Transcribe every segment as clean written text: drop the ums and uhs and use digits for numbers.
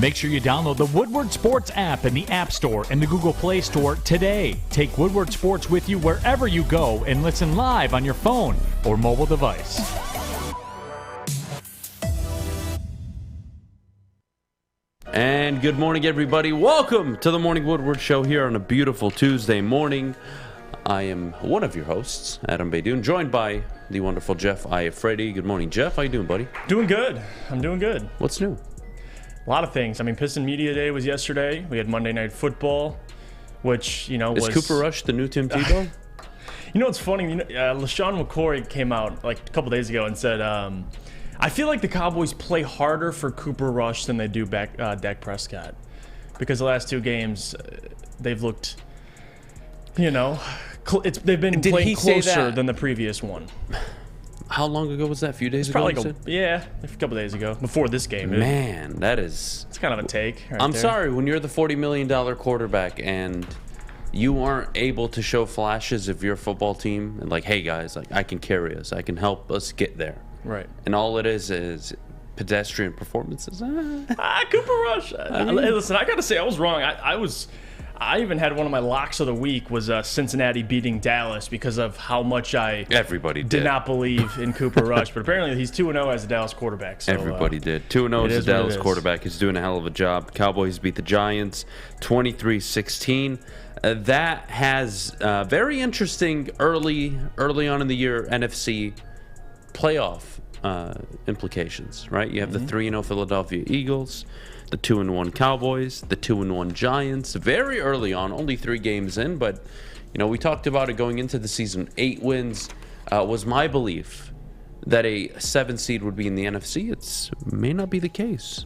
Make sure you download the Woodward Sports app in the App Store and the Google Play Store today. Take Woodward Sports with you wherever you go and listen live on your phone or mobile device. And good morning, everybody. Welcome to the Morning Woodward Show here on a beautiful Tuesday morning. I am one of your hosts, Adham Beydoun, joined by the wonderful Jeff Iafrate. Good morning, Jeff. How you doing, buddy? Doing good. I'm doing good. What's new? A lot of things. I mean, Piston Media Day was yesterday. We had Monday Night Football, which, was... Is Cooper Rush the new Tim Tebow? What's funny? LaShawn McCoy came out like a couple days ago and said, I feel like the Cowboys play harder for Cooper Rush than they do Dak Prescott. Because the last two games, they've looked, they've been playing closer than the previous one. How long ago was that? A few days ago? Probably a couple days ago, before this game. Man, it's kind of a take. I'm sorry, when you're the $40 million quarterback and you aren't able to show flashes of your football team and like, hey guys, like I can carry us, I can help us get there. Right. And all it is pedestrian performances. Cooper Rush. Listen, I got to say, I was wrong. I even had one of my locks of the week was Cincinnati beating Dallas because of how much I did not believe in Cooper Rush. But apparently he's 2-0 as a Dallas quarterback. So, everybody did. 2-0 as a Dallas quarterback. He's doing a hell of a job. Cowboys beat the Giants 23-16. That has very interesting early on in the year NFC playoff implications, right? You have the 3-0 Philadelphia Eagles, the 2-1 Cowboys, the 2-1 Giants. Very early on, only 3 games in, but we talked about it going into the season. 8 wins was my belief that a 7 seed would be in the NFC. It may not be the case.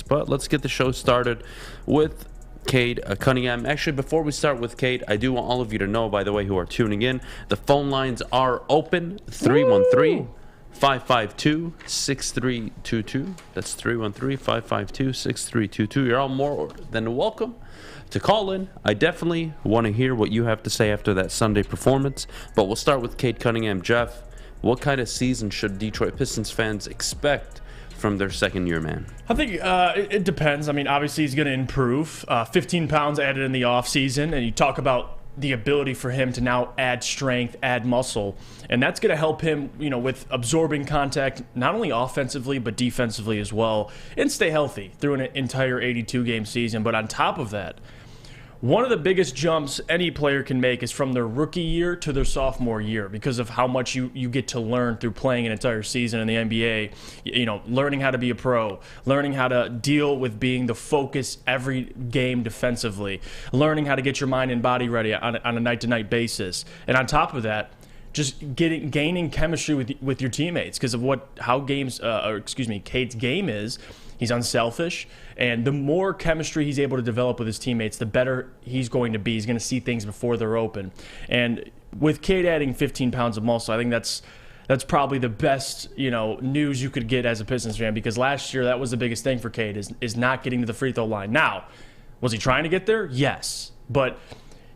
But let's get the show started with Cade Cunningham. Actually, before we start with Cade, I do want all of you to know, by the way, who are tuning in, the phone lines are open. 313-552-6322. That's 313-552-6322. You're all more than welcome to call in. I definitely want to hear what you have to say after that Sunday performance. But we'll start with Cade Cunningham. Jeff, what kind of season should Detroit Pistons fans expect from their second year, man? I think it depends. I mean, obviously he's going to improve. 15 pounds added in the offseason, and you talk about the ability for him to now add strength, add muscle, and that's going to help him, with absorbing contact, not only offensively but defensively as well, and stay healthy through an entire 82-game season. But on top of that, one of the biggest jumps any player can make is from their rookie year to their sophomore year because of how much you get to learn through playing an entire season in the NBA. Learning how to be a pro, learning how to deal with being the focus every game defensively, learning how to get your mind and body ready on a night-to-night basis. And on top of that, just gaining chemistry with your teammates because of how Cade's game is. He's unselfish, and the more chemistry he's able to develop with his teammates, the better he's going to be. He's going to see things before they're open. And with Cade adding 15 pounds of muscle, I think that's probably the best news you could get as a Pistons fan, because last year that was the biggest thing for Cade is not getting to the free throw line. Now, was he trying to get there? Yes, but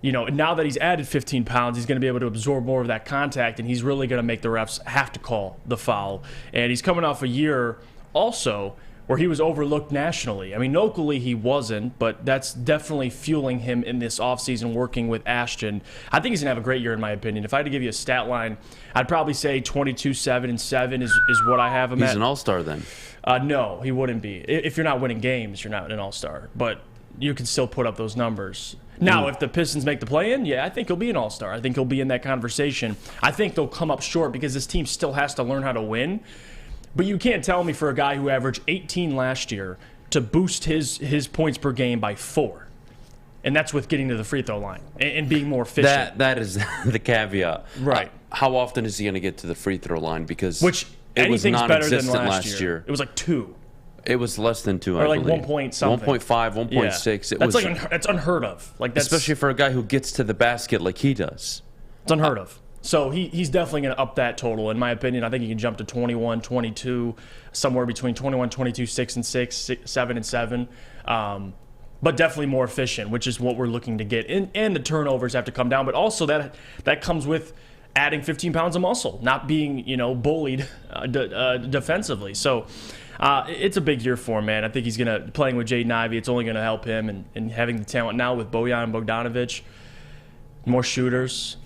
now that he's added 15 pounds, he's going to be able to absorb more of that contact, and he's really going to make the refs have to call the foul. And he's coming off a year also where he was overlooked nationally. I mean, locally he wasn't, but that's definitely fueling him in this offseason working with Ashton. I think he's going to have a great year, in my opinion. If I had to give you a stat line, I'd probably say 22-7-7 is what I have him at. He's an all-star then? No, he wouldn't be. If you're not winning games, you're not an all-star. But you can still put up those numbers. Now, if the Pistons make the play-in, yeah, I think he'll be an all-star. I think he'll be in that conversation. I think they'll come up short because this team still has to learn how to win. But you can't tell me for a guy who averaged 18 last year to boost his points per game by 4. And that's with getting to the free throw line and being more efficient. That is the caveat. Right. How often is he going to get to the free throw line? Because it was non-existent last year. It was like 2. It was less than 2, or I like believe. 1 point something. 1.5, 1.6. Yeah. That's unheard of. Especially for a guy who gets to the basket like he does. It's unheard of. So he's definitely going to up that total, in my opinion. I think he can jump to 21, 22, somewhere between 21, 22, 6 and 6, 7 and 7. But definitely more efficient, which is what we're looking to get. And the turnovers have to come down. But also that comes with adding 15 pounds of muscle, not being bullied defensively. So It's a big year for him, man. I think he's playing with Jaden Ivey. It's only gonna help him, and having the talent now with Bojan and Bogdanovic, more shooters.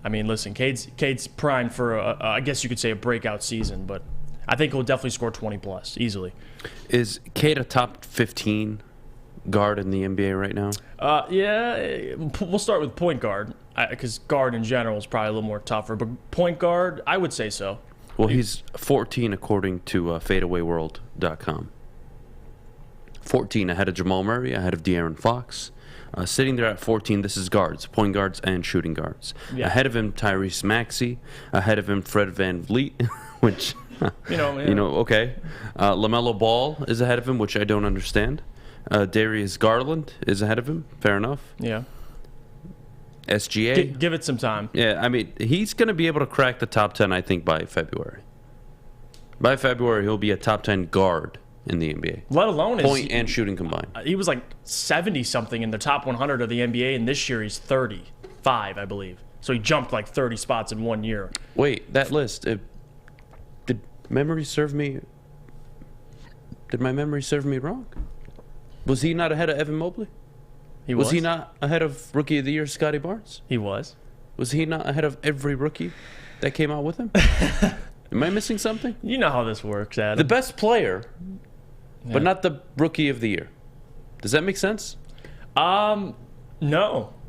I mean, listen, Cade's primed for I guess you could say a breakout season, but I think he'll definitely score 20 plus easily. Is Cade a top 15 guard in the NBA right now? Yeah, we'll start with point guard because guard in general is probably a little more tougher. But point guard, I would say so. Well, he's 14 according to fadeawayworld.com. 14 ahead of Jamal Murray, ahead of De'Aaron Fox. Sitting there at 14, this is guards, point guards and shooting guards. Yeah. Ahead of him, Tyrese Maxey. Ahead of him, Fred VanVleet, which, okay. LaMelo Ball is ahead of him, which I don't understand. Darius Garland is ahead of him. Fair enough. Yeah. SGA. Give it some time. Yeah, I mean, he's going to be able to crack the top 10, I think, by February. By February, he'll be a top 10 guard in the NBA. Let alone point and shooting combined. He was like 70-something in the top 100 of the NBA, and this year he's 35, I believe. So he jumped like 30 spots in 1 year. Wait, that list, did memory serve me? Did my memory serve me wrong? Was he not ahead of Evan Mobley? Was he not ahead of Rookie of the Year Scotty Barnes? He was. Was he not ahead of every rookie that came out with him? Am I missing something? You know how this works, Adam. The best player, but not the Rookie of the Year. Does that make sense? No.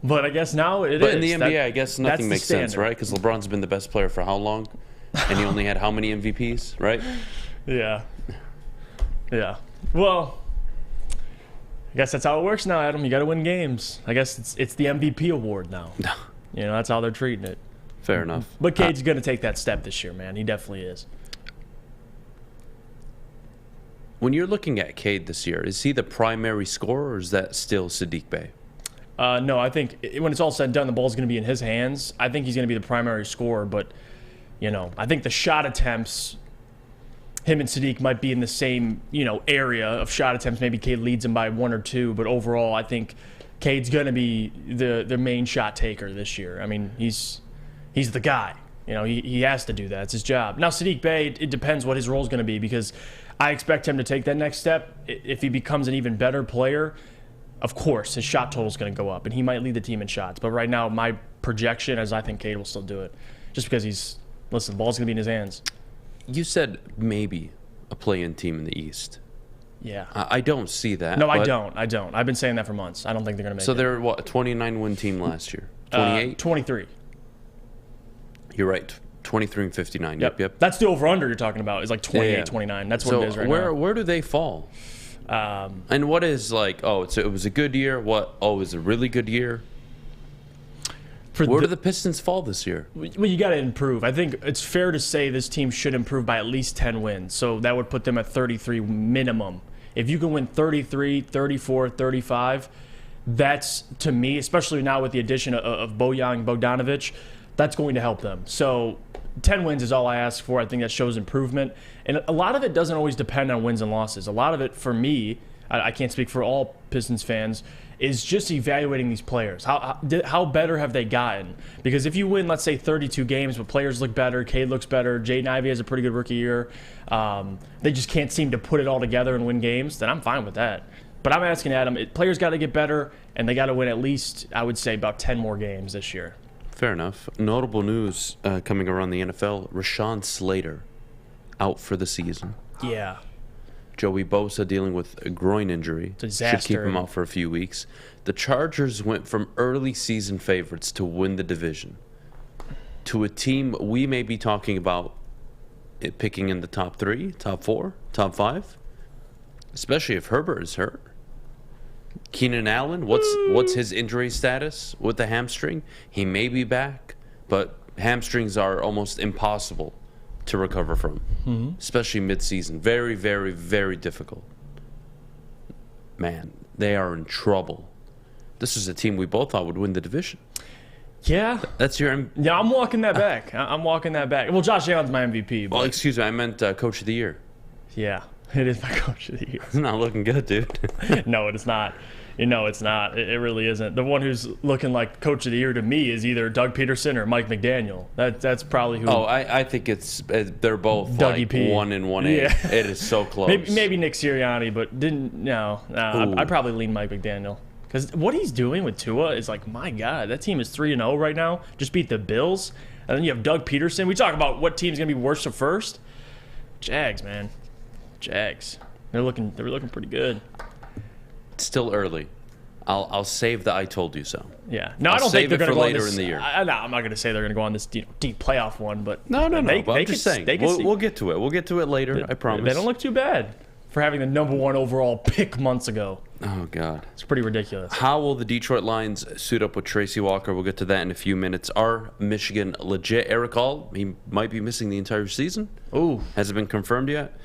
But I guess now it is. But in the NBA, I guess nothing makes sense, right? Because LeBron's been the best player for how long? And he only had how many MVPs, right? Yeah. Yeah. Well, I guess that's how it works now, Adam. You got to win games. I guess it's the MVP award now. That's how they're treating it. Fair enough. But Cade's going to take that step this year, man. He definitely is. When you're looking at Cade this year, is he the primary scorer, or is that still Saddiq Bey? No, I think when it's all said and done, the ball's going to be in his hands. I think he's going to be the primary scorer, but, I think the shot attempts, him and Saddiq might be in the same, area of shot attempts. Maybe Cade leads him by 1 or 2, but overall, I think Cade's going to be the main shot taker this year. I mean, he's the guy. He has to do that. It's his job. Now, Saddiq Bey, it depends what his role is going to be, because I expect him to take that next step. If he becomes an even better player, of course, his shot total is going to go up, and he might lead the team in shots. But right now, my projection is I think Cade will still do it, just because the ball's going to be in his hands. You said maybe a play-in team in the East. Yeah. I don't see that. No, I don't. I've been saying that for months. I don't think they're going to make it. So they're, a 29-win team last year? 28? 23. You're right. 23 and 59. Yep. That's the over-under you're talking about. It's like 28, 29. That's what it is right now. Where do they fall? And what is it was a good year? It was a really good year? Where do the Pistons fall this year? Well, you got to improve. I think it's fair to say this team should improve by at least 10 wins. So that would put them at 33 minimum. If you can win 33, 34, 35, that's, to me, especially now with the addition of Bojan Bogdanovic, that's going to help them. So 10 wins is all I ask for. I think that shows improvement. And a lot of it doesn't always depend on wins and losses. A lot of it, for me, I can't speak for all Pistons fans, is just evaluating these players. How better have they gotten? Because if you win, let's say, 32 games, but players look better, Cade looks better, Jaden Ivey has a pretty good rookie year, they just can't seem to put it all together and win games, then I'm fine with that. But I'm asking Adam, players got to get better, and they got to win at least, I would say, about 10 more games this year. Fair enough. Notable news coming around the NFL, Rashawn Slater out for the season. Yeah. Joey Bosa dealing with a groin injury. Disaster. Should keep him out for a few weeks. The Chargers went from early season favorites to win the division to a team we may be talking about picking in the top 3, top 4, top 5, especially if Herbert is hurt. Keenan Allen, what's his injury status with the hamstring? He may be back, but hamstrings are almost impossible to recover from, especially mid-season. Very, very, very difficult. Man, they are in trouble. This is a team we both thought would win the division. Yeah. That's your... Yeah, I'm walking that back. I'm walking that back. Well, Josh Allen's my MVP. But... Well, excuse me. I meant Coach of the Year. Yeah. It is my coach of the year. It's not looking good, dude. No, it's not. It's not. It really isn't. The one who's looking like coach of the year to me is either Doug Peterson or Mike McDaniel. That's probably who. Oh, I think they're both Dougie like P. 1 and 1A. Yeah. It is so close. Maybe Nick Sirianni, but I'd probably lean Mike McDaniel. Because what he's doing with Tua is like, my God, that team is 3-0 right now. Just beat the Bills. And then you have Doug Peterson. We talk about what team's going to be worse at first. Jags, man. Jags. They're looking pretty good. It's still early. I'll save the I told you so. Yeah. No, I don't think they're going to go later on this, in the year. I'm not going to say they're going to go on this deep playoff one, but no. But I'm just saying. We'll get to it. We'll get to it later. I promise. They don't look too bad for having the number 1 overall pick months ago. Oh, God. It's pretty ridiculous. How will the Detroit Lions suit up with Tracy Walker? We'll get to that in a few minutes. Are Michigan legit? Eric Hall, he might be missing the entire season. Ooh. Has it been confirmed yet?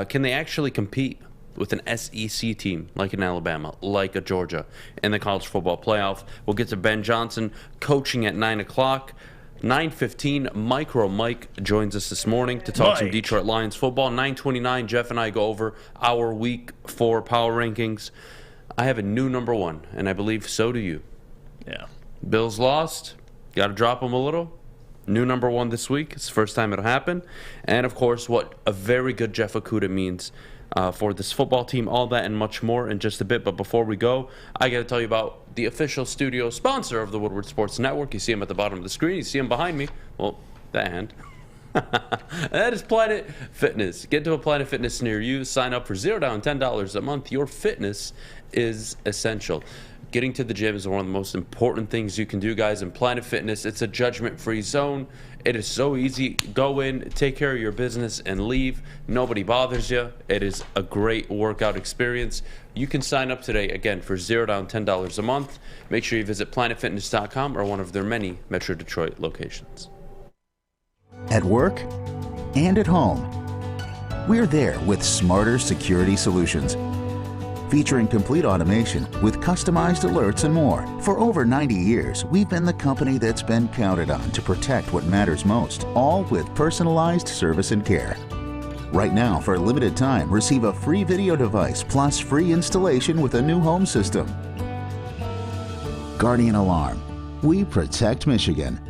Can they actually compete with an SEC team like an Alabama, like a Georgia, in the college football playoff? We'll get to Ben Johnson coaching at 9 o'clock. 9:15, MicroMike joins us this morning to talk some Detroit Lions football. 9:29, Jeff and I go over our Week 4 power rankings. I have a new number 1, and I believe so do you. Yeah. Bills lost. Got to drop them a little. New number 1 this week. It's the first time it'll happen. And, of course, what a very good Jeff Okudah means for this football team. All that and much more in just a bit. But before we go, I got to tell you about the official studio sponsor of the Woodward Sports Network. You see him at the bottom of the screen. You see him behind me. Well, that hand. That is Planet Fitness. Get to a Planet Fitness near you. Sign up for $0 down, $10 a month. Your fitness is essential. Getting to the gym is one of the most important things you can do, guys. In Planet Fitness, it's a judgment-free zone. It is so easy. Go in, take care of your business, and leave. Nobody bothers you. It is a great workout experience. You can sign up today, again, for $0 down, $10 a month. Make sure you visit planetfitness.com or one of their many Metro Detroit locations. At work and at home, we're there with smarter security solutions. Featuring complete automation with customized alerts and more. For over 90 years, we've been the company that's been counted on to protect what matters most, all with personalized service and care. Right now, for a limited time, receive a free video device plus free installation with a new home system. Guardian Alarm. We protect Michigan.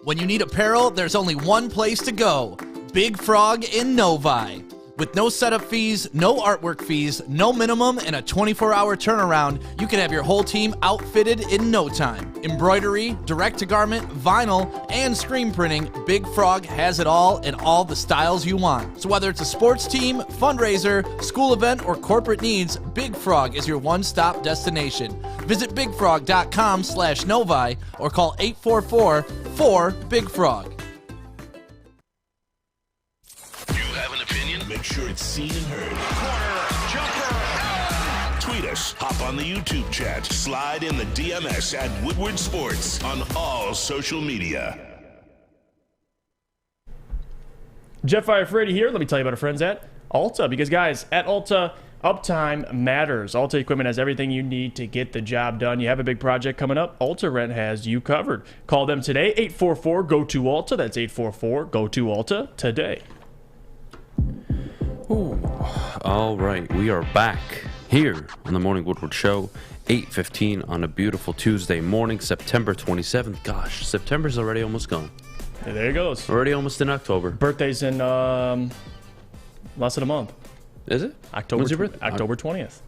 When you need apparel, there's only one place to go. Big Frog in Novi. With no setup fees, no artwork fees, no minimum, and a 24-hour turnaround, you can have your whole team outfitted in no time. Embroidery, direct-to-garment, vinyl, and screen printing, Big Frog has it all in all the styles you want. So whether it's a sports team, fundraiser, school event, or corporate needs, Big Frog is your one-stop destination. Visit bigfrog.com/Novi or call 844-4-BIG-FROG. Make sure it's seen and heard. Corner, jumper, Tweet us, hop on the YouTube chat, slide in the DMS at Woodward Sports on all social media. Jeff Iafrate here. Let me tell you about our friends at Alta. Because, guys, at Alta, uptime matters. Alta Equipment has everything you need to get the job done. You have a big project coming up, Alta Rent has you covered. Call them today, 844-GO-TO-ALTA. That's 844-GO-TO-ALTA today. Ooh. All right, we are back here on the Morning Woodward Show, 8:15 on a beautiful Tuesday morning, September 27th. Gosh, September's already almost gone. Yeah, there it goes. Already almost in October. Birthday's in less than a month. Is it? When's your birthday? October 20th.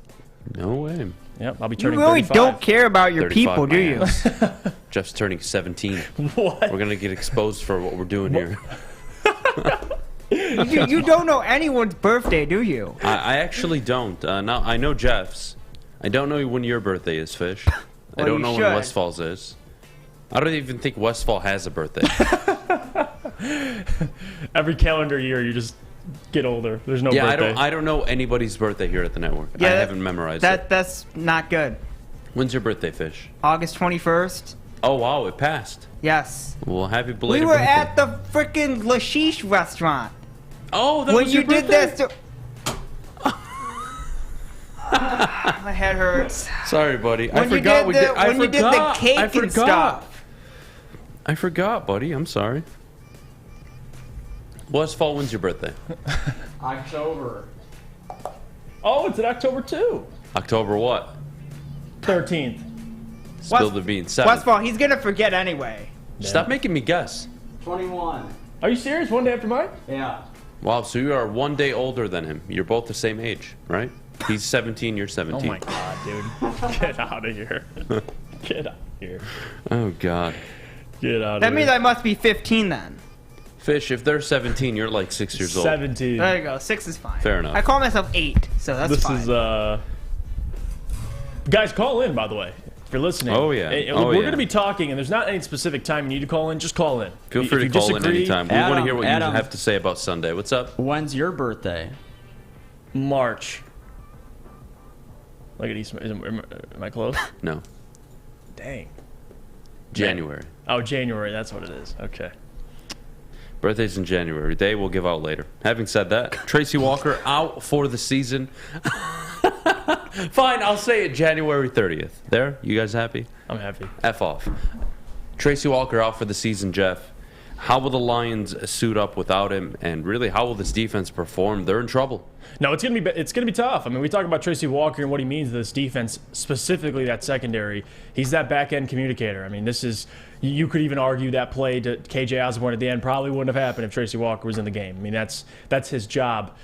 No way. Yep, I'll be You turning really 35. don't care about your 35, people, do my you? ass. Jeff's turning 17. What? We're going to get exposed for what we're doing here. You don't know anyone's birthday, do you? I actually don't. Now I know Jeff's. I don't know when your birthday is, Fish. I Well, don't you know should. when Westfall's is. I don't even think Westfall has a birthday. Every calendar year, you just get older. There's no birthday. I don't know anybody's birthday here at the network. I Yeah, haven't memorized it. That's not good. When's your birthday, Fish? August 21st. Oh, wow, it passed. Yes. Well, happy We belated were birthday. at the freaking Lashish restaurant. Oh, that When was you your did birthday? that. My head hurts. Sorry, buddy. When I forgot we did. when you did the cake and stuff. I forgot, buddy. I'm sorry. Westfall, when's your birthday? October. Oh, it's in October too. October what? 13th. Spill the beans. 7th. Westfall, he's gonna forget anyway. Stop making me guess. 21. Are you serious? One day after mine? Yeah. Wow, so you are 1 day older than him. You're both the same age, right? He's 17, you're 17. Oh my God, dude. Get out of here. Get out of here. Oh, God. Get out of That here. means I must be 15 then. Fish, if they're 17, you're like 6 years old. 17. There you go. 6 is fine. Fair enough. I call myself 8, so that's This fine. is, guys, call in, by the way, if you're listening. Oh, yeah. We're going to be talking, and there's not any specific time you need to call in. Just call in. Feel free If to you call in disagree, anytime. We want to hear what you Adham. have to say about Sunday. What's up? When's your birthday? March. Look at these. Am I close? No. Dang. January. Oh, January. That's what it is. Okay. Birthday's in January. Day we'll give out later. Having said that, Tracy Walker out for the season. Fine, I'll say it January 30th. There? You guys happy? I'm happy. F off. Tracy Walker out for the season, Jeff. How will the Lions suit up without him? And really, how will this defense perform? They're in trouble. No, it's gonna be tough. I mean, we talk about Tracy Walker and what he means to this defense, specifically that secondary. He's that back end communicator. I mean, this is, you could even argue that play to KJ Osborne at the end probably wouldn't have happened if Tracy Walker was in the game. I mean, that's his job.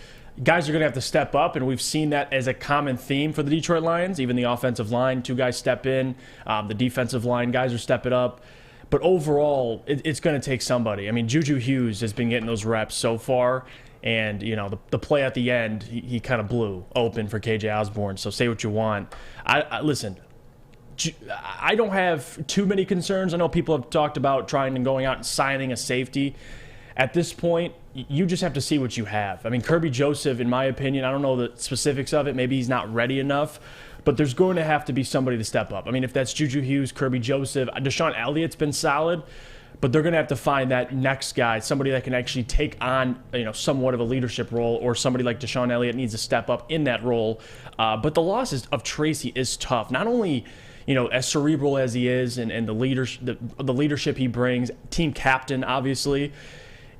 Guys are going to have to step up, and we've seen that as a common theme for the Detroit Lions. Even the offensive line, 2 guys step in. The defensive line, guys are stepping up. But overall, it's going to take somebody. I mean, Juju Hughes has been getting those reps so far, and the play at the end, he kind of blew open for KJ Osborne. So say what you want. Listen, I don't have too many concerns. I know people have talked about trying and going out and signing a safety. At this point, you just have to see what you have. I mean, Kirby Joseph, in my opinion, I don't know the specifics of it. Maybe he's not ready enough. But there's going to have to be somebody to step up. I mean, if that's Juju Hughes, Kirby Joseph, Deshaun Elliott's been solid, but they're going to have to find that next guy, somebody that can actually take on, somewhat of a leadership role, or somebody like Deshaun Elliott needs to step up in that role. But the loss of Tracy is tough. Not only, as cerebral as he is, and the leadership he brings, team captain, obviously.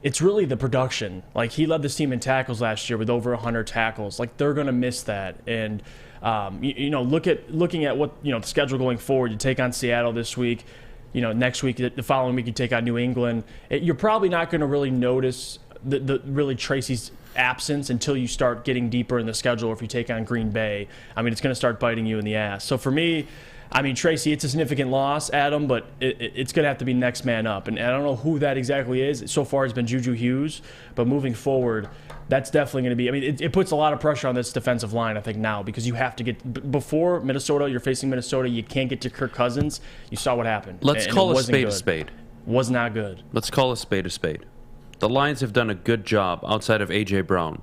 It's really the production. Like, he led this team in tackles last year with over 100 tackles. Like, they're going to miss that. And looking at what the schedule going forward. You take on Seattle this week. Next week, the following week, you take on New England. You're probably not going to really notice really Tracy's absence until you start getting deeper in the schedule. Or if you take on Green Bay, I mean, it's going to start biting you in the ass. So for me, I mean, Tracy, it's a significant loss, Adam, but it's going to have to be next man up. And I don't know who that exactly is. So far, it's been Juju Hughes. But moving forward, that's definitely going to be – I mean, it puts a lot of pressure on this defensive line, I think, now, because you have to get – before Minnesota, you're facing Minnesota, you can't get to Kirk Cousins. You saw what happened. Let's call a spade a spade. Was not good. Let's call a spade a spade. The Lions have done a good job outside of A.J. Brown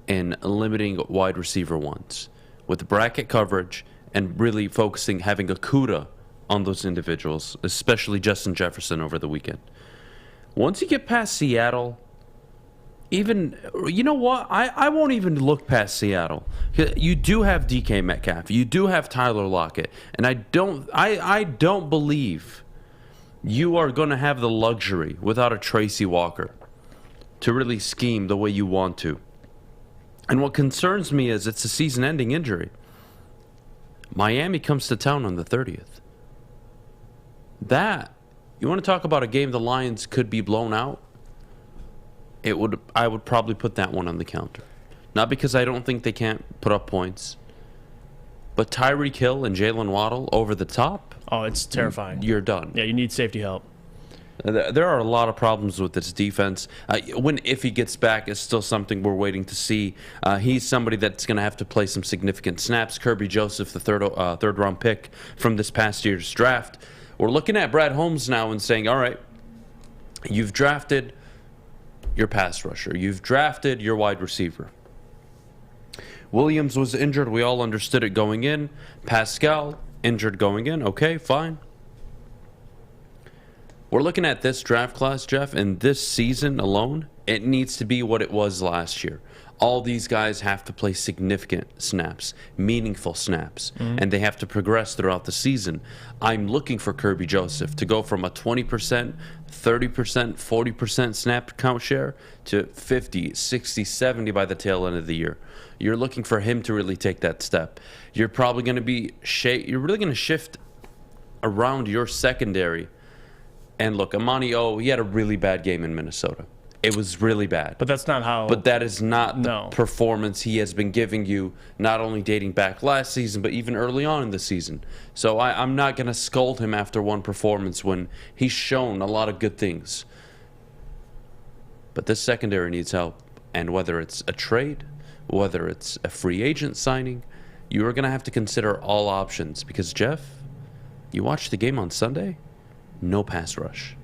in limiting wide receiver ones with bracket coverage and really focusing, having a CUDA on those individuals, especially Justin Jefferson over the weekend. Once you get past Seattle, even, you know what? I won't even look past Seattle. You do have DK Metcalf. You do have Tyler Lockett. And I don't believe you are going to have the luxury without a Tracy Walker to really scheme the way you want to. And what concerns me is it's a season-ending injury. Miami comes to town on the 30th. You want to talk about a game the Lions could be blown out? I would probably put that one on the counter. Not because I don't think they can't put up points, but Tyreek Hill and Jalen Waddle over the top. Oh, it's terrifying. You're done. Yeah, you need safety help. There are a lot of problems with this defense. If he gets back, it's still something we're waiting to see. He's somebody that's going to have to play some significant snaps. Kirby Joseph, the third-round pick from this past year's draft. We're looking at Brad Holmes now and saying, all right, you've drafted your pass rusher. You've drafted your wide receiver. Williams was injured. We all understood it going in. Pascal, injured going in. Okay, fine. We're looking at this draft class, Jeff, and this season alone, it needs to be what it was last year. all these guys have to play significant snaps, meaningful snaps, and they have to progress throughout the season. I'm looking for Kirby Joseph to go from a 20%, 30%, 40% snap count share to 50, 60, 70 by the tail end of the year. You're looking for him to really take that step. You're probably going to be you're really going to shift around your secondary. And look, Ermanni, he had a really bad game in Minnesota. It was really bad. But that's not how... But that is not the performance he has been giving you, not only dating back last season, but even early on in the season. So I'm not going to scold him after one performance when he's shown a lot of good things. But this secondary needs help. And whether it's a trade, whether it's a free agent signing, you are going to have to consider all options. Because, Jeff, you watched the game on Sunday? No pass rush.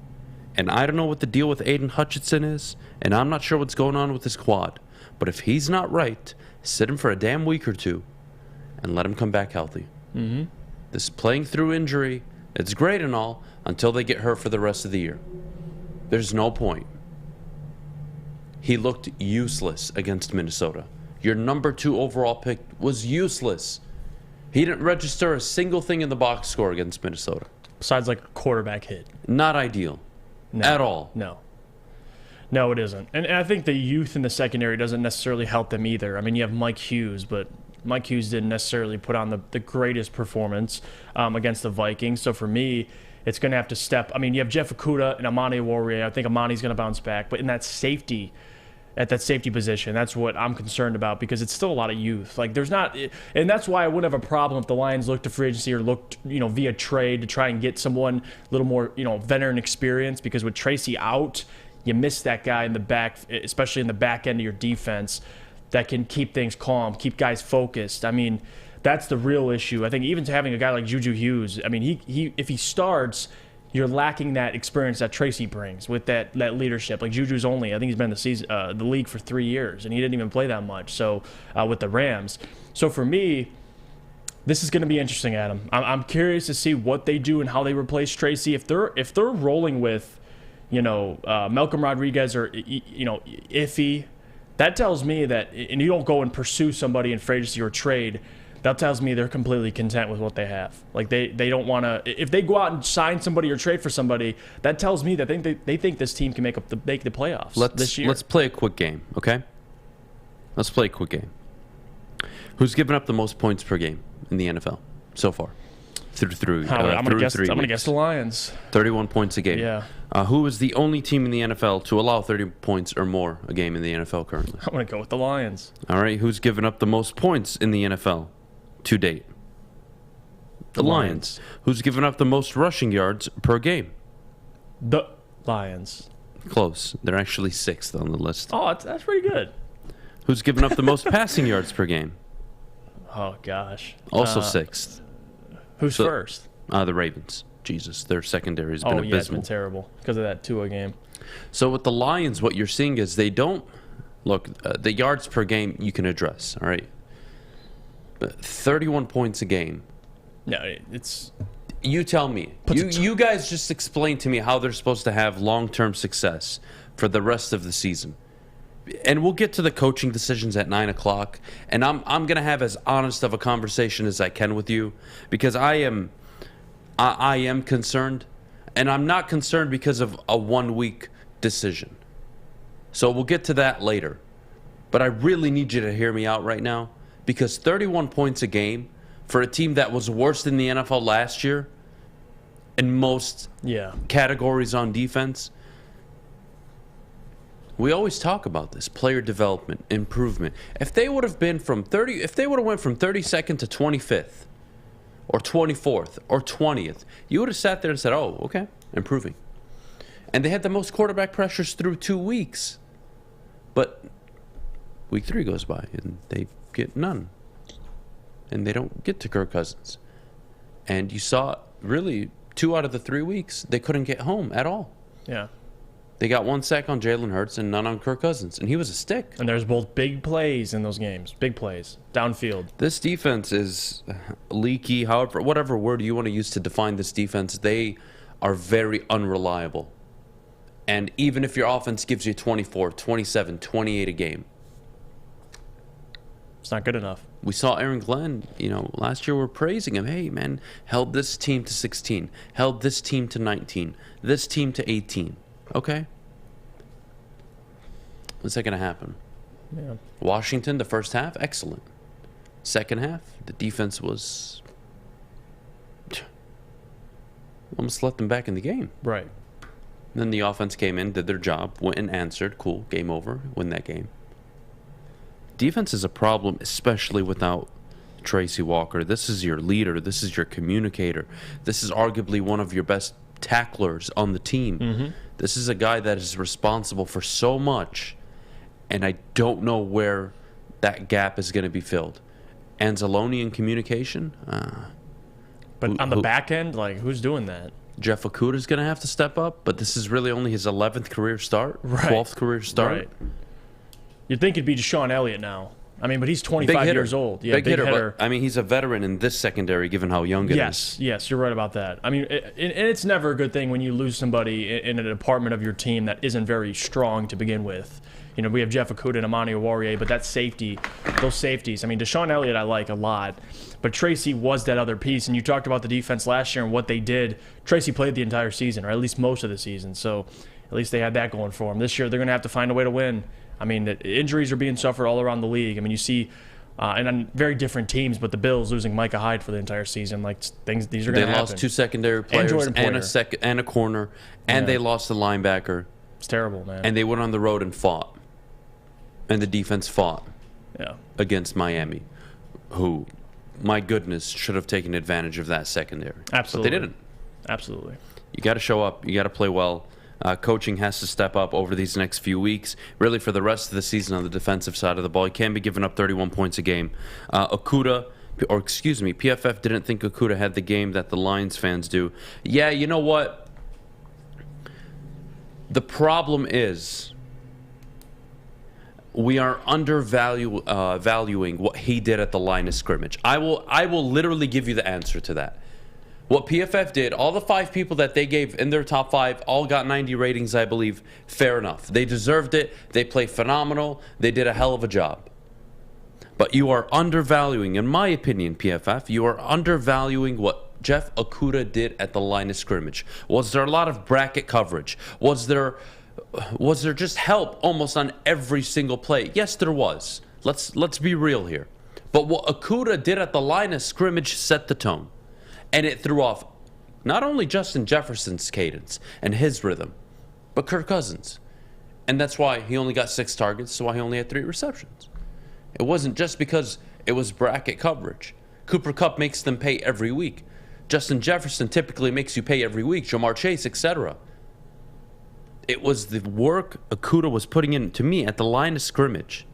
And I don't know what the deal with Aiden Hutchinson is, and I'm not sure what's going on with his quad. But if he's not right, sit him for a damn week or two and let him come back healthy. Mm-hmm. This playing through injury, it's great and all until they get hurt for the rest of the year. There's no point. He looked useless against Minnesota. Your number 2 overall pick was useless. He didn't register a single thing in the box score against Minnesota. Besides like a quarterback hit. Not ideal. No, at all. No, it isn't. And I think the youth in the secondary doesn't necessarily help them either. I mean, you have Mike Hughes, but Mike Hughes didn't necessarily put on the greatest performance against the Vikings. So for me, it's going to have to step. I mean, you have Jeff Okudah and Amani Warrior. I think Amani's going to bounce back. But in that safety, at that safety position, that's what I'm concerned about because it's still a lot of youth. Like there's not, and that's why I wouldn't have a problem if the Lions looked to free agency or looked, via trade to try and get someone a little more, veteran experience. Because with Tracy out, you miss that guy in the back, especially in the back end of your defense, that can keep things calm, keep guys focused. I mean, that's the real issue. I think even having a guy like Juju Hughes, I mean, he if he starts, you're lacking that experience that Tracy brings with that leadership. Like Juju's I think he's been in the league for 3 years, and he didn't even play that much. So with the Rams, so for me, this is going to be interesting, Adam. I'm curious to see what they do and how they replace Tracy. If they're rolling with, Malcolm Rodriguez or Iffy, that tells me that, and you don't go and pursue somebody in free agency or trade. That tells me they're completely content with what they have. Like they don't want to. If they go out and sign somebody or trade for somebody, that tells me that they think this team can make the playoffs this year. Let's play a quick game, okay? Let's play a quick game. Who's given up the most points per game in the NFL so far? Through I'm gonna guess the Lions. 31 points a game. Yeah. Who is the only team in the NFL to allow 30 points or more a game in the NFL currently? I'm gonna go with the Lions. All right. Who's given up the most points in the NFL to date? The Lions. Who's given up the most rushing yards per game? The Lions. Close. They're actually 6th on the list. Oh, that's pretty good. Who's given up the most passing yards per game? Oh, gosh. Also 6th. Who's first? The Ravens. Jesus, their secondary has been abysmal. Yeah, it's been terrible because of that Tua game. So with the Lions, what you're seeing is they don't look. The yards per game you can address. All right, but 31 points a game. No, it's. You tell me. You guys just explain to me how they're supposed to have long-term success for the rest of the season. And we'll get to the coaching decisions at 9 o'clock. And I'm going to have as honest of a conversation as I can with you, because I am concerned. And I'm not concerned because of a 1-week decision. So we'll get to that later. But I really need you to hear me out right now, because 31 points a game for a team that was worse than the NFL last year in most categories on defense. We always talk about this player development, improvement. If they would have been went from 32nd to 25th or 24th or 20th, you would have sat there and said, "Oh, okay, improving." And they had the most quarterback pressures through 2 weeks. But week 3 goes by and they get none. And they don't get to Kirk Cousins. And you saw really 2 out of the 3 weeks, they couldn't get home at all. Yeah. They got 1 sack on Jalen Hurts and none on Kirk Cousins. And he was a stick. And there's both big plays in those games. Big plays. Downfield. This defense is leaky. However, whatever word you want to use to define this defense, they are very unreliable. And even if your offense gives you 24, 27, 28 a game, It's not good enough. We saw Aaron Glenn, last year we're praising him. Hey, man, held this team to 16, held this team to 19, this team to 18. Okay. When's that going to happen? Yeah. Washington, the first half, excellent. Second half, the defense was almost let them back in the game. Right. Then the offense came in, did their job, went and answered. Cool, game over, win that game. Defense is a problem, especially without Tracy Walker. This is your leader. This is your communicator. This is arguably one of your best tacklers on the team. Mm-hmm. This is a guy that is responsible for so much, and I don't know where that gap is going to be filled. Anzalone in communication? But on the back end, who's doing that? Jeff Okuda's going to have to step up, but this is really only his 11th career start, right. 12th career start. Right. You'd think it'd be Deshaun Elliott now. But he's 25 years old. Yeah, big hitter. But, he's a veteran in this secondary, given how young it is. Yes, you're right about that. And it's never a good thing when you lose somebody in a department of your team that isn't very strong to begin with. We have Jeff Okuda and Ermanni Oruwariye, but those safeties. Deshaun Elliott I like a lot, but Tracy was that other piece. And you talked about the defense last year and what they did. Tracy played the entire season, or at least most of the season. So at least they had that going for them. This year they're going to have to find a way to win. The injuries are being suffered all around the league. You see, and on very different teams, but the Bills losing Micah Hyde for the entire season, these are going to happen. They lost 2 secondary players and a corner, and they lost a linebacker. It's terrible, man. And they went on the road and fought, and the defense fought against Miami, who, my goodness, should have taken advantage of that secondary. Absolutely, but they didn't. Absolutely. You got to show up. You got to play well. Coaching has to step up over these next few weeks, really for the rest of the season on the defensive side of the ball. You can't be giving up 31 points a game. PFF didn't think Okuda had the game that the Lions fans do. Yeah, you know what? The problem is we are valuing what he did at the line of scrimmage. I will literally give you the answer to that. What PFF did, all the 5 people that they gave in their top 5 all got 90 ratings, I believe. Fair enough. They deserved it. They played phenomenal. They did a hell of a job. But you are undervaluing, in my opinion, PFF, you are undervaluing what Jeff Okuda did at the line of scrimmage. Was there a lot of bracket coverage? Was there just help almost on every single play? Yes, there was. Let's be real here. But what Okuda did at the line of scrimmage set the tone. And it threw off not only Justin Jefferson's cadence and his rhythm, but Kirk Cousins. And that's why he only got 6 targets, so why he only had 3 receptions. It wasn't just because it was bracket coverage. Cooper Kupp makes them pay every week. Justin Jefferson typically makes you pay every week. Jamar Chase, etc. It was the work Okuda was putting in, to me, at the line of scrimmage,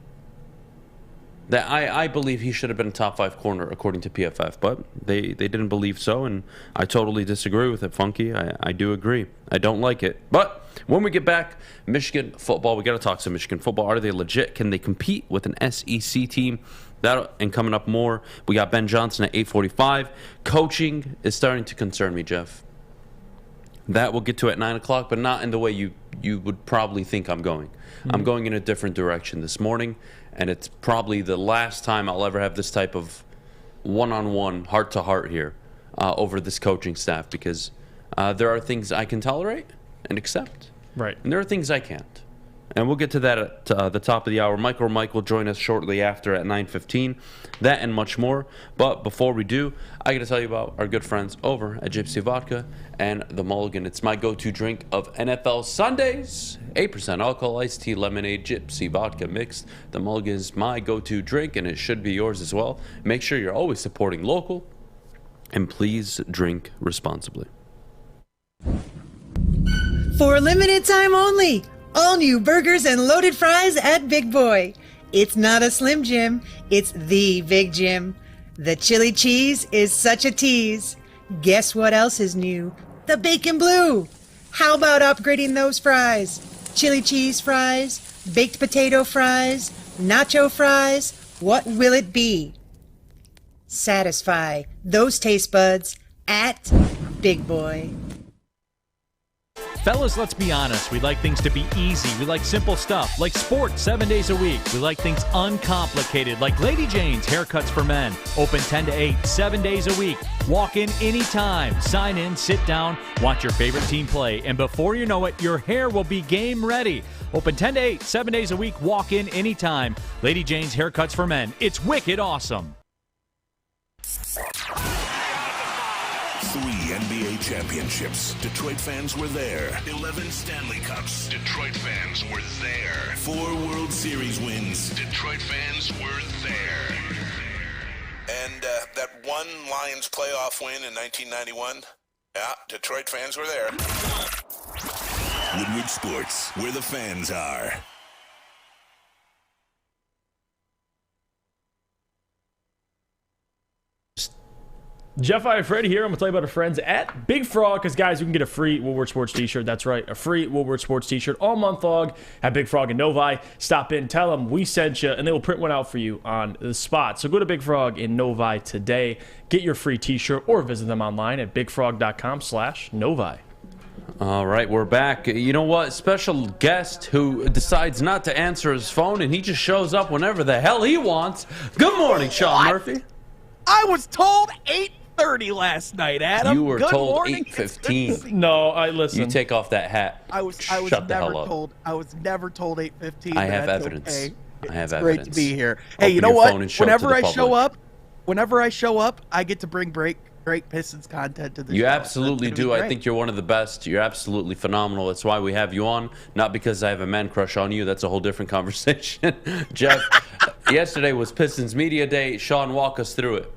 that I believe he should have been a top 5 corner according to PFF, but they didn't believe so, and I totally disagree with it, Funky. I do agree. I don't like it. But when we get back, Michigan football, we got to talk some Michigan football. Are they legit? Can they compete with an SEC team? That and coming up more, we got Ben Johnson at 8:45. Coaching is starting to concern me, Jeff. That we'll get to at 9 o'clock, but not in the way you would probably think I'm going. Mm-hmm. I'm going in a different direction this morning, and it's probably the last time I'll ever have this type of one-on-one, heart-to-heart here over this coaching staff, because there are things I can tolerate and accept, right? And there are things I can't. And we'll get to that at the top of the hour. MicroMike will join us shortly after at 9:15. That and much more. But before we do, I got to tell you about our good friends over at Gypsy Vodka and the Mulligan. It's my go-to drink of NFL Sundays. 8% alcohol, iced tea, lemonade, Gypsy Vodka mixed. The Mulligan is my go-to drink, and it should be yours as well. Make sure you're always supporting local, and please drink responsibly. For a limited time only. All new burgers and loaded fries at Big Boy. It's not a Slim Jim, it's the Big Jim. The chili cheese is such a tease. Guess what else is new? The bacon blue. How about upgrading those fries? Chili cheese fries, baked potato fries, nacho fries. What will it be? Satisfy those taste buds at Big Boy. Fellas, let's be honest. We like things to be easy. We like simple stuff, like sports 7 days a week. We like things uncomplicated, like Lady Jane's Haircuts for Men. Open 10 to 8, 7 days a week. Walk in anytime. Sign in, sit down, watch your favorite team play, and before you know it, your hair will be game ready. Open 10 to 8, 7 days a week. Walk in anytime. Lady Jane's Haircuts for Men. It's wicked awesome. 3 NBA championships. Detroit fans were there. 11 Stanley Cups. Detroit fans were there. 4 World Series wins. Detroit fans were there. And that one Lions playoff win in 1991, yeah, Detroit fans were there. Woodward Sports, where the fans are. Jeff Iafrate here. I'm going to tell you about our friends at Big Frog because, guys, you can get a free Woodward Sports t-shirt. That's right, a free Woodward Sports t-shirt all month long at Big Frog in Novi. Stop in, tell them we sent you, and they will print one out for you on the spot. So go to Big Frog in Novi today. Get your free t-shirt or visit them online at bigfrog.com/Novi. All right, we're back. You know what? Special guest who decides not to answer his phone, and he just shows up whenever the hell he wants. Good morning, Sean Murphy. I was told 8:30 last night, Adam. You were Good told morning. 8:15. No, I listen. You take off that hat. I was never told 8:15. I have evidence. Okay. I have it's evidence. Great to be here. Hey, Open you know your what? phone and show it to the Whenever I show up, I get to bring great Pistons content to the show. You absolutely do. I great. think you're one of the best. You're absolutely phenomenal. That's why we have you on. Not because I have a man crush on you. That's a whole different conversation. Jeff, yesterday was Pistons Media Day. Sean, walk us through it.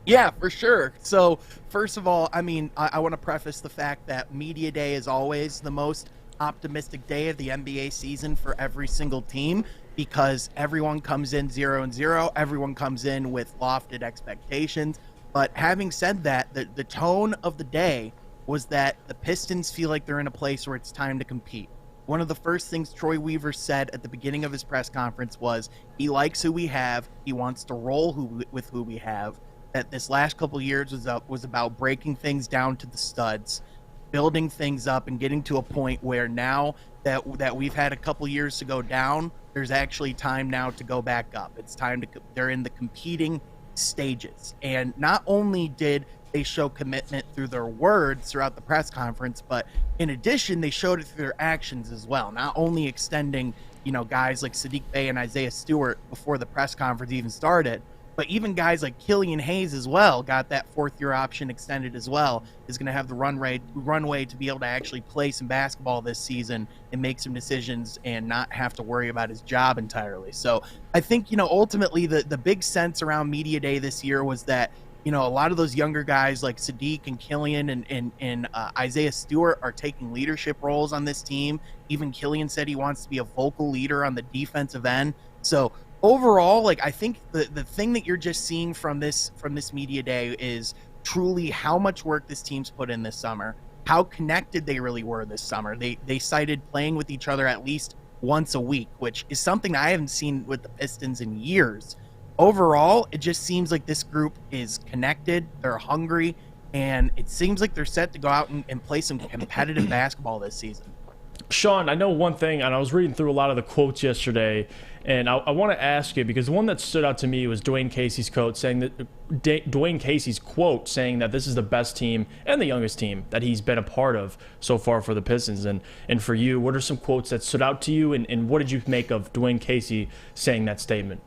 Yeah, for sure. So, first of all, I mean, I want to preface the fact that Media Day is always the most optimistic day of the NBA season for every single team because everyone comes in 0-0. Everyone comes in with lofted expectations. But having said that, the tone of the day was that the Pistons feel like they're in a place where it's time to compete. One of the first things Troy Weaver said at the beginning of his press conference was he likes who we have. He wants to roll with who we have. That this last couple of years was about breaking things down to the studs, building things up, and getting to a point where now that we've had a couple years to go down, there's actually time now to go back up. It's time they're in the competing stages. And not only did they show commitment through their words throughout the press conference, but in addition, they showed it through their actions as well. Not only extending, guys like Saddiq Bey and Isaiah Stewart before the press conference even started, but even guys like Killian Hayes as well got that 4th-year option extended as well, is going to have the runway to be able to actually play some basketball this season and make some decisions and not have to worry about his job entirely. So I think, ultimately the big sense around Media Day this year was that, a lot of those younger guys like Saddiq and Killian and Isaiah Stewart are taking leadership roles on this team. Even Killian said he wants to be a vocal leader on the defensive end. So overall, I think the thing that you're just seeing from this Media Day is truly how much work this team's put in this summer, how connected they really were this summer. They cited playing with each other at least once a week, which is something I haven't seen with the Pistons in years. Overall, it just seems like this group is connected, they're hungry, and it seems like they're set to go out and play some competitive basketball this season. Sean, I know one thing, and I was reading through a lot of the quotes yesterday, and I want to ask you because the one that stood out to me was Dwayne Casey's quote saying that this is the best team and the youngest team that he's been a part of so far for the Pistons. And for you, what are some quotes that stood out to you, and what did you make of Dwayne Casey saying that statement?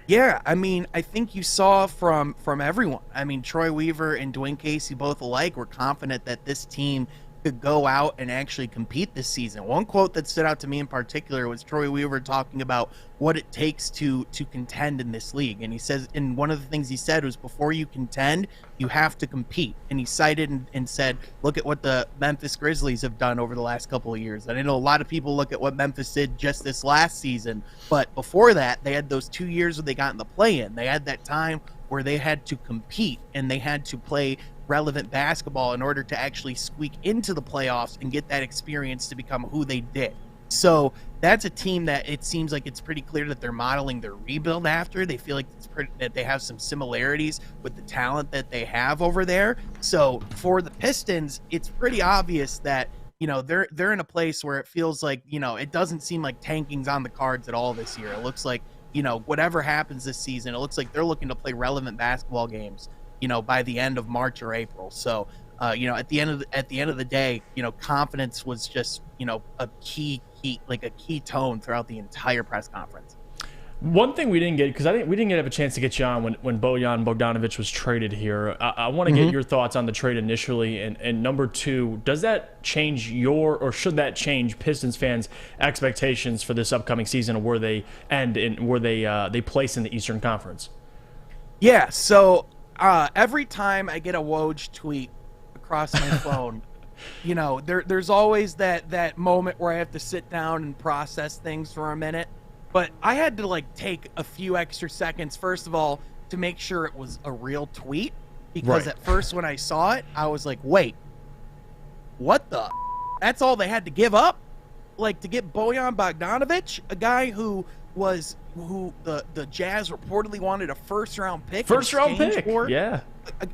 Yeah, I mean, I think you saw from everyone. I mean, Troy Weaver and Dwayne Casey both alike were confident that this team could go out and actually compete this season. One quote that stood out to me in particular was Troy Weaver talking about what it takes to contend in this league. And he says, and one of the things he said was, before you contend, you have to compete. And he cited and said, look at what the Memphis Grizzlies have done over the last couple of years. And I know a lot of people look at what Memphis did just this last season, but before that, they had those 2 years where they got in the play-in. They had that time where they had to compete and they had to play relevant basketball in order to actually squeak into the playoffs and get that experience to become who they did. So that's a team that it seems like it's pretty clear that they're modeling their rebuild after. They feel like that they have some similarities with the talent that they have over there. So for the Pistons, it's pretty obvious that, they're in a place where it feels like, it doesn't seem like tanking's on the cards at all this year. It looks like, whatever happens this season, it looks like they're looking to play relevant basketball games, by the end of March or April. So, at the end of the day, confidence was just, a key tone throughout the entire press conference. One thing we didn't get, because we didn't have a chance to get you on when Bojan Bogdanovic was traded here. I want to get your thoughts on the trade initially, and number two, does that change or should that change Pistons fans' expectations for this upcoming season, or where they end and where they place in the Eastern Conference? Yeah. So every time I get a Woj tweet across my phone, there's always that moment where I have to sit down and process things for a minute. But I had to take a few extra seconds, first of all, to make sure it was a real tweet. Because at first when I saw it, I was like, wait, what the? That's all they had to give up? To get Bojan Bogdanovic, a guy who the Jazz reportedly wanted a first-round pick. First-round pick, yeah.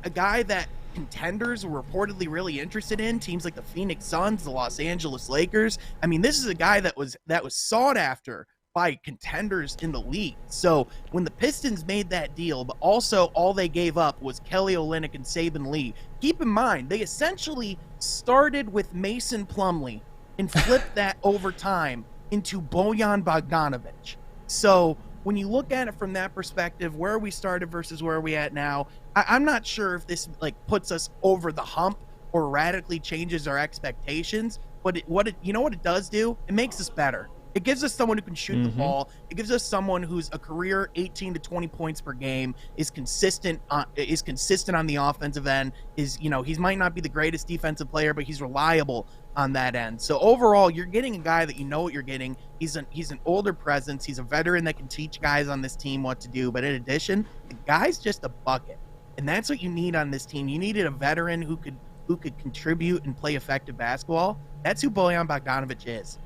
A guy that contenders were reportedly really interested in, teams like the Phoenix Suns, the Los Angeles Lakers. I mean, this is a guy that was sought after by contenders in the league. So when the Pistons made that deal, but also all they gave up was Kelly Olynyk and Saben Lee. Keep in mind, they essentially started with Mason Plumlee and flipped that over time into Bojan Bogdanovic. So when you look at it from that perspective, where we started versus where we at now, I'm not sure if this puts us over the hump or radically changes our expectations. But what it does do? It makes us better. It gives us someone who can shoot the ball. It gives us someone who's a career 18 to 20 points per game, is consistent on the offensive end. He might not be the greatest defensive player, but he's reliable on that end. So overall, you're getting a guy that you know what you're getting. He's an older presence. He's a veteran that can teach guys on this team what to do. But in addition, the guy's just a bucket, and that's what you need on this team. You needed a veteran who could contribute and play effective basketball. That's who Bojan Bogdanovic is.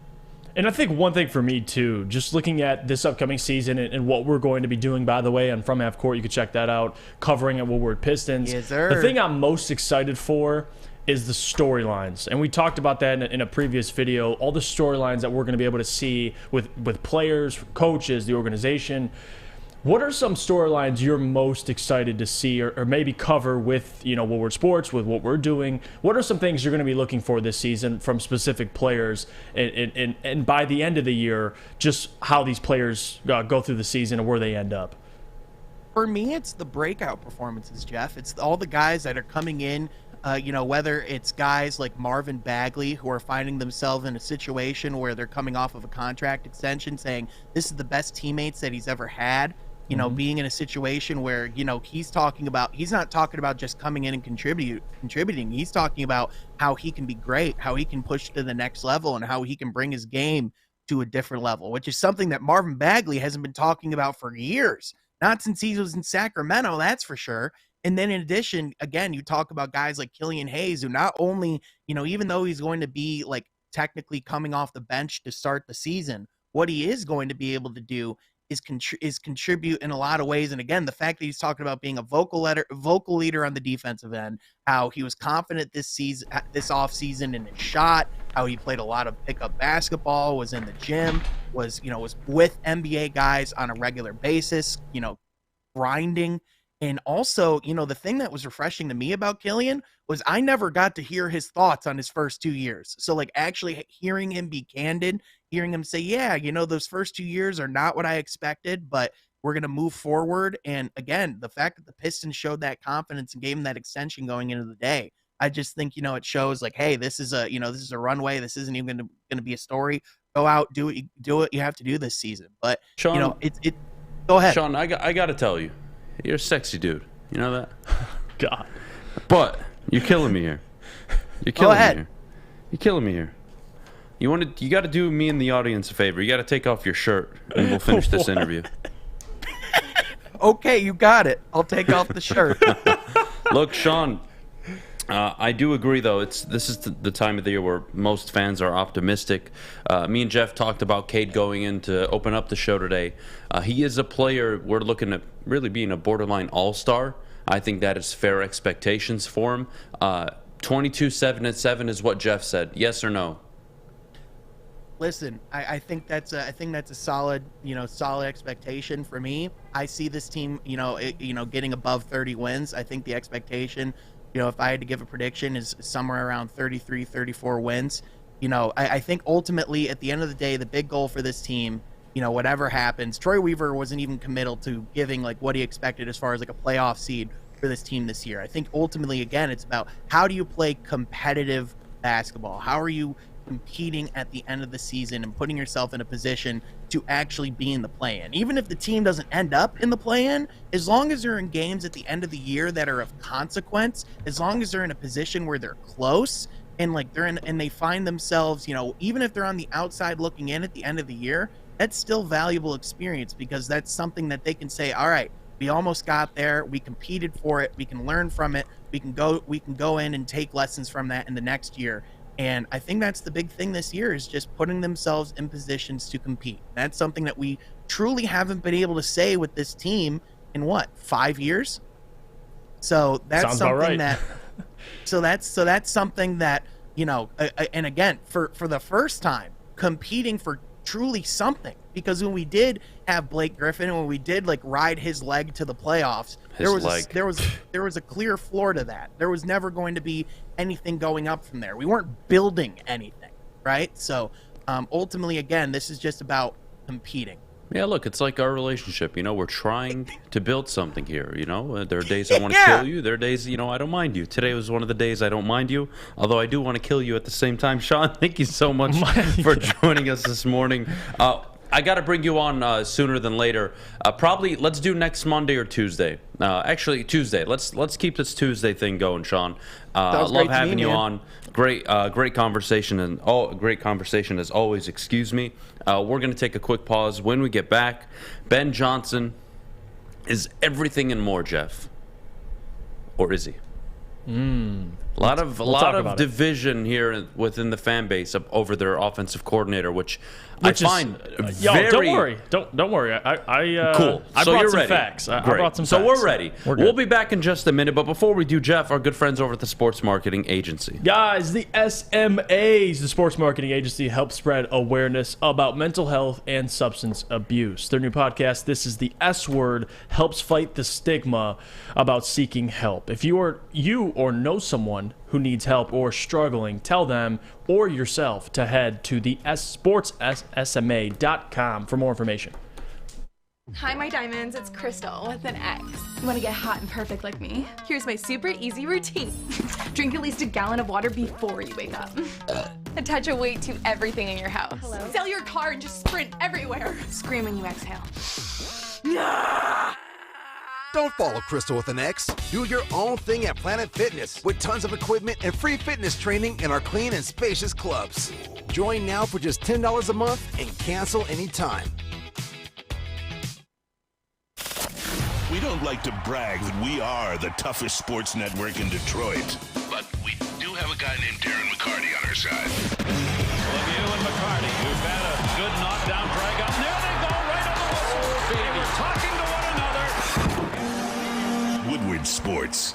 And I think one thing for me, too, just looking at this upcoming season and what we're going to be doing, by the way, on From Half Court, you can check that out, covering at Woodward Pistons. Yes, sir. The thing I'm most excited for is the storylines. And we talked about that in a previous video, all the storylines that we're going to be able to see with players, coaches, the organization. What are some storylines you're most excited to see or maybe cover with, Woodward Sports, with what we're doing? What are some things you're going to be looking for this season from specific players? And by the end of the year, just how these players go through the season and where they end up? For me, it's the breakout performances, Jeff. It's all the guys that are coming in, whether it's guys like Marvin Bagley who are finding themselves in a situation where they're coming off of a contract extension saying this is the best teammates that he's ever had. Being in a situation where, he's not talking about just coming in and contributing. He's talking about how he can be great, how he can push to the next level, and how he can bring his game to a different level, which is something that Marvin Bagley hasn't been talking about for years. Not since he was in Sacramento, that's for sure. And then in addition, again, you talk about guys like Killian Hayes, who not only, even though he's going to be technically coming off the bench to start the season, what he is going to be able to do is contribute in a lot of ways. And again, the fact that he's talking about being a vocal leader on the defensive end, how he was confident this offseason in his shot, how he played a lot of pickup basketball, was in the gym, was with NBA guys on a regular basis, grinding. And also, the thing that was refreshing to me about Killian was I never got to hear his thoughts on his first 2 years. So actually hearing him be candid, hearing him say, yeah, those first 2 years are not what I expected, but we're going to move forward. And again, the fact that the Pistons showed that confidence and gave him that extension going into the day, I just think, it shows hey, this is a runway. This isn't even going to be a story. Go out, do what you have to do this season. But Sean, go ahead. Sean, I got to tell you, you're a sexy dude. You know that? God. But you're killing me here. You're killing me here. You're killing me here. You got to do me and the audience a favor. You got to take off your shirt, and we'll finish this interview. Okay, you got it. I'll take off the shirt. Look, Sean, I do agree, though. This is the time of the year where most fans are optimistic. Me and Jeff talked about Cade going in to open up the show today. He is a player we're looking at really being a borderline all-star. I think that is fair expectations for him. 22-7-7 is what Jeff said. Yes or no? Listen, I think that's a solid, solid expectation for me. I see this team, getting above 30 wins. I think the expectation, if I had to give a prediction, is somewhere around 33, 34 wins. I think ultimately at the end of the day, the big goal for this team, whatever happens, Troy Weaver wasn't even committed to giving like what he expected as far as like a playoff seed for this team this year. I think ultimately, again, it's about how do you play competitive basketball? How are you competing at the end of the season and putting yourself in a position to actually be in the play-in? Even if the team doesn't end up in the play-in, as long as they're in games at the end of the year that are of consequence, as long as they're in a position where they're close and like and they find themselves, even if they're on the outside looking in at the end of the year, that's still valuable experience, because that's something that they can say, all right, we almost got there, we competed for it, we can learn from it, we can go in and take lessons from that in the next year. And I think that's the big thing this year, is just putting themselves in positions to compete. That's something that we truly haven't been able to say with this team in 5 years? So that's Sounds something about right. that so that's something that, and again, for the first time competing for truly something, because when we did have Blake Griffin and when we did like ride his leg to the playoffs, there was a clear floor to that. There was never going to be anything going up from there. We weren't building anything, right? So ultimately, again, this is just about competing. Yeah, look, it's like our relationship. We're trying to build something here. There are days I want to kill you. There are days, I don't mind you. Today was one of the days I don't mind you, although I do want to kill you at the same time. Sean, thank you so much for joining us this morning. I got to bring you on sooner than later. Probably let's do next Monday or Tuesday. Actually, Tuesday. Let's keep this Tuesday thing going, Sean. Love having you on. Great conversation, and great conversation as always. Excuse me. We're going to take a quick pause. When we get back, Ben Johnson is everything and more, Jeff. Or is he? A lot of division here within the fan base over their offensive coordinator, which I find very. Don't worry. Cool. I So brought you're some ready. facts. I Great. brought some So facts. we're ready. We'll be back in just a minute, but before we do, Jeff, our good friends over at the Sports Marketing Agency. Guys, the SMAs, the Sports Marketing Agency, helps spread awareness about mental health and substance abuse. Their new podcast, This is the S Word, helps fight the stigma about seeking help. If you or know someone who needs help or struggling, tell them or yourself to head to the sportssma.com for more information. Hi, my diamonds. It's Crystal with an X. You want to get hot and perfect like me? Here's my super easy routine. Drink at least a gallon of water before you wake up. Attach a weight to everything in your house. Hello? Sell your car and just sprint everywhere. Scream when you exhale. Don't follow Crystal with an X. Do your own thing at Planet Fitness with tons of equipment and free fitness training in our clean and spacious clubs. Join now for just $10 a month and cancel anytime. We don't like to brag that we are the toughest sports network in Detroit, but we do have a guy named Darren McCarty on our side. Lemieux and McCarty, who've had a good knockdown drag up. There they go, right on the whistle. They were talking to one another. Woodward Sports.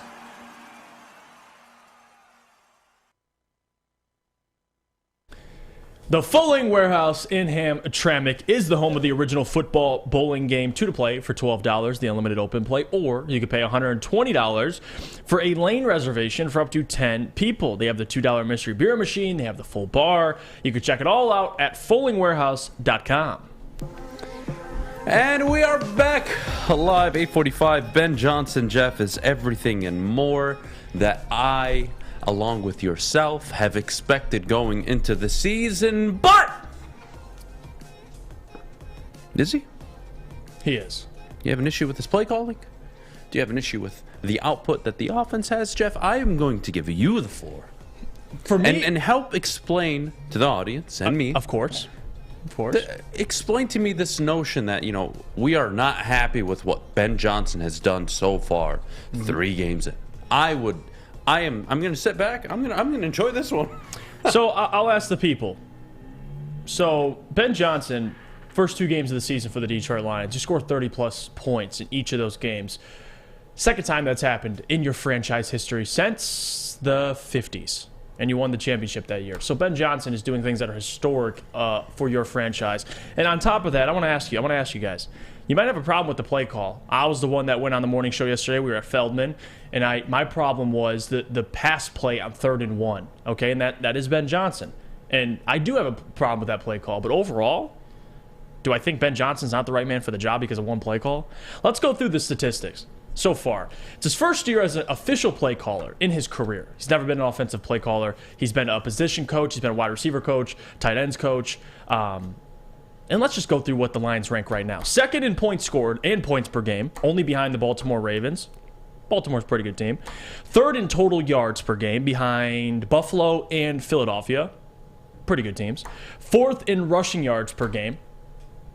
The Fulling Warehouse in Hamtramck is the home of the original football bowling game, 2 to play for $12, the unlimited open play, or you could pay $120 for a lane reservation for up to 10 people. They have the $2 mystery beer machine. They have the full bar. You can check it all out at fullingwarehouse.com. And we are back live, 8:45. Ben Johnson, Jeff, is everything and more that I, along with yourself, have expected going into the season, but is he? He is. You have an issue with his play calling? Do you have an issue with the output that the offense has, Jeff? I am going to give you the floor. For me, and help explain to the audience and me. Of course. Explain to me this notion that, we are not happy with what Ben Johnson has done so far. 3 games in. I'm going to sit back. I'm going to enjoy this one. So I'll ask the people. So Ben Johnson, first 2 games of the season for the Detroit Lions, he scored 30-plus points in each of those games. Second time that's happened in your franchise history since the 50s. And you won the championship that year. So Ben Johnson is doing things that are historic for your franchise. And on top of that, I want to ask you guys, you might have a problem with the play call. I was the one that went on the morning show yesterday. We were at Feldman, and my problem was the pass play on 3rd and 1. Okay, and that is Ben Johnson. And I do have a problem with that play call. But overall, do I think Ben Johnson's not the right man for the job because of one play call? Let's go through the statistics. So far, it's his first year as an official play caller in his career. He's never been an offensive play caller. He's been a position coach. He's been a wide receiver coach, tight ends coach. And let's just go through what the Lions rank right now. Second in points scored and points per game, only behind the Baltimore Ravens. Baltimore's a pretty good team. Third in total yards per game, behind Buffalo and Philadelphia. Pretty good teams. Fourth in rushing yards per game.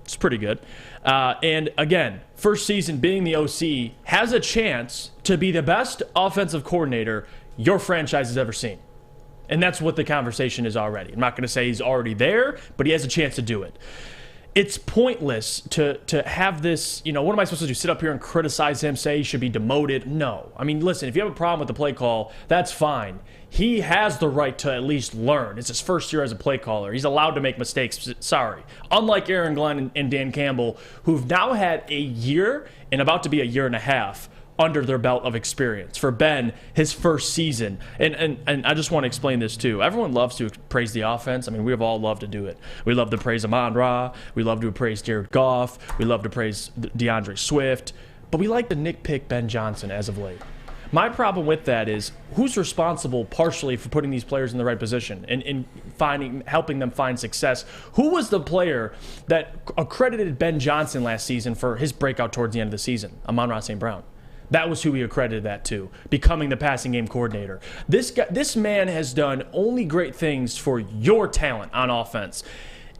It's pretty good. And again, first season being the OC, has a chance to be the best offensive coordinator your franchise has ever seen. And that's what the conversation is already. I'm not going to say he's already there, but he has a chance to do it. It's pointless to have this, what am I supposed to do? Sit up here and criticize him, say he should be demoted? No. I mean, listen, if you have a problem with the play call, that's fine. He has the right to at least learn. It's his first year as a play caller. He's allowed to make mistakes. Sorry. Unlike Aaron Glenn and Dan Campbell, who've now had a year and about to be a year and a half under their belt of experience. For Ben, his first season. And I just want to explain this too. Everyone loves to praise the offense. I mean, we have all loved to do it. We love to praise Amon-Ra. We love to praise Jared Goff. We love to praise DeAndre Swift. But we like to nitpick Ben Johnson as of late. My problem with that is who's responsible partially for putting these players in the right position and helping them find success. Who was the player that accredited Ben Johnson last season for his breakout towards the end of the season? Amon-Ra St. Brown. That was who he accredited that to, becoming the passing game coordinator. This man has done only great things for your talent on offense.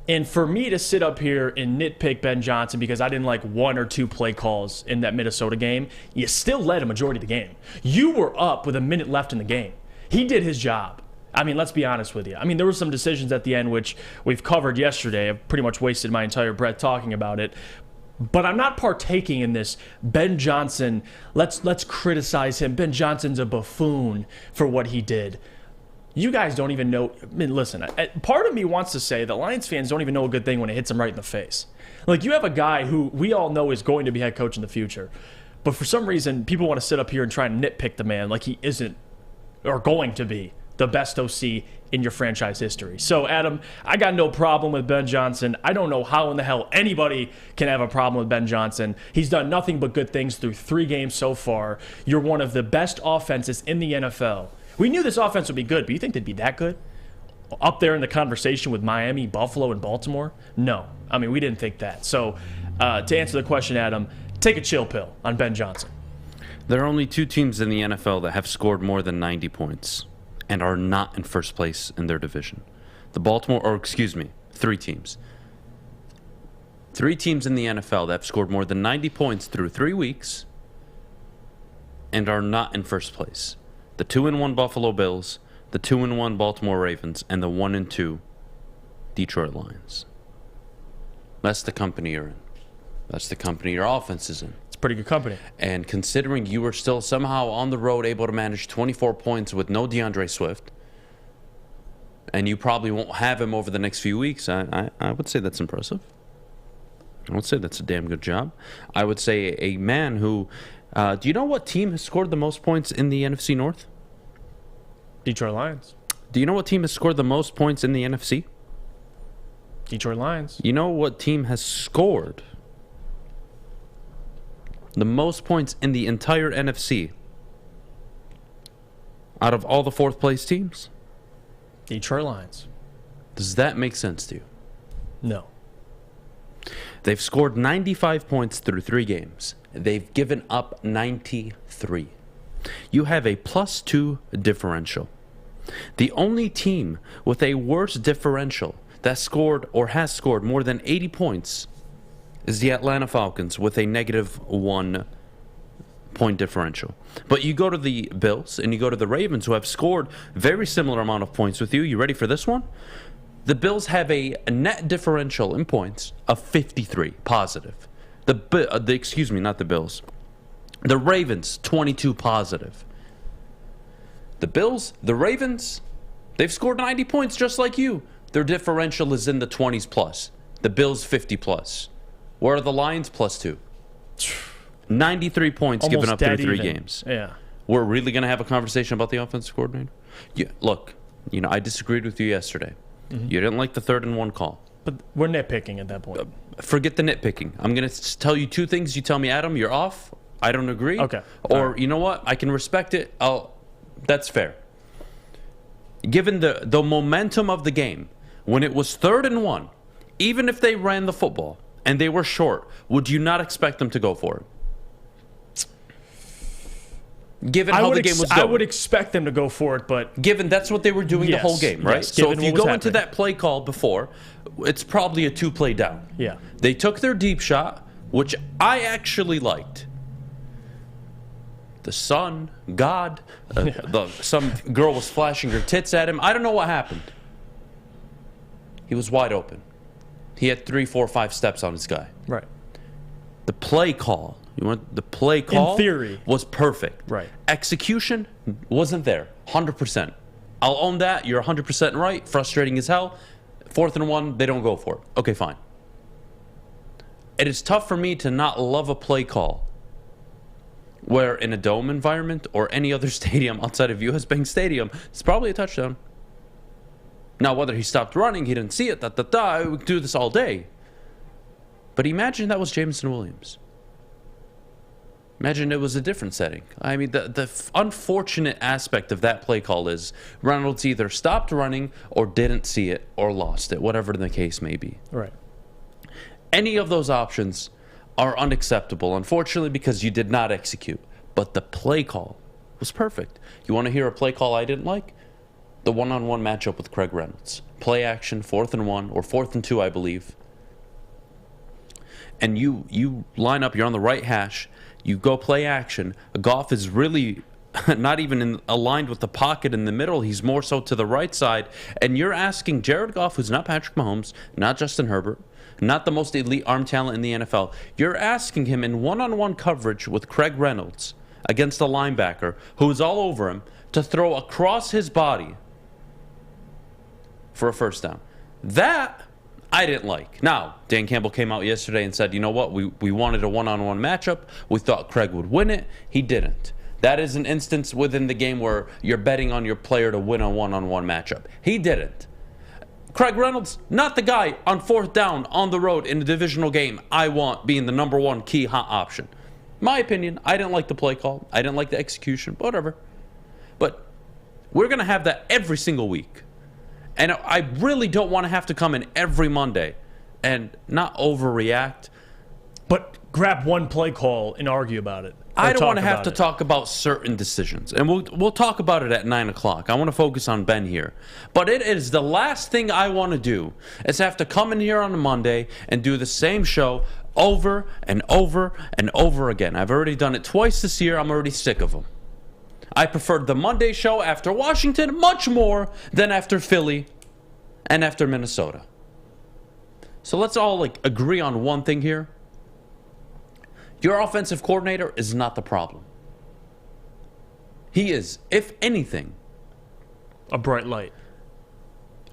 And for me to sit up here and nitpick Ben Johnson because I didn't like one or two play calls in that Minnesota game, you still led a majority of the game. You were up with a minute left in the game. He did his job. I mean, let's be honest with you. I mean, there were some decisions at the end which we've covered yesterday. I've pretty much wasted my entire breath talking about it. But I'm not partaking in this Ben Johnson, let's criticize him. Ben Johnson's a buffoon for what he did. You guys don't even know. I mean, listen, part of me wants to say that Lions fans don't even know a good thing when it hits them right in the face. Like, you have a guy who we all know is going to be head coach in the future. But for some reason, people want to sit up here and try and nitpick the man like he isn't or going to be the best OC in your franchise history. So, Adam, I got no problem with Ben Johnson. I don't know how in the hell anybody can have a problem with Ben Johnson. He's done nothing but good things through 3 games so far. You're one of the best offenses in the NFL. We knew this offense would be good, but you think they'd be that good? Up there in the conversation with Miami, Buffalo, and Baltimore? No. I mean, we didn't think that. So, to answer the question, Adam, take a chill pill on Ben Johnson. There are only 2 teams in the NFL that have scored more than 90 points and are not in first place in their division. 3 teams. 3 teams in the NFL that have scored more than 90 points through 3 weeks and are not in first place. The 2-1 Buffalo Bills, the 2-1 Baltimore Ravens, and the 1-2 Detroit Lions. That's the company you're in. That's the company your offense is in. It's pretty good company. And considering you were still somehow on the road able to manage 24 points with no DeAndre Swift, and you probably won't have him over the next few weeks, I would say that's impressive. I would say that's a damn good job. I would say a man who... do you know what team has scored the most points in the NFC North? Detroit Lions. Do you know what team has scored the most points in the NFC? Detroit Lions. You know what team has scored the most points in the entire NFC out of all the 4th place teams? Detroit Lions. Does that make sense to you? No. They've scored 95 points through 3 games. They've given up 93. You have a +2 differential. The only team with a worse differential that scored or has scored more than 80 points is the Atlanta Falcons with a -1 point differential. But you go to the Bills and you go to the Ravens, who have scored very similar amount of points with you. You ready for this one? The Bills have a net differential in points of 53 positive. Not the Bills. The Ravens, 22 positive. The Bills, the Ravens, they've scored 90 points just like you. Their differential is in the 20s plus. The Bills, 50 plus. Where are the Lions? +2. 93 points given up through 3 games. Yeah. We're really going to have a conversation about the offensive coordinator? Yeah, look, I disagreed with you yesterday. Mm-hmm. You didn't like the 3rd and 1 call. But we're nitpicking at that point. Forget the nitpicking. I'm going to tell you 2 things. You tell me, Adam, you're off. I don't agree. Okay. Or, you know what? I can respect it. That's fair. Given the momentum of the game, when it was 3rd and 1, even if they ran the football and they were short, would you not expect them to go for it? Given how the game was going. I would expect them to go for it, but... Given that's what they were doing the whole game, right? Yes, so if you go into that play call before, it's probably a 2-play down. Yeah. They took their deep shot, which I actually liked. The sun, God, some girl was flashing her tits at him. I don't know what happened. He was wide open. He had 3, 4, 5 steps on his guy. Right. The play call... The play call in theory was perfect. Right. Execution wasn't there. 100%. I'll own that. You're 100% right. Frustrating as hell. 4th and 1, they don't go for it. Okay, fine. It is tough for me to not love a play call where in a dome environment or any other stadium outside of US Bank Stadium, it's probably a touchdown. Now, whether he stopped running, he didn't see it, I would do this all day. But imagine that was Jameson Williams. Imagine it was a different setting. I mean, the unfortunate aspect of that play call is Reynolds either stopped running or didn't see it or lost it, whatever the case may be. Right. Any of those options are unacceptable, unfortunately, because you did not execute. But the play call was perfect. You want to hear a play call I didn't like? The one-on-one matchup with Craig Reynolds. Play action, 4th and 1, or 4th and 2, I believe. And you line up, you're on the right hash, you go play action. Goff is really not even aligned with the pocket in the middle. He's more so to the right side. And you're asking Jared Goff, who's not Patrick Mahomes, not Justin Herbert, not the most elite arm talent in the NFL. You're asking him in one-on-one coverage with Craig Reynolds against a linebacker who is all over him to throw across his body for a first down. That I didn't like. Now, Dan Campbell came out yesterday and said, you know what, we wanted a one-on-one matchup. We thought Craig would win it. He didn't. That is an instance within the game where you're betting on your player to win a one-on-one matchup. He didn't. Craig Reynolds, not the guy on 4th down on the road in a divisional game I want being the number 1 key hot option. My opinion, I didn't like the play call. I didn't like the execution, whatever. But we're going to have that every single week. And I really don't want to have to come in every Monday and not overreact. But grab one play call and argue about it. I don't want to have to talk about certain decisions. And we'll talk about it at 9 o'clock. I want to focus on Ben here. But it is the last thing I want to do is have to come in here on a Monday and do the same show over and over and over again. I've already done it twice this year. I'm already sick of them. I preferred the Monday show after Washington much more than after Philly and after Minnesota. So let's all agree on one thing here. Your offensive coordinator is not the problem. He is, if anything, a bright light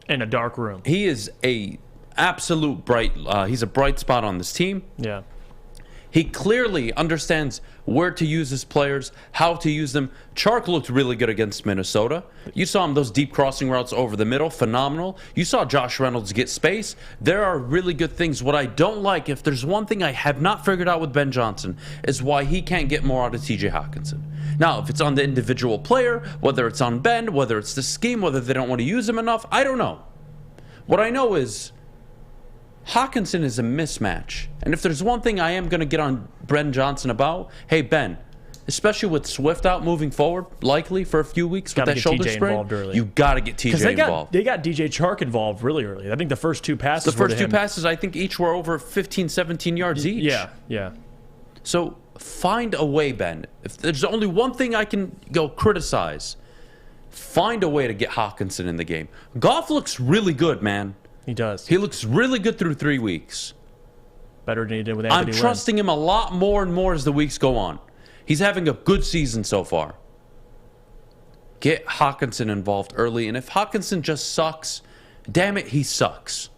in a dark room. He is a absolute bright. He's a bright spot on this team. Yeah. He clearly understands where to use his players, how to use them. Chark looked really good against Minnesota. You saw him, those deep crossing routes over the middle, phenomenal. You saw Josh Reynolds get space. There are really good things. What I don't like, if there's one thing I have not figured out with Ben Johnson, is why he can't get more out of TJ Hockenson. Now, if it's on the individual player, whether it's on Ben, whether it's the scheme, whether they don't want to use him enough, I don't know. What I know is Hockenson is a mismatch. And if there's one thing I am going to get on Ben Johnson about, hey, Ben, especially with Swift out moving forward, likely for a few weeks with that shoulder sprain, you got to get TJ involved. They got DJ Chark involved really early. I think the first two passes I think each were over 15, 17 yards each. Yeah. So find a way, Ben. If there's only one thing I can go criticize, find a way to get Hockenson in the game. Goff looks really good, man. He does. He looks really good through 3 weeks. Better than he did with Anthony Lynn. I'm trusting him a lot more and more as the weeks go on. He's having a good season so far. Get Hawkinson involved early, and if Hawkinson just sucks, damn it, he sucks.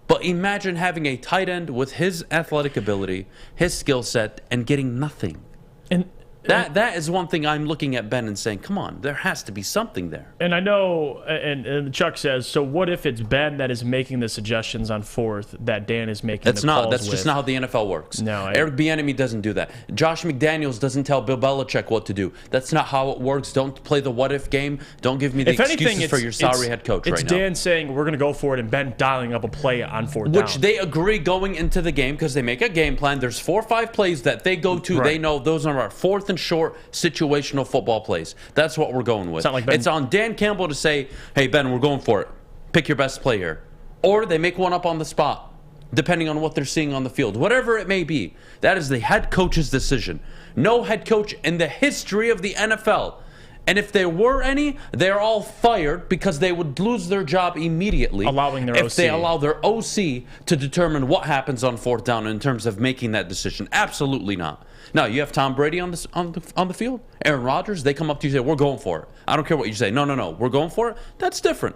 But imagine having a tight end with his athletic ability, his skill set, and getting nothing. And that is one thing I'm looking at Ben and saying, come on, there has to be something there. And I know, and Chuck says, so what if it's Ben that is making the suggestions on fourth that Dan is making the calls That's just not how the NFL works. No, Eric Bieniemy doesn't do that. Josh McDaniels doesn't tell Bill Belichick what to do. That's not how it works. Don't play the what-if game. Don't give me the excuses for your sorry head coach right now. It's Dan saying we're going to go for it and Ben dialing up a play on fourth down. Which they agree going into the game because they make a game plan. There's 4 or 5 plays that they go to. Right. They know those are our fourth and short situational football plays. That's what we're going with. It's on Dan Campbell to say, hey, Ben, we're going for it. Pick your best play here. Or they make one up on the spot, depending on what they're seeing on the field. Whatever it may be, that is the head coach's decision. No head coach in the history of the NFL. And if there were any, they're all fired because they would lose their job immediately. Allowing their OC. If they allow their OC to determine what happens on fourth down in terms of making that decision. Absolutely not. Now, you have Tom Brady on the field, Aaron Rodgers, they come up to you and say, we're going for it. I don't care what you say. No, we're going for it. That's different.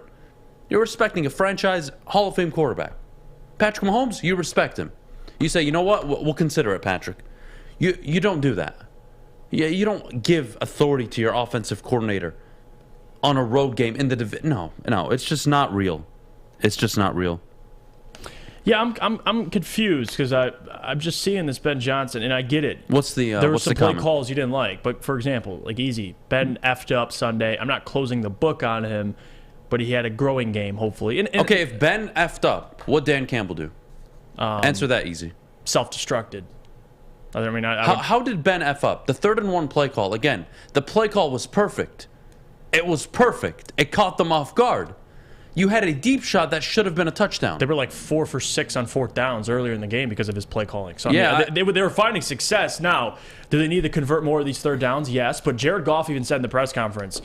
You're respecting a franchise Hall of Fame quarterback. Patrick Mahomes, you respect him. You say, you know what, we'll consider it, Patrick. You don't do that. You don't give authority to your offensive coordinator on a road game in the division. No, it's just not real. It's just not real. Yeah, I'm confused because I'm just seeing this Ben Johnson, and I get it. What's the there were some play calls you didn't like, but for example, like easy, Ben effed up Sunday. I'm not closing the book on him, but he had a growing game, hopefully. And okay, if Ben effed up, what'd Dan Campbell do? Answer that easy. Self-destructed. I mean, how did Ben F up? The 3rd and 1 play call. Again, the play call was perfect. It was perfect. It caught them off guard. You had a deep shot that should have been a touchdown. They were like 4 for 6 on fourth downs earlier in the game because of his play calling. So I mean, they were finding success. Now, do they need to convert more of these third downs? Yes. But Jared Goff even said in the press conference,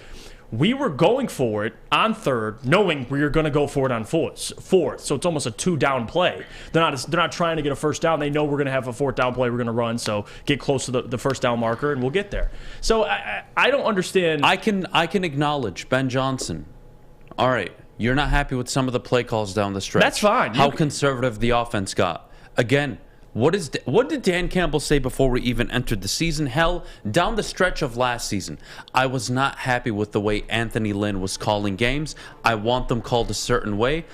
we were going for it on third, knowing we were going to go for it on fourth. So it's almost a 2-down play. They're not trying to get a first down. They know we're going to have a 4th down play we're going to run. So get close to the first down marker, and we'll get there. So I don't understand. I can acknowledge Ben Johnson. All right. You're not happy with some of the play calls down the stretch. That's fine. How conservative the offense got. Again, what did Dan Campbell say before we even entered the season? Hell, down the stretch of last season, I was not happy with the way Anthony Lynn was calling games. I want them called a certain way.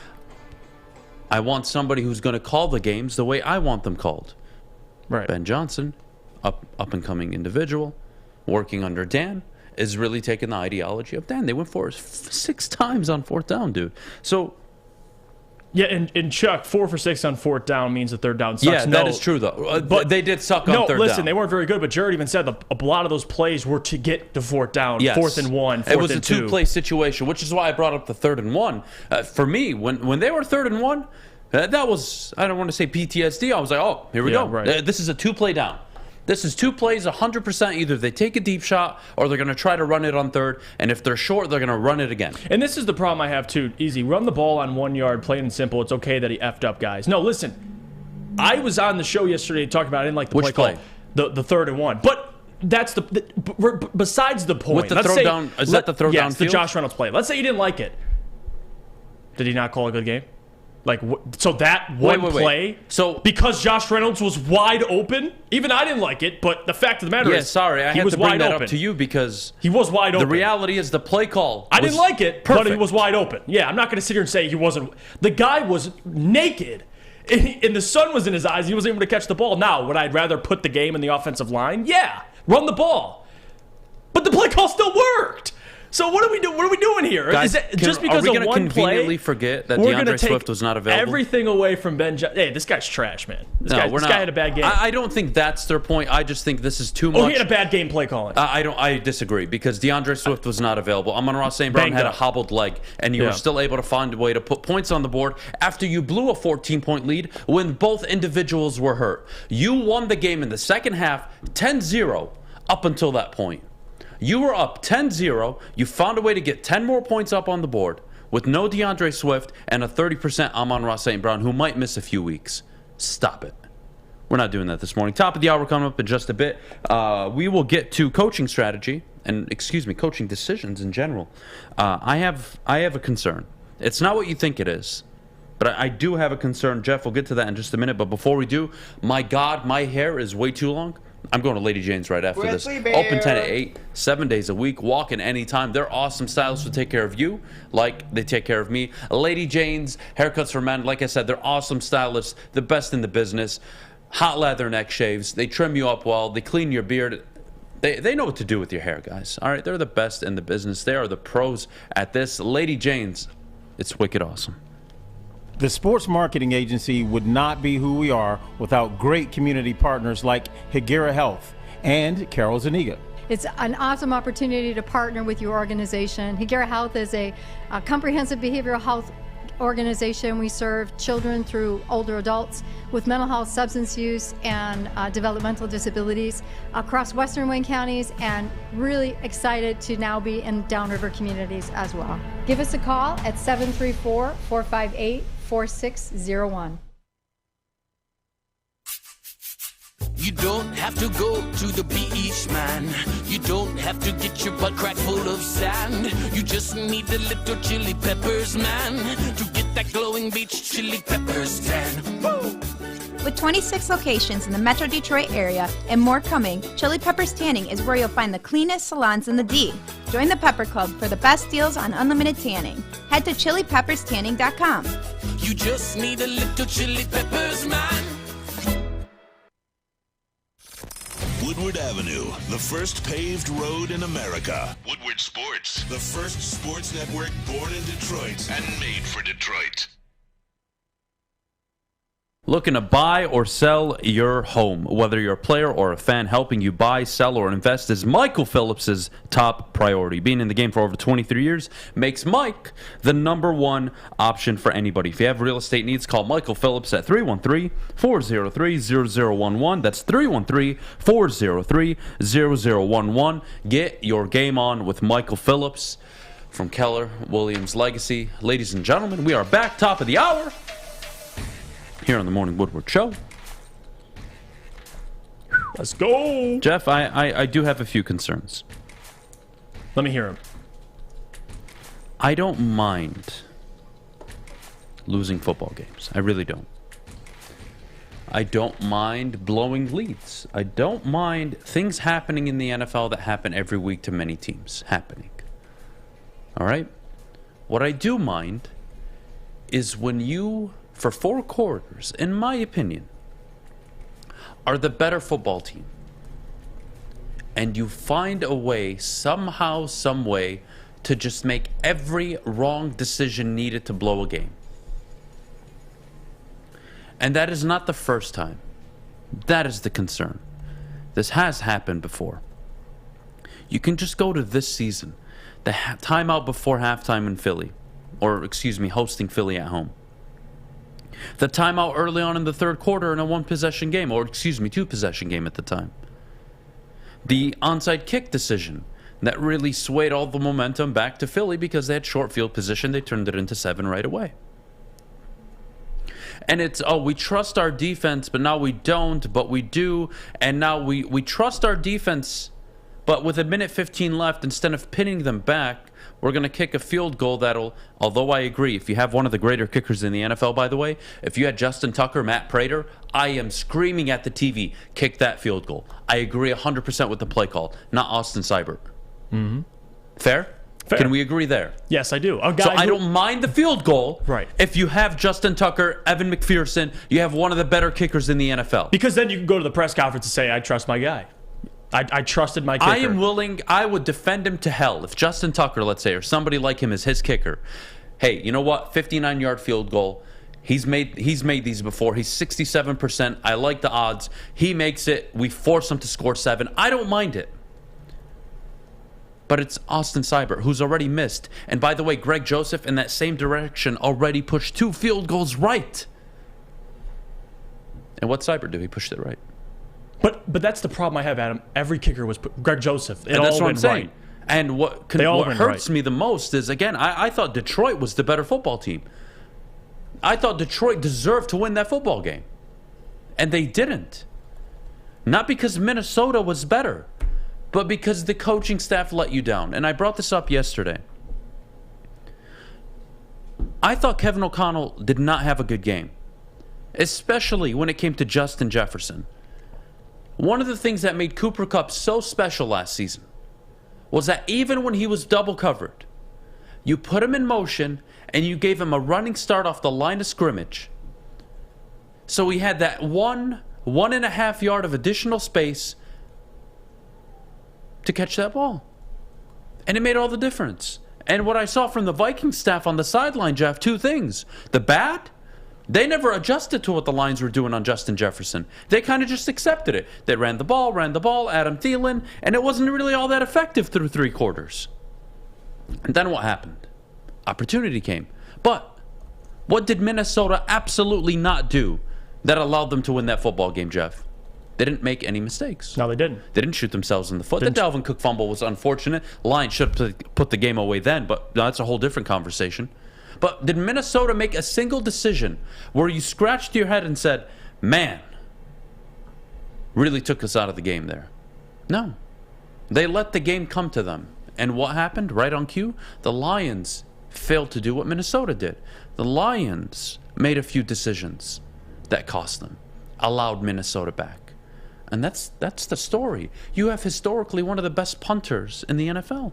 I want somebody who's going to call the games the way I want them called. Right. Ben Johnson, up and coming individual, working under Dan, is really taking the ideology of Dan. They went for it 6 times on fourth down, dude. So, yeah, and Chuck, 4 for 6 on fourth down means the third down sucks. Yeah, that is true, though. But they did suck on third down. No, listen, they weren't very good, but Jared even said a lot of those plays were to get to fourth down, yes. 4th and 1, 4th and 2. It was a 2-play situation, which is why I brought up the 3rd and 1. For me, when they were 3rd and 1, that was, I don't want to say PTSD. I was like, oh, here we go. Right. This is a 2-play down. This is 2 plays, 100%. Either they take a deep shot or they're going to try to run it on third. And if they're short, they're going to run it again. And this is the problem I have, too. Easy. Run the ball on 1 yard, plain and simple. It's okay that he effed up, guys. No, listen. I was on the show yesterday talking about I didn't like the play call. The 3rd and 1. But that's besides the point. With the throw down, is that the throw down field? Yes, the Josh Reynolds play. Let's say you didn't like it. Did he not call a good game? Like, so that one play, so because Josh Reynolds was wide open, even I didn't like it, but the fact of the matter is, sorry, I had to bring that up to you because he was wide open. The reality is the play call. I didn't like it, but he was wide open. Yeah, I'm not going to sit here and say he wasn't. The guy was naked, and the sun was in his eyes. He wasn't able to catch the ball. Now, would I rather put the game in the offensive line? Yeah, run the ball, but the play call still worked. So what are we doing? What are we doing here? Guys, just because of one play? Are we going to conveniently forget that DeAndre Swift was not available? Everything away from Ben. Hey, this guy's trash, man. This guy had a bad game. I don't think that's their point. I just think this is too much. Oh, he had a bad game play calling. I disagree because DeAndre Swift was not available. Amon-Ra St. Brown had a hobbled leg, and you were still able to find a way to put points on the board after you blew a 14-point lead when both individuals were hurt. You won the game in the second half, 10-0 up until that point. You were up 10-0. You found a way to get 10 more points up on the board with no DeAndre Swift and a 30% Amon-Ra St. Brown who might miss a few weeks. Stop it. We're not doing that this morning. Top of the hour coming up in just a bit. We will get to coaching strategy and, coaching decisions in general. I have a concern. It's not what you think it is, but I do have a concern. Jeff, we'll get to that in just a minute. But before we do, my God, my hair is way too long. I'm going to Lady Jane's right after this. Open 10 to 8, 7 days a week. Walk in anytime. They're awesome stylists who take care of you like they take care of me. Lady Jane's, haircuts for men. Like I said, they're awesome stylists, the best in the business. Hot leather neck shaves. They trim you up well. They clean your beard. They know what to do with your hair, guys. All right, they're the best in the business. They are the pros at this. Lady Jane's, it's wicked awesome. The sports marketing agency would not be who we are without great community partners like Higuera Health and Carol Zuniga. It's an awesome opportunity to partner with your organization. Higuera Health is a comprehensive behavioral health organization. We serve children through older adults with mental health, substance use, and developmental disabilities across Western Wayne counties, and really excited to now be in downriver communities as well. Give us a call at 734-458-4601. You don't have to go to the beach, man. You don't have to get your butt crack full of sand. You just need a little chili peppers, man, to get that glowing beach chili peppers tan. Woo! With 26 locations in the Metro Detroit area and more coming, Chili Peppers Tanning is where you'll find the cleanest salons in the D. Join the Pepper Club for the best deals on unlimited tanning. Head to chilipepperstanning.com. You just need a little chili peppers, man. Woodward Avenue, the first paved road in America. Woodward Sports, the first sports network born in Detroit and made for Detroit. Looking to buy or sell your home. Whether you're a player or a fan, helping you buy, sell, or invest is Michael Phillips's top priority. Being in the game for over 23 years makes Mike the #1 option for anybody. If you have real estate needs, call Michael Phillips at 313-403-0011. That's 313-403-0011. Get your game on with Michael Phillips from Keller Williams Legacy. Ladies and gentlemen, we are back, top of the hour, here on the Morning Woodward Show. Let's go. Jeff, I do have a few concerns. Let me hear them. I don't mind losing football games. I really don't. I don't mind blowing leads. I don't mind things happening in the NFL that happen every week to many teams happening. All right? What I do mind is when you, for 4 quarters, in my opinion, are the better football team, and you find a way, somehow, some way, to just make every wrong decision needed to blow a game. And that is not the first time. That is the concern. This has happened before. You can just go to this season, the timeout before halftime in Philly, or hosting Philly at home. The timeout early on in the third quarter in a 1-possession game, or 2-possession game at the time. The onside kick decision that really swayed all the momentum back to Philly because they had short field position. They turned it into 7 right away. And it's, we trust our defense, but now we don't, but we do. And now we trust our defense, but with 1:15 left, instead of pinning them back, we're going to kick a field goal that'll, although I agree, if you have one of the greater kickers in the NFL, by the way, if you had Justin Tucker, Matt Prater, I am screaming at the TV, kick that field goal. I agree 100% with the play call, not Austin Seibert. Mm-hmm. Fair? Can we agree there? Yes, I do. So I don't mind the field goal. Right. If you have Justin Tucker, Evan McPherson, you have one of the better kickers in the NFL. Because then you can go to the press conference and say, I trust my guy. I trusted my kicker. I would defend him to hell. If Justin Tucker, let's say, or somebody like him is his kicker, hey, you know what? 59-yard field goal. He's made these before. He's 67%. I like the odds. He makes it. We force him to score 7. I don't mind it. But it's Austin Seibert, who's already missed. And by the way, Greg Joseph, in that same direction, already pushed 2 field goals right. And what Seibert do? He pushed it right. But that's the problem I have, Adam. Every kicker was Greg Joseph. And that's what I'm saying. Right. And what hurts me the most is, again, I thought Detroit was the better football team. I thought Detroit deserved to win that football game. And they didn't. Not because Minnesota was better, but because the coaching staff let you down. And I brought this up yesterday. I thought Kevin O'Connell did not have a good game, especially when it came to Justin Jefferson. One of the things that made Cooper Kupp so special last season was that even when he was double covered, you put him in motion and you gave him a running start off the line of scrimmage. So he had that 1.5 yard of additional space to catch that ball. And it made all the difference. And what I saw from the Vikings staff on the sideline, Jeff, two things. The bat, they never adjusted to what the Lions were doing on Justin Jefferson. They kind of just accepted it. They ran the ball, Adam Thielen, and it wasn't really all that effective through 3 quarters. And then what happened? Opportunity came. But what did Minnesota absolutely not do that allowed them to win that football game, Jeff? They didn't make any mistakes. No, they didn't. They didn't shoot themselves in the foot. The Dalvin Cook fumble was unfortunate. Lions should have put the game away then, but that's a whole different conversation. But did Minnesota make a single decision where you scratched your head and said, man, really took us out of the game there? No. They let the game come to them. And what happened? Right on cue, the Lions failed to do what Minnesota did. The Lions made a few decisions that cost them, allowed Minnesota back. And that's the story. You have historically one of the best punters in the NFL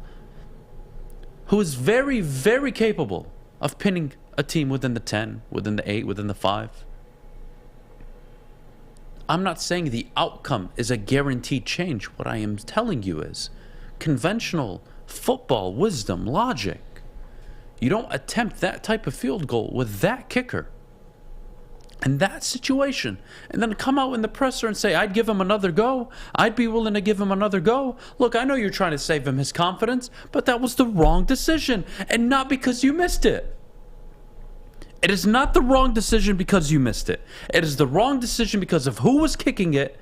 who is very, very capable of pinning a team within the 10, within the 8, within the 5. I'm not saying the outcome is a guaranteed change. What I am telling you is conventional football wisdom, logic. You don't attempt that type of field goal with that kicker in that situation and then come out in the presser and say, I'd give him another go. I'd be willing to give him another go. Look, I know you're trying to save him his confidence, but that was the wrong decision, and not because you missed it. It is not the wrong decision because you missed it. It is the wrong decision because of who was kicking it,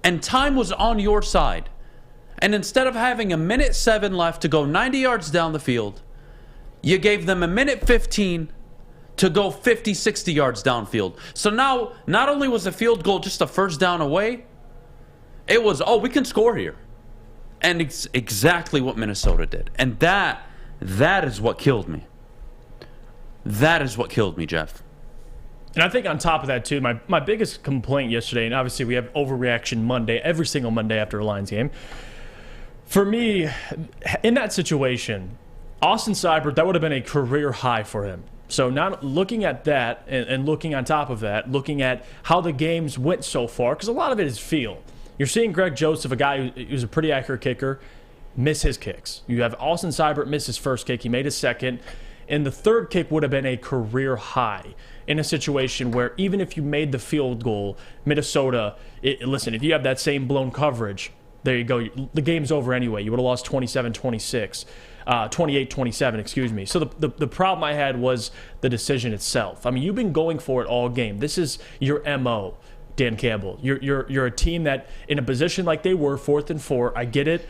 and time was on your side. And instead of having 1:07 left to go 90 yards down the field, you gave them 1:15 to go 50, 60 yards downfield. So now, not only was the field goal just a first down away, it was, we can score here. And it's exactly what Minnesota did. And that is what killed me. That is what killed me, Jeff. And I think on top of that, too, my biggest complaint yesterday, and obviously we have overreaction Monday, every single Monday after a Lions game. For me, in that situation, Austin Seibert, that would have been a career high for him. So now looking at that and looking on top of that, looking at how the games went so far, because a lot of it is feel. You're seeing Greg Joseph, a guy who's a pretty accurate kicker, miss his kicks. You have Austin Seibert miss his first kick. He made his second. And the third kick would have been a career high in a situation where even if you made the field goal, Minnesota, listen, if you have that same blown coverage, there you go. The game's over anyway. You would have lost 27-26. 28-27, excuse me. So the problem I had was the decision itself. I mean, you've been going for it all game. This is your MO, Dan Campbell. You're a team that, in a position like they were, 4th and 4, I get it.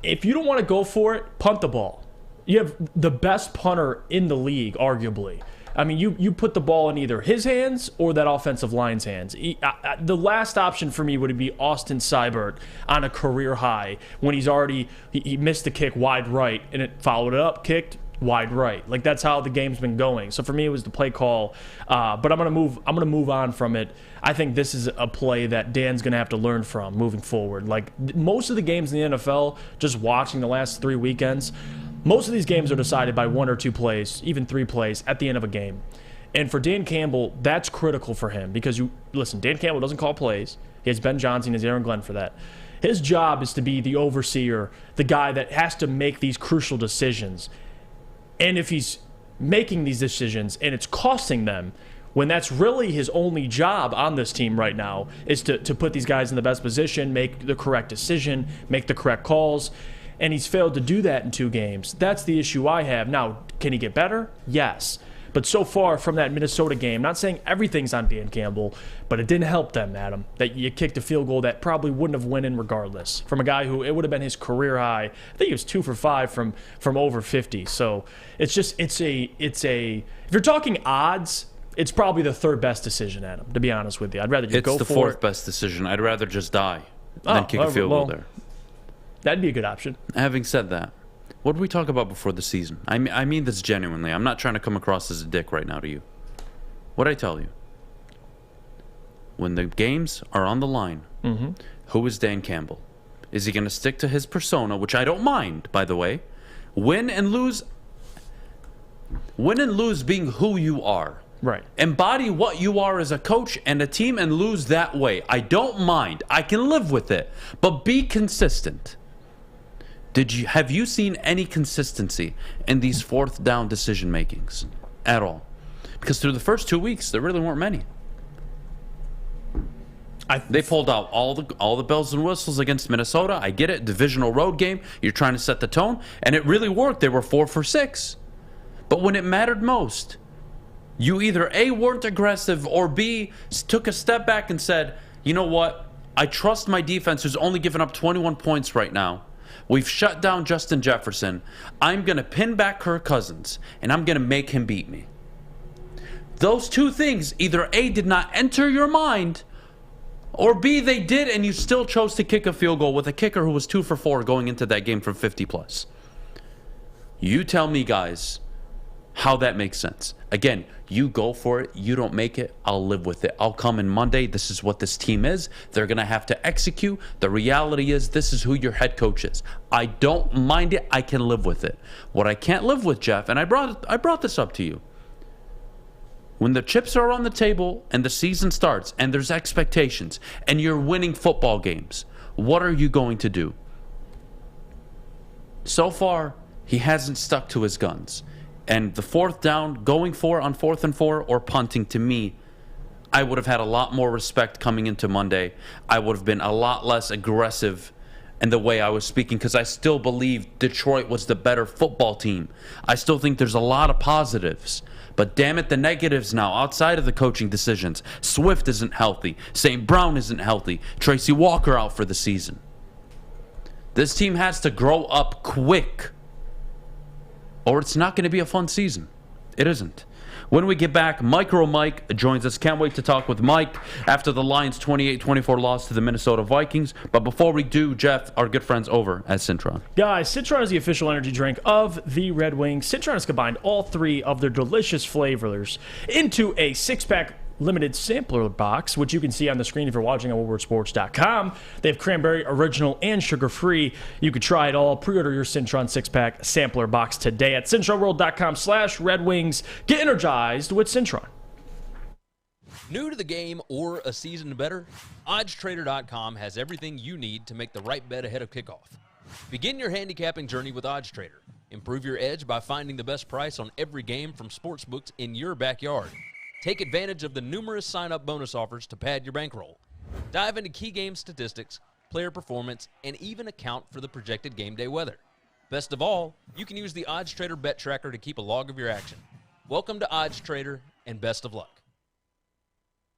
If you don't want to go for it, punt the ball. You have the best punter in the league, arguably. I mean, you put the ball in either his hands or that offensive line's hands. The last option for me would be Austin Seibert on a career high when he missed the kick wide right and it followed it up, kicked wide right. Like, that's how the game's been going. So for me, it was the play call. But I'm gonna move on from it. I think this is a play that Dan's gonna have to learn from moving forward. Like, most of the games in the NFL, just watching the last 3 weekends, most of these games are decided by 1 or 2 plays, even 3 plays at the end of a game. And for Dan Campbell, that's critical for him because Dan Campbell doesn't call plays. He has Ben Johnson, he has Aaron Glenn for that. His job is to be the overseer, the guy that has to make these crucial decisions. And if he's making these decisions and it's costing them, when that's really his only job on this team right now, is to put these guys in the best position, make the correct decision, make the correct calls. And he's failed to do that in 2 games. That's the issue I have. Now, can he get better? Yes. But so far from that Minnesota game, not saying everything's on Dan Campbell, but it didn't help them, Adam, that you kicked a field goal that probably wouldn't have went in regardless. From a guy who, it would have been his career high. I think he was 2 for 5 from over 50. So if you're talking odds, it's probably the third best decision, Adam, to be honest with you. I'd rather just go for it. It's the fourth best decision. I'd rather just die than kick a field goal there. That'd be a good option. Having said that, what did we talk about before the season? I mean this genuinely. I'm not trying to come across as a dick right now to you. What'd I tell you? When the games are on the line, who is Dan Campbell? Is he going to stick to his persona, which I don't mind, by the way? Win and lose being who you are. Right. Embody what you are as a coach and a team and lose that way. I don't mind. I can live with it. But be consistent. Have you seen any consistency in these fourth down decision makings at all? Because through the first 2 weeks, there really weren't many. They pulled out all the bells and whistles against Minnesota. I get it. Divisional road game. You're trying to set the tone. And it really worked. They were 4 for 6. But when it mattered most, you either A, weren't aggressive, or B, took a step back and said, you know what? I trust my defense, who's only given up 21 points right now. We've shut down Justin Jefferson. I'm going to pin back Kirk Cousins, and I'm going to make him beat me. Those two things either A, did not enter your mind, or B, they did, and you still chose to kick a field goal with a kicker who was 2 for 4 going into that game from 50+. You tell me, guys, how that makes sense. Again, you go for it. You don't make it. I'll live with it. I'll come in Monday. This is what this team is. They're going to have to execute. The reality is this is who your head coach is. I don't mind it. I can live with it. What I can't live with, Jeff, and I brought this up to you. When the chips are on the table and the season starts and there's expectations and you're winning football games, what are you going to do? So far, he hasn't stuck to his guns. And the fourth down, going for on 4th and 4 or punting, to me, I would have had a lot more respect coming into Monday. I would have been a lot less aggressive in the way I was speaking because I still believe Detroit was the better football team. I still think there's a lot of positives. But damn it, the negatives now, outside of the coaching decisions. Swift isn't healthy. St. Brown isn't healthy. Tracy Walker out for the season. This team has to grow up quick, or it's not going to be a fun season. It isn't. When we get back, MicroMike joins us. Can't wait to talk with Mike after the Lions' 28-24 loss to the Minnesota Vikings. But before we do, Jeff, our good friends over at Citron. Guys, Citron is the official energy drink of the Red Wings. Citron has combined all 3 of their delicious flavors into a 6-pack limited sampler box, which you can see on the screen if you're watching on woodwardsports.com. They have cranberry, original, and sugar-free. You could try it all. Pre-order your Citron 6-pack sampler box today at CitronWorld.com/Red Wings. Get energized with Citron. New to the game or a season better? OddsTrader.com has everything you need to make the right bet ahead of kickoff. Begin your handicapping journey with OddsTrader. Improve your edge by finding the best price on every game from sportsbooks in your backyard. Take advantage of the numerous sign-up bonus offers to pad your bankroll. Dive into key game statistics, player performance, and even account for the projected game day weather. Best of all, you can use the OddsTrader Bet Tracker to keep a log of your action. Welcome to OddsTrader, and best of luck.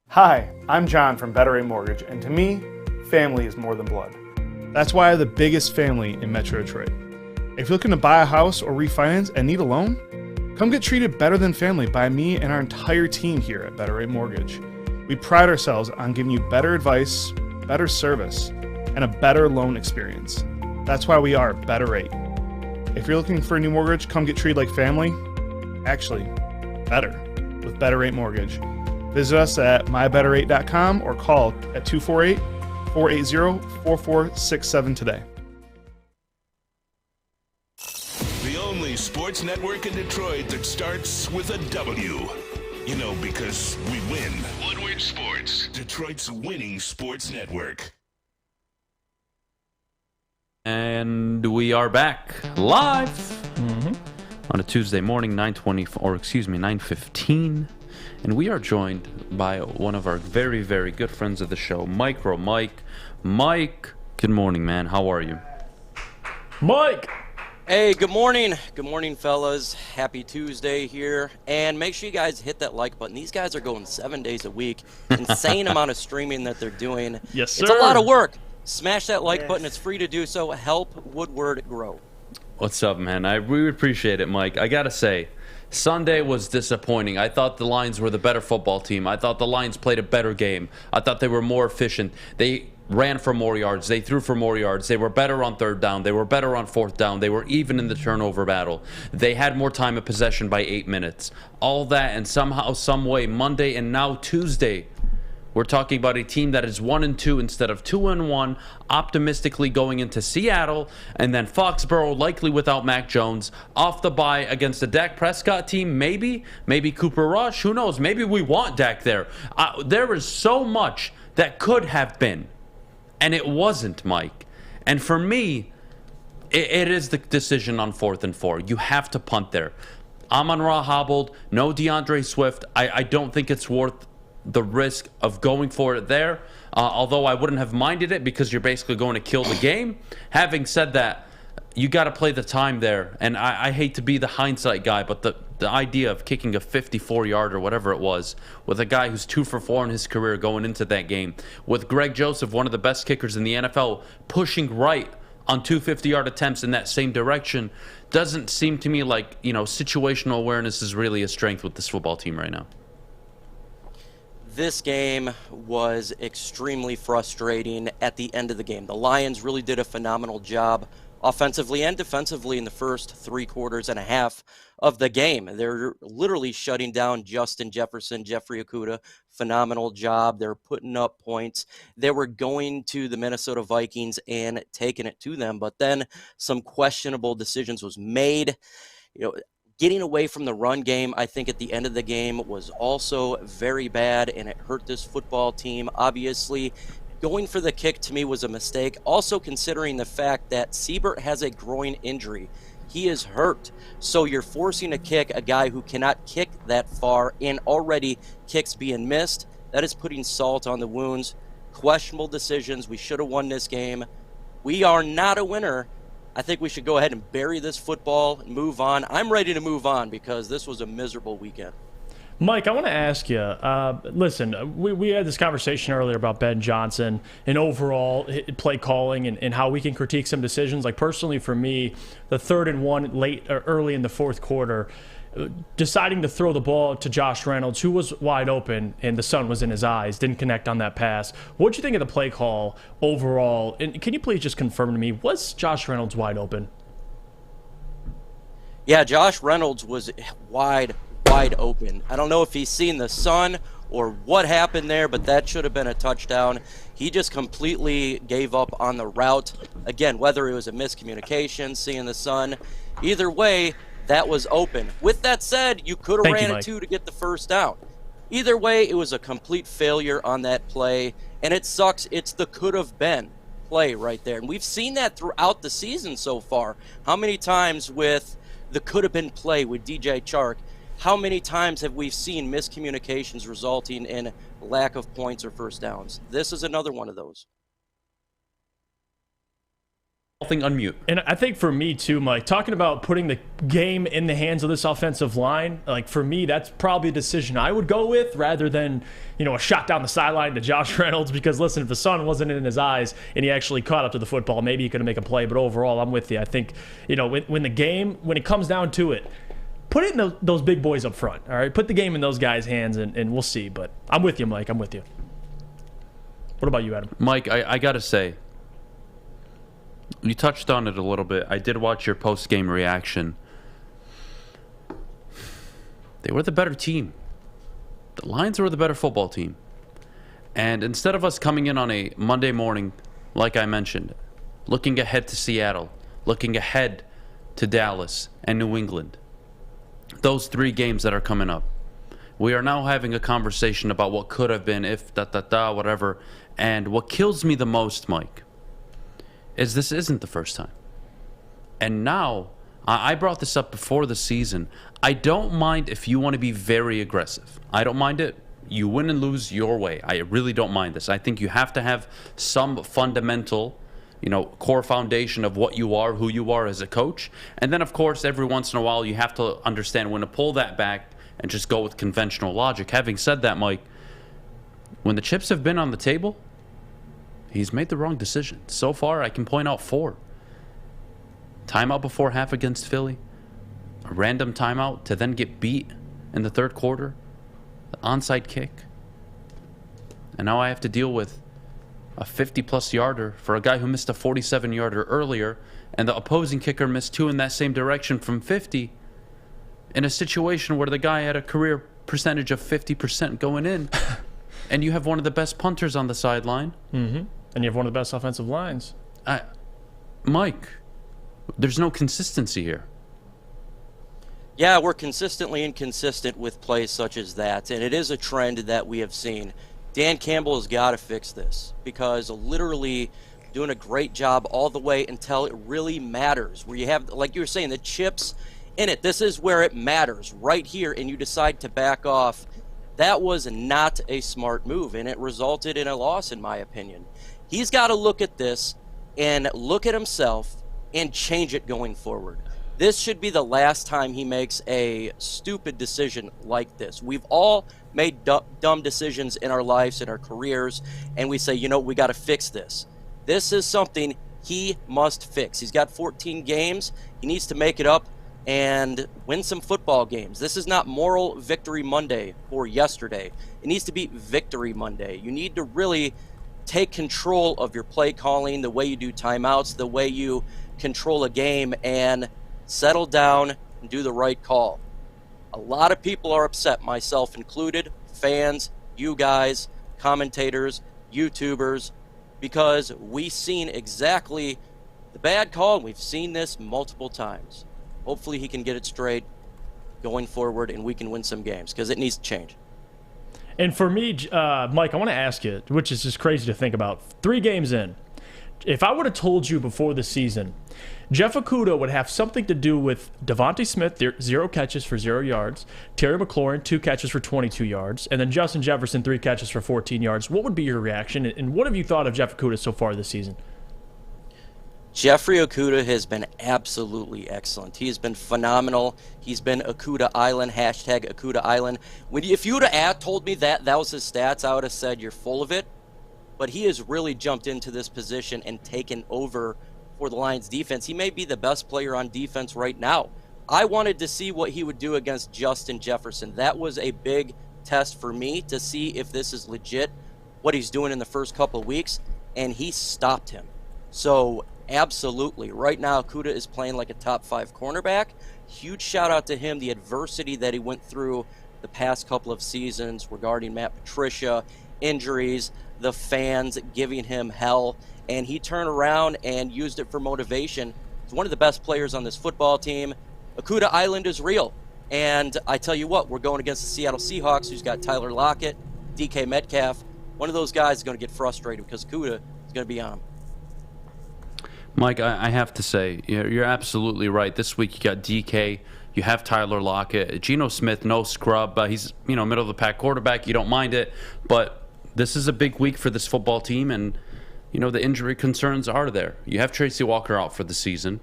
Hi, I'm John from Better Rate Mortgage, and to me, family is more than blood. That's why I have the biggest family in Metro Detroit. If you're looking to buy a house or refinance and need a loan, come get treated better than family by me and our entire team here at Better Rate Mortgage. We pride ourselves on giving you better advice, better service, and a better loan experience. That's why we are Better Rate. If you're looking for a new mortgage, come get treated like family. Actually, better with Better Rate Mortgage. Visit us at mybetterrate.com or call at 248-480-4467 today. Sports network in Detroit that starts with a W. You know, because we win. Woodward Sports, Detroit's winning sports network. And we are back live on a Tuesday morning, 9:15, and we are joined by one of our very, very good friends of the show, MicroMike. Mike, good morning, man. How are you? Mike! Hey, good morning. Good morning, fellas. Happy Tuesday here. And make sure you guys hit that like button. These guys are going 7 days a week. Insane amount of streaming that they're doing. Yes, sir. It's a lot of work. Smash that like button. It's free to do so. Help Woodward grow. What's up, man? We appreciate it, Mike. I got to say, Sunday was disappointing. I thought the Lions were the better football team. I thought the Lions played a better game. I thought they were more efficient. They ran for more yards. They threw for more yards. They were better on third down. They were better on fourth down. They were even in the turnover battle. They had more time of possession by 8 minutes. All that, and somehow, some way, Monday and now Tuesday, we're talking about a team that is 1-2 instead of 2-1, optimistically going into Seattle, and then Foxborough, likely without Mac Jones, off the bye against a Dak Prescott team, maybe Cooper Rush, who knows, maybe we want Dak there. There is so much that could have been, and it wasn't, Mike. And for me, it is the decision on 4th and 4. You have to punt there. Amon-Ra hobbled, no DeAndre Swift. I don't think it's worth the risk of going for it there, although I wouldn't have minded it because you're basically going to kill the game. Having said that, you got to play the time there, and I hate to be the hindsight guy, but the idea of kicking a 54-yard or whatever it was with a guy who's 2 for 4 in his career going into that game, with Greg Joseph, one of the best kickers in the NFL, pushing right on 2 50-yard attempts in that same direction, doesn't seem to me like, situational awareness is really a strength with this football team right now. This game was extremely frustrating at the end of the game. The Lions really did a phenomenal job offensively and defensively in the first 3 quarters and a half of the game. They're literally shutting down Justin Jefferson, Jeffrey Okudah. Phenomenal job. They're putting up points. They were going to the Minnesota Vikings and taking it to them, but then some questionable decisions was made. Getting away from the run game, I think, at the end of the game was also very bad, and it hurt this football team. Obviously, going for the kick to me was a mistake. Also, considering the fact that Siebert has a groin injury. He is hurt. So you're forcing a kick, a guy who cannot kick that far, and already kicks being missed. That is putting salt on the wounds. Questionable decisions. We should have won this game. We are not a winner. I think we should go ahead and bury this football and move on. I'm ready to move on because this was a miserable weekend. Mike, I want to ask you, listen, we had this conversation earlier about Ben Johnson and overall play calling and how we can critique some decisions. Like, personally for me, the 3rd and 1 late or early in the 4th quarter, deciding to throw the ball to Josh Reynolds, who was wide open and the sun was in his eyes, didn't connect on that pass. What'd you think of the play call overall? And can you please just confirm to me, was Josh Reynolds wide open? Yeah, Josh Reynolds was wide open. I don't know if he's seen the sun or what happened there, but that should have been a touchdown. He just completely gave up on the route. Again, whether it was a miscommunication, seeing the sun, either way, that was open. With that said, you could have ran it too to get the first down. Either way, it was a complete failure on that play, and it sucks. It's the could have been play right there. And we've seen that throughout the season so far. How many times with the could have been play with DJ Chark, how many times have we seen miscommunications resulting in lack of points or first downs? This is another one of those. Thing unmute. And I think for me too, Mike, talking about putting the game in the hands of this offensive line, like for me, that's probably a decision I would go with rather than, a shot down the sideline to Josh Reynolds, because listen, if the sun wasn't in his eyes and he actually caught up to the football, maybe he could make a play. But overall, I'm with you. I think, when it comes down to it, put it in those big boys up front, all right? Put the game in those guys' hands, and we'll see. But I'm with you, Mike. I'm with you. What about you, Adam? Mike, I got to say, you touched on it a little bit. I did watch your post-game reaction. They were the better team. The Lions were the better football team. And instead of us coming in on a Monday morning, like I mentioned, looking ahead to Seattle, looking ahead to Dallas and New England, those 3 games that are coming up, we are now having a conversation about what could have been if, whatever. And what kills me the most, Mike, is this isn't the first time. And now, I brought this up before the season. I don't mind if you want to be very aggressive. I don't mind it. You win and lose your way. I really don't mind this. I think you have to have some fundamental, core foundation of what you are, who you are as a coach. And then, of course, every once in a while, you have to understand when to pull that back and just go with conventional logic. Having said that, Mike, when the chips have been on the table, he's made the wrong decision. So far, I can point out 4. Timeout before half against Philly. A random timeout to then get beat in the third quarter. The onside kick. And now I have to deal with a 50-plus yarder for a guy who missed a 47-yarder earlier, and the opposing kicker missed 2 in that same direction from 50, in a situation where the guy had a career percentage of 50% going in, and you have one of the best punters on the sideline. Mm-hmm. And you have one of the best offensive lines. Mike, there's no consistency here. Yeah, we're consistently inconsistent with plays such as that, and it is a trend that we have seen. Dan Campbell has got to fix this, because literally doing a great job all the way until it really matters, where you have, like you were saying, the chips in it. This is where it matters, right here, and you decide to back off. That was not a smart move, and it resulted in a loss, in my opinion. He's got to look at this and look at himself and change it going forward. This should be the last time he makes a stupid decision like this. We've all made dumb decisions in our lives, in our careers, and we say, you know, we got to fix this. This is something he must fix. He's got 14 games. He needs to make it up and win some football games. This is not Moral Victory Monday for yesterday. It needs to be Victory Monday. You need to really take control of your play calling, the way you do timeouts, the way you control a game, and settle down and do the right call. A lot of people are upset, myself included, fans, you guys, commentators, YouTubers, because we've seen exactly the bad call, and we've seen this multiple times. Hopefully he can get it straight going forward, and we can win some games, because it needs to change. And for me, Mike, I want to ask you, which is just crazy to think about. 3 games in, if I would have told you before the season Jeff Okudah would have something to do with Devontae Smith, 0 catches for 0 yards, Terry McLaurin, 2 catches for 22 yards, and then Justin Jefferson, 3 catches for 14 yards, what would be your reaction? And what have you thought of Jeff Okudah so far this season? Jeffrey Okudah has been absolutely excellent. He has been phenomenal. He's been Okudah Island, hashtag Okudah Island. If you would have told me that was his stats, I would have said you're full of it. But he has really jumped into this position and taken over for the Lions defense. He may be the best player on defense right now. I wanted to see what he would do against Justin Jefferson. That was a big test for me to see if this is legit, what he's doing in the first couple of weeks, and he stopped him. So absolutely, right now Okudah is playing like a top 5 cornerback. Huge shout out to him, the adversity that he went through the past couple of seasons regarding Matt Patricia, injuries, the fans giving him hell, and he turned around and used it for motivation. He's one of the best players on this football team. Okudah Island is real. And I tell you what, we're going against the Seattle Seahawks, who's got Tyler Lockett, DK Metcalf. One of those guys is going to get frustrated because Okudah is going to be on him. Mike, I have to say, you're absolutely right. This week you got DK, you have Tyler Lockett, Geno Smith, no scrub. He's middle of the pack quarterback. You don't mind it, but this is a big week for this football team, and the injury concerns are there. You have Tracy Walker out for the season.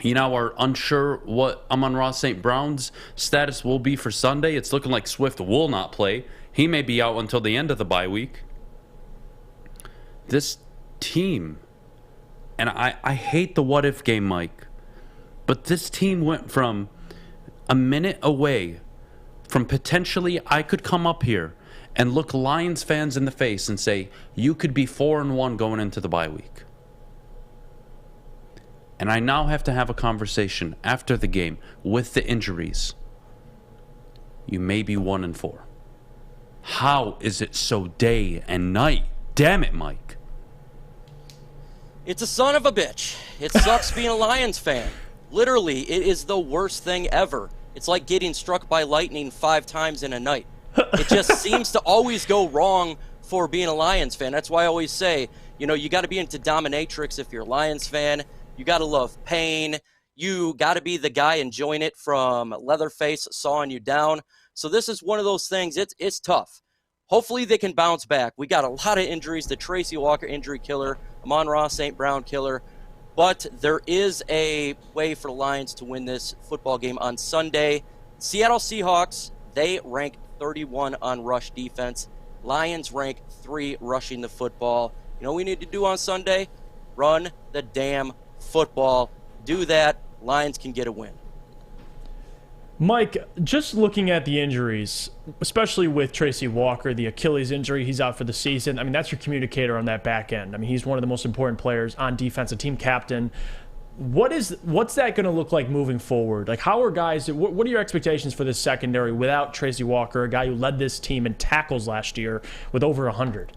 You now are unsure what Amon-Ra St. Brown's status will be for Sunday. It's looking like Swift will not play. He may be out until the end of the bye week. This team, and I hate the what-if game, Mike, but this team went from a minute away from potentially I could come up here and look Lions fans in the face and say, you could be 4-1 going into the bye week. And I now have to have a conversation after the game with the injuries. You may be 1-4. How is it so day and night? Damn it, Mike. It's a son of a bitch. It sucks being a Lions fan. Literally, it is the worst thing ever. It's like getting struck by lightning 5 times in a night. It just seems to always go wrong for being a Lions fan. That's why I always say, you got to be into dominatrix if you're a Lions fan. You got to love pain. You got to be the guy enjoying it from Leatherface sawing you down. So this is one of those things. It's tough. Hopefully they can bounce back. We got a lot of injuries. The Tracy Walker injury killer, Amon-Ra St. Brown killer. But there is a way for the Lions to win this football game on Sunday. Seattle Seahawks, they rank 31 on rush defense. Lions rank 3 rushing the football. You know what we need to do on Sunday? Run the damn football. do that, Lions can get a win. Mike, just looking at the injuries, especially with Tracy Walker, the Achilles injury, he's out for the season. I mean, that's your communicator on that back end. I mean, he's one of the most important players on defense, a team captain. What's that going to look like moving forward? Like, how are guys? What are your expectations for this secondary without Tracy Walker, a guy who led this team in tackles last year with over 100?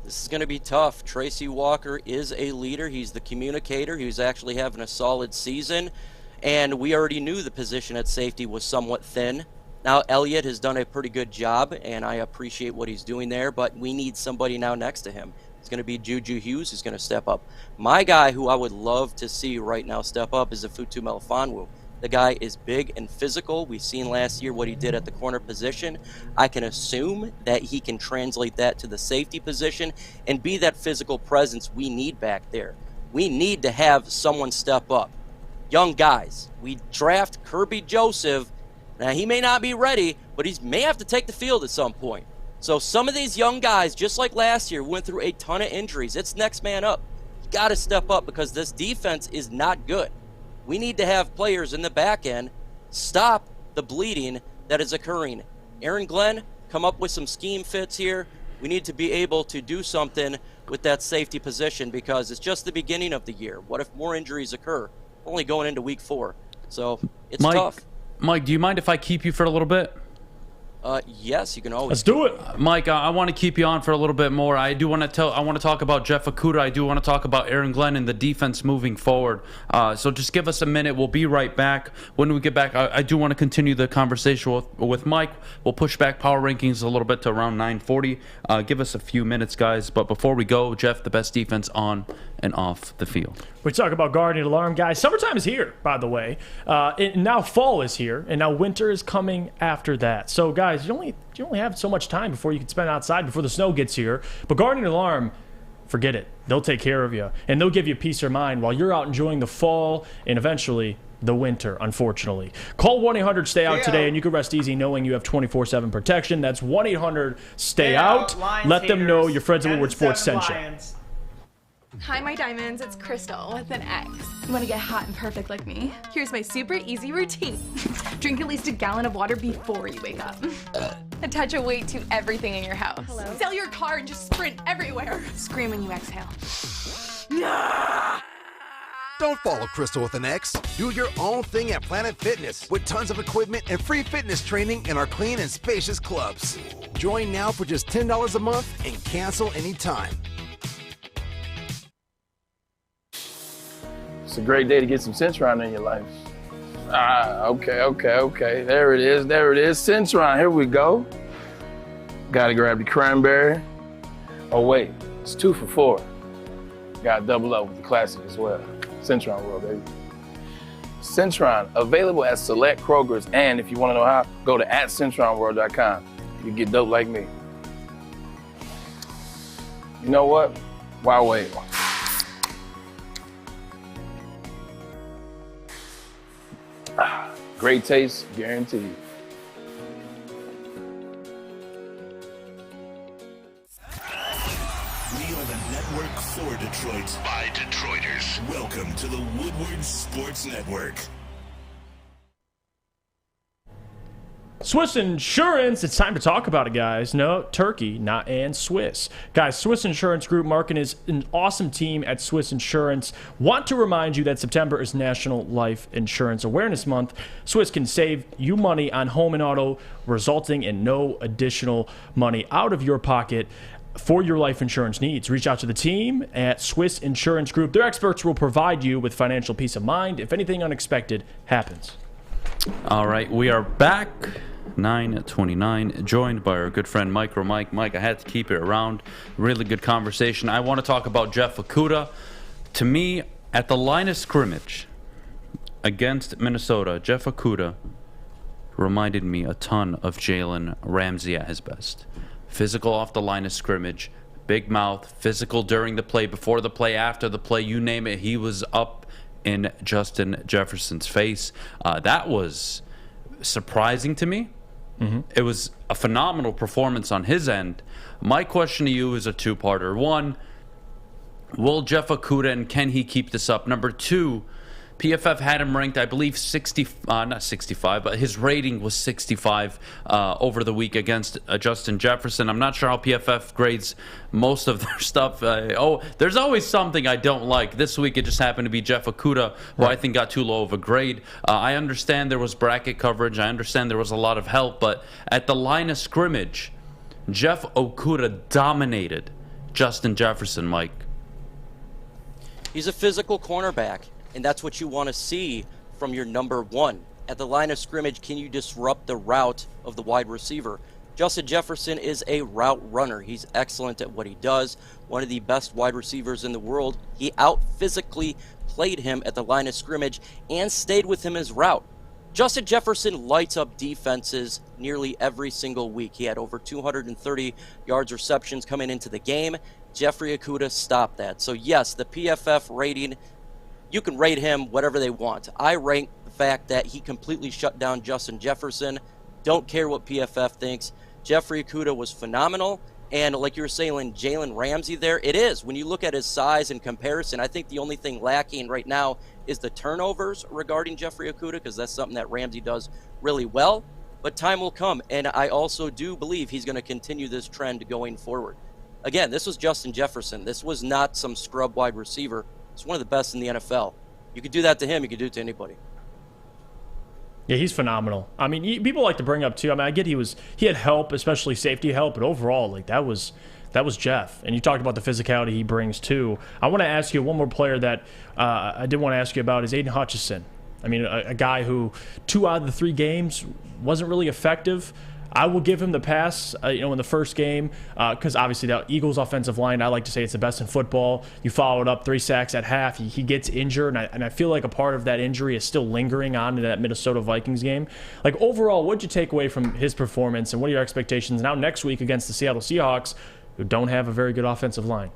This is going to be tough. Tracy Walker is a leader. He's the communicator. He's actually having a solid season. And we already knew the position at safety was somewhat thin. Now, Elliott has done a pretty good job, and I appreciate what he's doing there, but we need somebody now next to him. It's going to be Juju Hughes who's going to step up. My guy who I would love to see right now step up is Afutu Melifonwu. The guy is big and physical. We've seen last year what he did at the corner position. I can assume that he can translate that to the safety position and be that physical presence we need back there. We need to have someone step up. Young guys. We draft Kirby Joseph. Now, he may not be ready, but he may have to take the field at some point. So some of these young guys, just like last year, went through a ton of injuries. It's next man up. You got to step up because this defense is not good. We need to have players in the back end stop the bleeding that is occurring. Aaron Glenn, come up with some scheme fits here. We need to be able to do something with that safety position because it's just the beginning of the year. What if more injuries occur? Only going into week 4. So it's tough. Mike, do you mind if I keep you for a little bit? Yes, you can always. Let's do it, Mike. I want to keep you on for a little bit more. I want to talk about Jeff Okudah. I do want to talk about Aaron Glenn and the defense moving forward. So just give us a minute. We'll be right back. When we get back, I do want to continue the conversation with Mike. We'll push back power rankings a little bit to around 9:40. Give us a few minutes, guys. But before we go, Jeff, the best defense on and off the field. We talk about Guardian Alarm, guys. Summertime is here, by the way. Now fall is here, and now winter is coming after that. So, guys, you only have so much time before you can spend outside before the snow gets here. But Guardian Alarm, forget it. They'll take care of you, and they'll give you peace of mind while you're out enjoying the fall and eventually the winter, unfortunately. Call 1-800-STAY-OUT today, and you can rest easy knowing you have 24/7 protection. That's 1-800-STAY-OUT. Let them know your friends at Woodward Sports sent you. Hi, my diamonds. It's Crystal with an X. You want to get hot and perfect like me? Here's my super easy routine. Drink at least a gallon of water before you wake up. Attach a weight to everything in your house. Hello? Sell your car and just sprint everywhere. Scream when you exhale. Don't follow Crystal with an X. Do your own thing at Planet Fitness with tons of equipment and free fitness training in our clean and spacious clubs. Join now for just $10 a month and cancel anytime. It's a great day to get some Centron in your life. Okay. There it is. Centron, here we go. Gotta grab the cranberry. Oh wait, it's 2 for $4. Gotta double up with the classic as well. Centron World, baby. Centron, available at select Krogers, and if you wanna know how, go to @CentronWorld.com. You get dope like me. You know what? Why wait? Great taste, guaranteed. We are the network for Detroit by Detroiters. Welcome to the Woodward Sports Network. Swiss Insurance, it's time to talk about it, guys. No, Turkey, not and Swiss. Guys, Swiss Insurance Group, Markin is an awesome team at Swiss Insurance. Want to remind you that September is National Life Insurance Awareness Month. Swiss can save you money on home and auto, resulting in no additional money out of your pocket for your life insurance needs. Reach out to the team at Swiss Insurance Group. Their experts will provide you with financial peace of mind if anything unexpected happens. All right, we are back. 9:29, joined by our good friend MicroMike. Mike, I had to keep it around. Really good conversation. I want to talk about Jeff Okudah. To me, at the line of scrimmage against Minnesota, Jeff Okudah reminded me a ton of Jalen Ramsey at his best. Physical off the line of scrimmage, big mouth, physical during the play, before the play, after the play, you name it. He was up in Justin Jefferson's face. That was surprising to me. Mm-hmm. It was a phenomenal performance on his end. My question to you is a two-parter. One, Will Jeff Okudah, and can he keep this up? Number 2, PFF had him ranked, I believe, not 65, but his rating was 65 over the week against Justin Jefferson. I'm not sure how PFF grades most of their stuff. There's always something I don't like. This week it just happened to be Jeff Okudah, who I think got too low of a grade. I understand there was bracket coverage. I understand there was a lot of help, but at the line of scrimmage, Jeff Okudah dominated Justin Jefferson, Mike. He's a physical cornerback. And that's what you want to see from your number 1. At the line of scrimmage, can you disrupt the route of the wide receiver? Justin Jefferson is a route runner. He's excellent at what he does. One of the best wide receivers in the world. He out-physically played him at the line of scrimmage and stayed with him his route. Justin Jefferson lights up defenses nearly every single week. He had over 230 yards receptions coming into the game. Jeffrey Okudah stopped that. So yes, the PFF rating, you can rate him whatever they want. I rank the fact that he completely shut down Justin Jefferson. Don't care what PFF thinks. Jeffrey Okudah was phenomenal. And like you were saying, Jalen Ramsey there, it is. When you look at his size in comparison, I think the only thing lacking right now is the turnovers regarding Jeffrey Okudah, because that's something that Ramsey does really well. But time will come, and I also do believe he's going to continue this trend going forward. Again, this was Justin Jefferson. This was not some scrub wide receiver. It's one of the best in the NFL. You could do that to him. You could do it to anybody. Yeah, he's phenomenal. I mean, people like to bring up too. I mean, I get he had help, especially safety help, but overall, like that was Jeff. And you talked about the physicality he brings too. I want to ask you one more player that I did want to ask you about is Aiden Hutchinson. I mean, a guy who 2 out of the 3 games wasn't really effective. I will give him the pass, in the first game, because obviously the Eagles' offensive line, I like to say it's the best in football. You follow it up 3 sacks at half. He gets injured, and I feel like a part of that injury is still lingering on in that Minnesota Vikings game. Like, overall, what did you take away from his performance, and what are your expectations now next week against the Seattle Seahawks, who don't have a very good offensive line?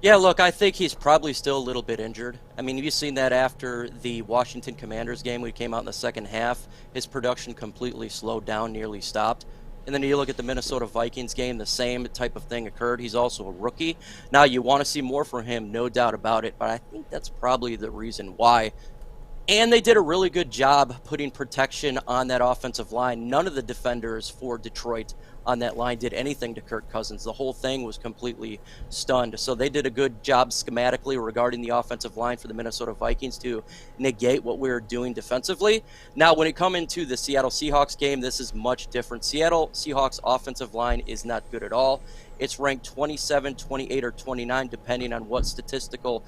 Yeah, look, I think he's probably still a little bit injured. I mean, you've seen that after the Washington Commanders game when he came out in the second half. His production completely slowed down, nearly stopped. And then you look at the Minnesota Vikings game, the same type of thing occurred. He's also a rookie. Now, you want to see more from him, no doubt about it, but I think that's probably the reason why. And they did a really good job putting protection on that offensive line. None of the defenders for Detroit on that line did anything to Kirk Cousins. The whole thing was completely stunned. So they did a good job schematically regarding the offensive line for the Minnesota Vikings to negate what we were doing defensively. Now, when it comes into the Seattle Seahawks game, this is much different. Seattle Seahawks offensive line is not good at all. It's ranked 27, 28, or 29, depending on what statistical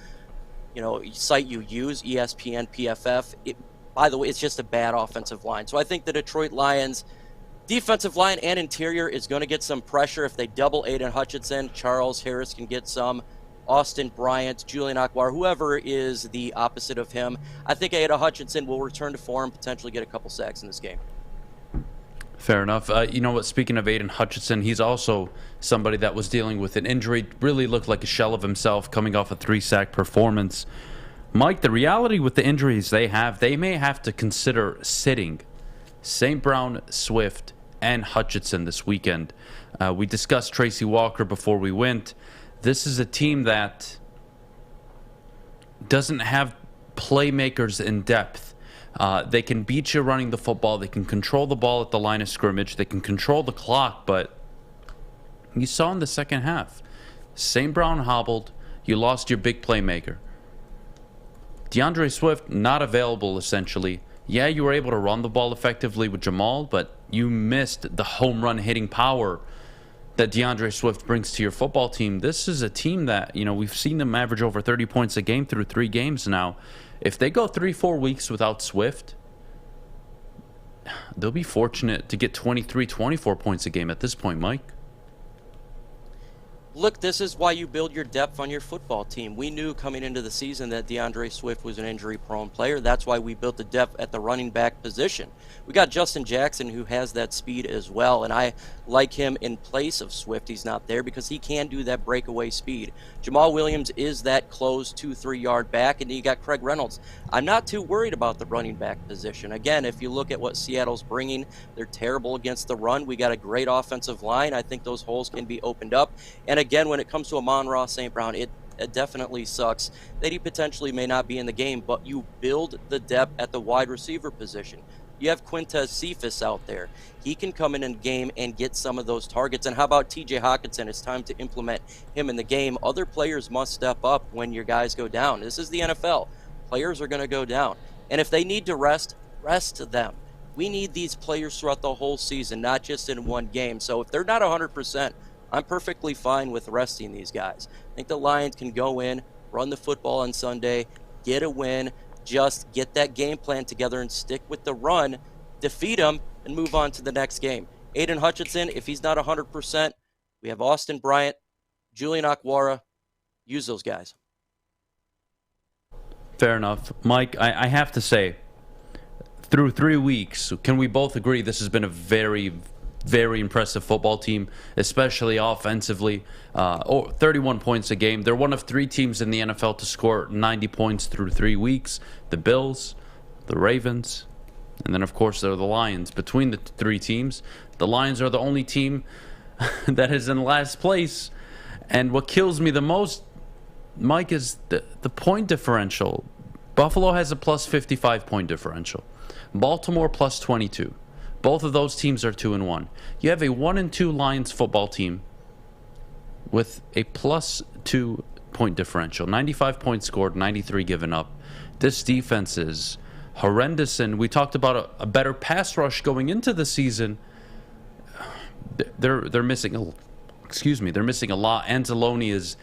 site you use, ESPN, PFF. By the way, it's just a bad offensive line. So I think the Detroit Lions defensive line and interior is going to get some pressure. If they double Aiden Hutchinson, Charles Harris can get some, Austin Bryant, Julian Akbar, whoever is the opposite of him. I think Aiden Hutchinson will return to form, potentially get a couple sacks in this game. Fair enough. You know what? Speaking of Aiden Hutchinson, he's also somebody that was dealing with an injury, really looked like a shell of himself coming off a 3-sack performance. Mike, the reality with the injuries they may have to consider sitting St. Brown, Swift, and Hutchinson this weekend. We discussed Tracy Walker before we went. This is a team that doesn't have playmakers in depth. They can beat you running the football. They can control the ball at the line of scrimmage. They can control the clock, but you saw in the second half, St. Brown hobbled. You lost your big playmaker. DeAndre Swift not available, essentially. Yeah, you were able to run the ball effectively with Jamal, but you missed the home run hitting power that DeAndre Swift brings to your football team. This is a team that, we've seen them average over 30 points a game through 3 games now. If they go 3-4 weeks without Swift, they'll be fortunate to get 23, 24 points a game at this point, Mike. Look, this is why you build your depth on your football team. We knew coming into the season that DeAndre Swift was an injury-prone player. That's why we built the depth at the running back position. We got Justin Jackson, who has that speed as well, and I like him in place of Swift. He's not there because he can do that breakaway speed. Jamal Williams is that close 2-3 yard back, and you got Craig Reynolds. I'm not too worried about the running back position. Again, if you look at what Seattle's bringing, they're terrible against the run. We got a great offensive line. I think those holes can be opened up. And again, when it comes to Amon-Ra St. Brown, it definitely sucks that he potentially may not be in the game, but you build the depth at the wide receiver position. You have Quintez Cephas out there. He can come in a game and get some of those targets. And how about TJ Hawkinson? It's time to implement him in the game. Other players must step up when your guys go down. This is the NFL. Players are going to go down. And if they need to rest them. We need these players throughout the whole season, not just in one game. So if they're not 100%, I'm perfectly fine with resting these guys. I think the Lions can go in, run the football on Sunday, get a win, just get that game plan together and stick with the run, defeat them, and move on to the next game. Aiden Hutchinson, if he's not 100%, we have Austin Bryant, Julian Akwara. Use those guys. Fair enough. Mike, I have to say, through 3 weeks, can we both agree this has been a very, very impressive football team, especially offensively. 31 points a game. They're one of 3 teams in the NFL to score 90 points through 3 weeks. The Bills, the Ravens, and then, of course, they're the Lions. Between the 3 teams, the Lions are the only team that is in last place. And what kills me the most, Mike, is the point differential. Buffalo has a plus 55 point differential. Baltimore plus 22. Both of those teams are 2-1. You have a 1-2 Lions football team with a plus 2 point differential. 95 points scored, 93 given up. This defense is horrendous, and we talked about a better pass rush going into the season. They're missing they're missing a lot. Anzalone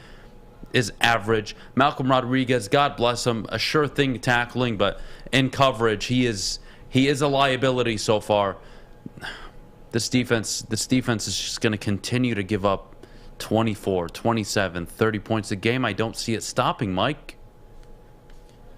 is average. Malcolm Rodriguez, God bless him, a sure thing tackling, but in coverage, he is a liability so far. This defense is just going to continue to give up 24, 27, 30 points a game. I don't see it stopping, Mike.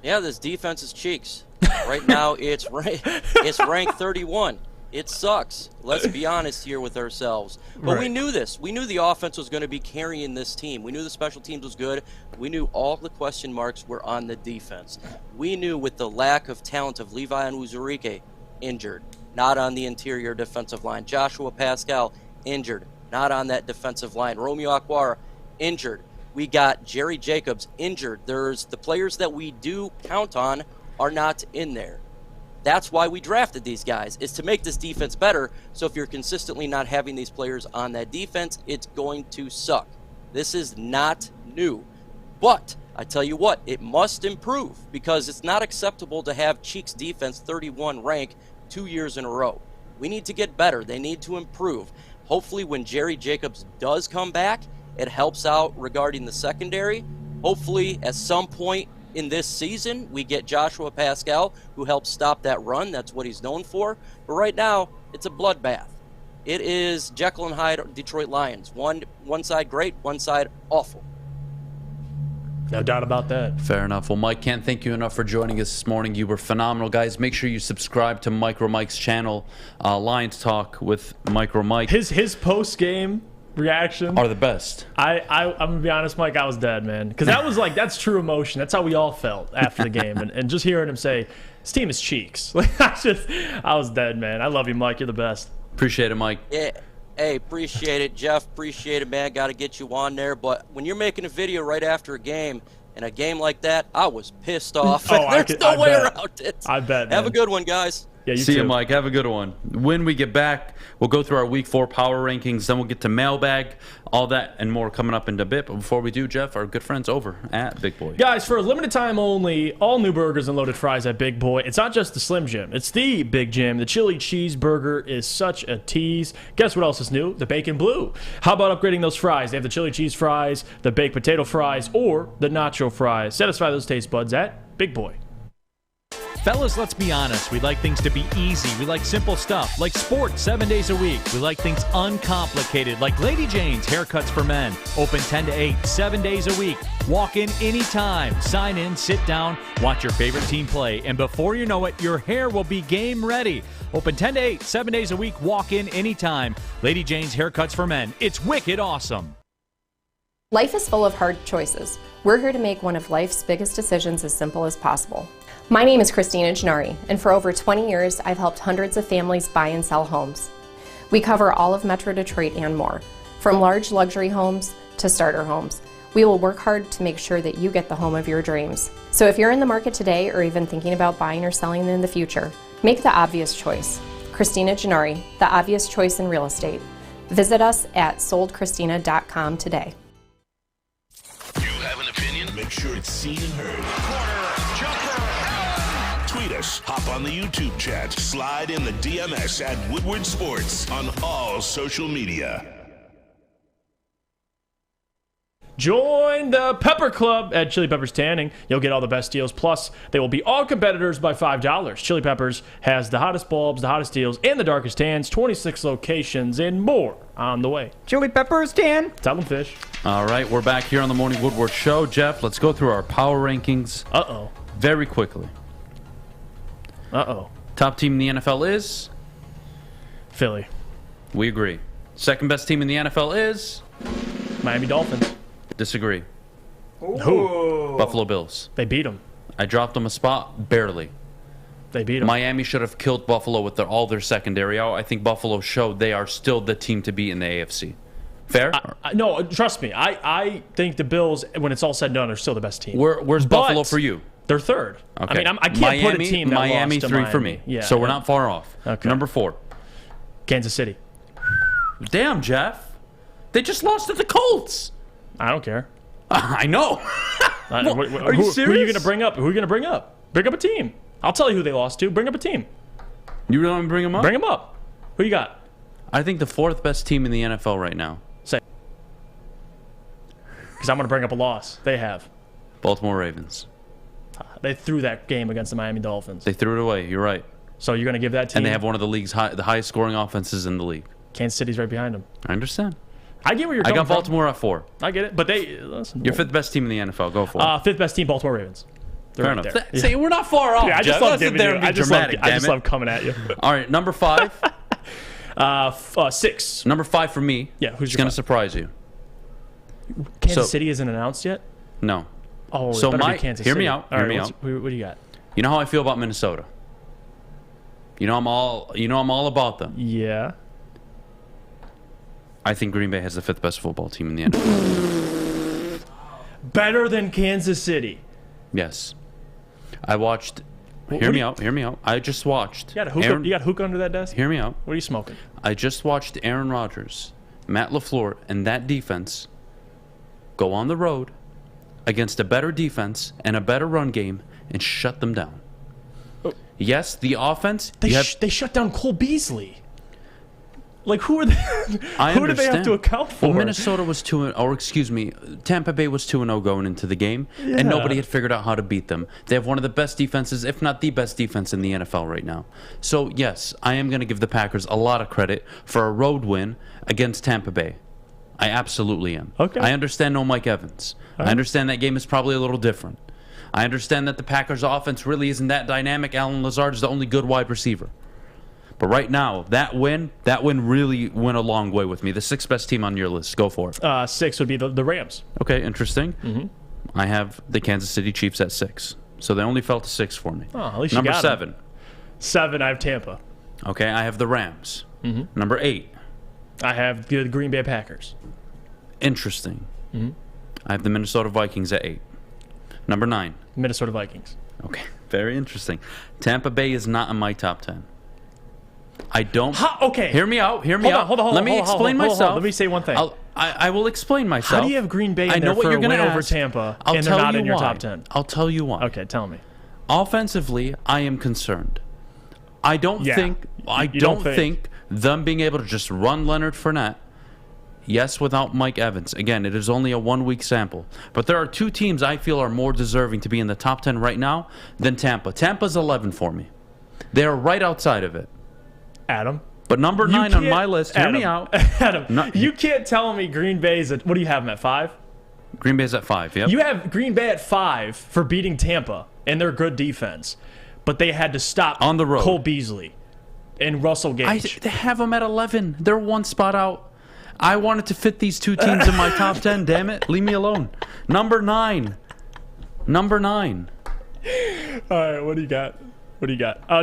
Yeah, this defense is cheeks. Right now, it's ranked 31. It sucks. Let's be honest here with ourselves. But we knew this. We knew the offense was going to be carrying this team. We knew the special teams was good. We knew all the question marks were on the defense. We knew with the lack of talent of Levi Onwuzurike, injured, not on the interior defensive line. Joshua Pascal, injured, not on that defensive line. Romeo Akwara, injured. We got Jerry Jacobs, injured. There's the players that we do count on are not in there. That's why we drafted these guys, is to make this defense better. So if you're consistently not having these players on that defense, it's going to suck. This is not new. But I tell you what, it must improve, because it's not acceptable to have Cheeks defense 31 rank 2 years in a row. We need to get better. They need to improve. Hopefully when Jerry Jacobs does come back, it helps out regarding the secondary. Hopefully at some point in this season, we get Joshua Pascal, who helps stop that run. That's what he's known for. But right now, it's a bloodbath. It is Jekyll and Hyde Detroit Lions. One side great, one side awful. No doubt about that. Fair enough. Well, Mike, can't thank you enough for joining us this morning. You were phenomenal, guys. Make sure you subscribe to MicroMike's channel, Lions Talk with MicroMike. His post-game reaction are the best. I'm gonna be honest, Mike, I was dead, man, because that's true emotion. That's how we all felt after the game, and just hearing him say this team is cheeks, I was dead, man. I love you, Mike. You're the best. Appreciate it, Mike. Yeah, hey, appreciate it, Jeff. Appreciate it, man. Got to get you on there, but when you're making a video right after a game, and a game like that, I was pissed off. There's no way around it. I bet, man. Have a good one, guys. Yeah, See you, Mike. Have a good one. When we get back, we'll go through our Week 4 power rankings. Then we'll get to Mailbag, all that and more coming up in a bit. But before we do, Jeff, our good friends over at Big Boy. Guys, for a limited time only, all new burgers and loaded fries at Big Boy. It's not just the Slim Jim. It's the Big Jim. The chili cheeseburger is such a tease. Guess what else is new? The bacon blue. How about upgrading those fries? They have the chili cheese fries, the baked potato fries, or the nacho fries. Satisfy those taste buds at Big Boy. Fellas, let's be honest. We like things to be easy. We like simple stuff, like sports 7 days a week. We like things uncomplicated, like Lady Jane's Haircuts for Men. Open 10 to 8, 7 days a week. Walk in anytime. Sign in, sit down, watch your favorite team play, and before you know it, your hair will be game ready. Open 10 to 8, 7 days a week. Walk in anytime. Lady Jane's Haircuts for Men. It's wicked awesome. Life is full of hard choices. We're here to make one of life's biggest decisions as simple as possible. My name is Christina Gennari, and for over 20 years, I've helped hundreds of families buy and sell homes. We cover all of Metro Detroit and more, from large luxury homes to starter homes. We will work hard to make sure that you get the home of your dreams. So if you're in the market today or even thinking about buying or selling in the future, make the obvious choice. Christina Gennari, the obvious choice in real estate. Visit us at soldchristina.com today. You have an opinion? Make sure it's seen and heard. Corner, jumper. Tweet us, hop on the YouTube chat, slide in the DMS at Woodward Sports on all social media. Join the Pepper Club at Chili Peppers Tanning. You'll get all the best deals. Plus, they will be all competitors by $5. Chili Peppers has the hottest bulbs, the hottest deals, and the darkest tans. 26 locations and more on the way. Chili Peppers Tan. Tell them fish. All right, we're back here on the Morning Woodward Show. Jeff, let's go through our power rankings. Uh-oh. Very quickly. Uh-oh. Top team in the NFL is? Philly. We agree. Second best team in the NFL is? Miami Dolphins. Disagree. Who? Buffalo Bills. They beat them. I dropped them a spot, barely. They beat them. Miami should have killed Buffalo with all their secondary out. I think Buffalo showed they are still the team to beat in the AFC. Fair? No, trust me. I think the Bills, when it's all said and done, are still the best team. Where's Buffalo for you? They're third. Okay. I mean, I can't put a team that Miami lost to 3 Miami. for me. Yeah, so we're not far off. Okay. Number 4. Kansas City. Damn, Jeff. They just lost to the Colts. I don't care. I know. Are you serious? Who are you going to bring up? Who are you going to bring up? Bring up a team. I'll tell you who they lost to. Bring up a team. You really want to bring them up? Bring them up. Who you got? I think the 4th best team in the NFL right now. Say. Because I'm going to bring up a loss. They have. Baltimore Ravens. They threw that game against the Miami Dolphins. They threw it away. You're right. So you're going to give that team. And they have one of the league's the highest scoring offenses in the league. Kansas City's right behind them. I understand. I get where you're coming from. I got Baltimore at 4. I get it, but listen. Your 5th best team in the NFL. Go for it. 5th best team, Baltimore Ravens. They're Fair right enough. there. See, we're not far off. Yeah, I just Jeff. love Let's sit giving there you. and be I just dramatic, love coming at you. All right, number 5. 6. Number 5 for me. Yeah, who's it's your going to 5? surprise you. Kansas City isn't announced yet? No. Oh, so it better be Kansas hear City. me out. All Hear right, me out. What do you got? You know how I feel about Minnesota. You know I'm all about them. Yeah. I think Green Bay has the 5th best football team in the NFL. Better than Kansas City. Yes. I watched. Hear me out. I just watched. You got hookah under that desk? Hear me out. What are you smoking? I just watched Aaron Rodgers, Matt LaFleur, and that defense go on the road against a better defense and a better run game and shut them down. Oh. Yes, the offense. They shut down Cole Beasley. Like, who are they? Who do they have to account for? Well, Minnesota was 2-0, or excuse me, Tampa Bay was 2-0 going into the game, and nobody had figured out how to beat them. They have one of the best defenses, if not the best defense in the NFL right now. So, yes, I am going to give the Packers a lot of credit for a road win against Tampa Bay. I absolutely am. Okay. I understand no Mike Evans. I understand that game is probably a little different. I understand that the Packers' offense really isn't that dynamic. Allen Lazard is the only good wide receiver. But right now, that win really went a long way with me. The 6th best team on your list. Go for it. 6 would be the Rams. Okay, interesting. Mm-hmm. I have the Kansas City Chiefs at 6. So they only fell to 6 for me. Oh, at least Number you got 7. them. 7, I have Tampa. Okay, I have the Rams. Mm-hmm. Number 8. I have the Green Bay Packers. Interesting. Mm-hmm. I have the Minnesota Vikings at 8. Number 9. Minnesota Vikings. Okay, very interesting. Tampa Bay is not in my top 10. I don't. Okay. Hear me out. Hold on. Let me explain myself. Let me say one thing. I will explain myself. How do you have Green Bay in I know there what for you're a going win to over Tampa, I'll and tell they're not you in your why. top 10? I'll tell you why. Okay, tell me. Offensively, I am concerned. I don't think them being able to just run Leonard Fournette. Yes, without Mike Evans. Again, it is only a 1-week sample. But there are 2 teams I feel are more deserving to be in the top 10 right now than Tampa. Tampa's 11 for me. They are right outside of it. Adam? But number 9 on my list, hear me out. Adam, you can't tell me Green Bay's at, what do you have them at 5? Green Bay's at 5, yep. You have Green Bay at 5 for beating Tampa and their good defense. But they had to stop on the road. Cole Beasley and Russell Gage. They have them at 11. They're 1 spot out. I wanted to fit these 2 teams in my top 10, damn it. Leave me alone. Number 9. All right, what do you got?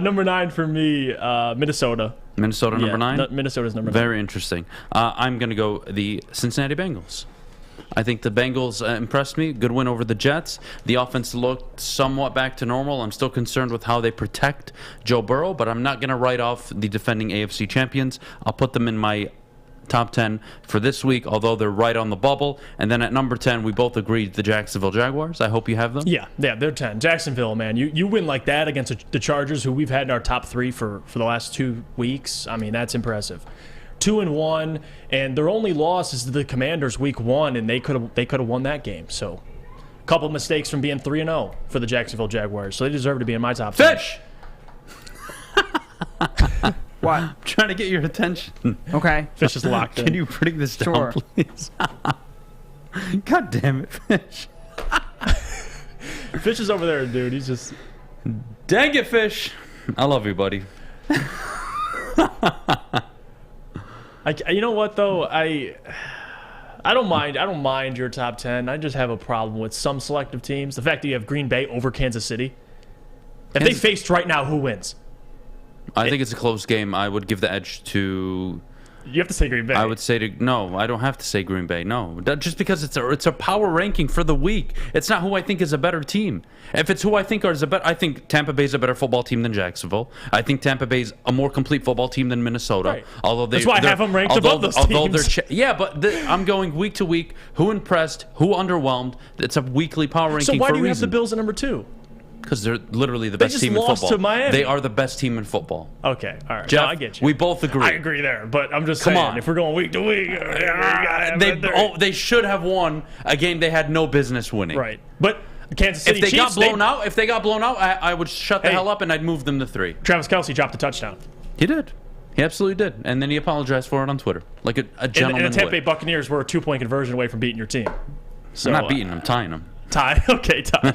Number 9 for me, Minnesota. Minnesota, number 9? Minnesota's number 9. Very interesting. I'm going to go the Cincinnati Bengals. I think the Bengals impressed me. Good win over the Jets. The offense looked somewhat back to normal. I'm still concerned with how they protect Joe Burrow, but I'm not going to write off the defending AFC champions. I'll put them in my top 10 for this week, although they're right on the bubble. And then at number 10, we both agreed the Jacksonville Jaguars. I hope you have them. Yeah, they're 10. Jacksonville, man, you win like that against the Chargers, who we've had in our top 3 for the last 2 weeks. I mean, that's impressive. 2-1, and their only loss is to the Commanders week 1, and they could have won that game. So, a couple mistakes from being 3-0 for the Jacksonville Jaguars. So they deserve to be in my top 10. Fish. What? I'm trying to get your attention. Okay. Fish is locked in. Can you bring this down, please? God damn it, Fish. Fish is over there, dude. He's just... Dang it, Fish. I love you, buddy. You know what, though? I don't mind your top 10. I just have a problem with some selective teams. The fact that you have Green Bay over Kansas City. If they faced right now, who wins? I think it's a close game. I would give the edge to... You have to say Green Bay. I would say no. I don't have to say Green Bay. No, just because it's a power ranking for the week. It's not who I think is a better team. If it's who I think is a better, I think Tampa Bay's a better football team than Jacksonville. I think Tampa Bay's a more complete football team than Minnesota. Right. Although that's why I have them ranked above those teams. I'm going week to week. Who impressed? Who underwhelmed? It's a weekly power ranking. So why for do you a have the reason. Bills at number 2? Because they're literally the best team in football. They just lost to Miami. They are the best team in football. Okay, all right. Jeff, no, I get you. We both agree. I agree there, but I'm just Come saying, on. if we're going week to week, they should have won a game they had no business winning. Right, but Kansas City if they Chiefs, got blown out, I would shut the hell up and I'd move them to 3. Travis Kelce dropped a touchdown. He did. He absolutely did, and then he apologized for it on Twitter, like a gentleman. And the Tampa Bay Buccaneers were a 2-point conversion away from beating your team. So, I'm not beating them, tying them. Okay, tie.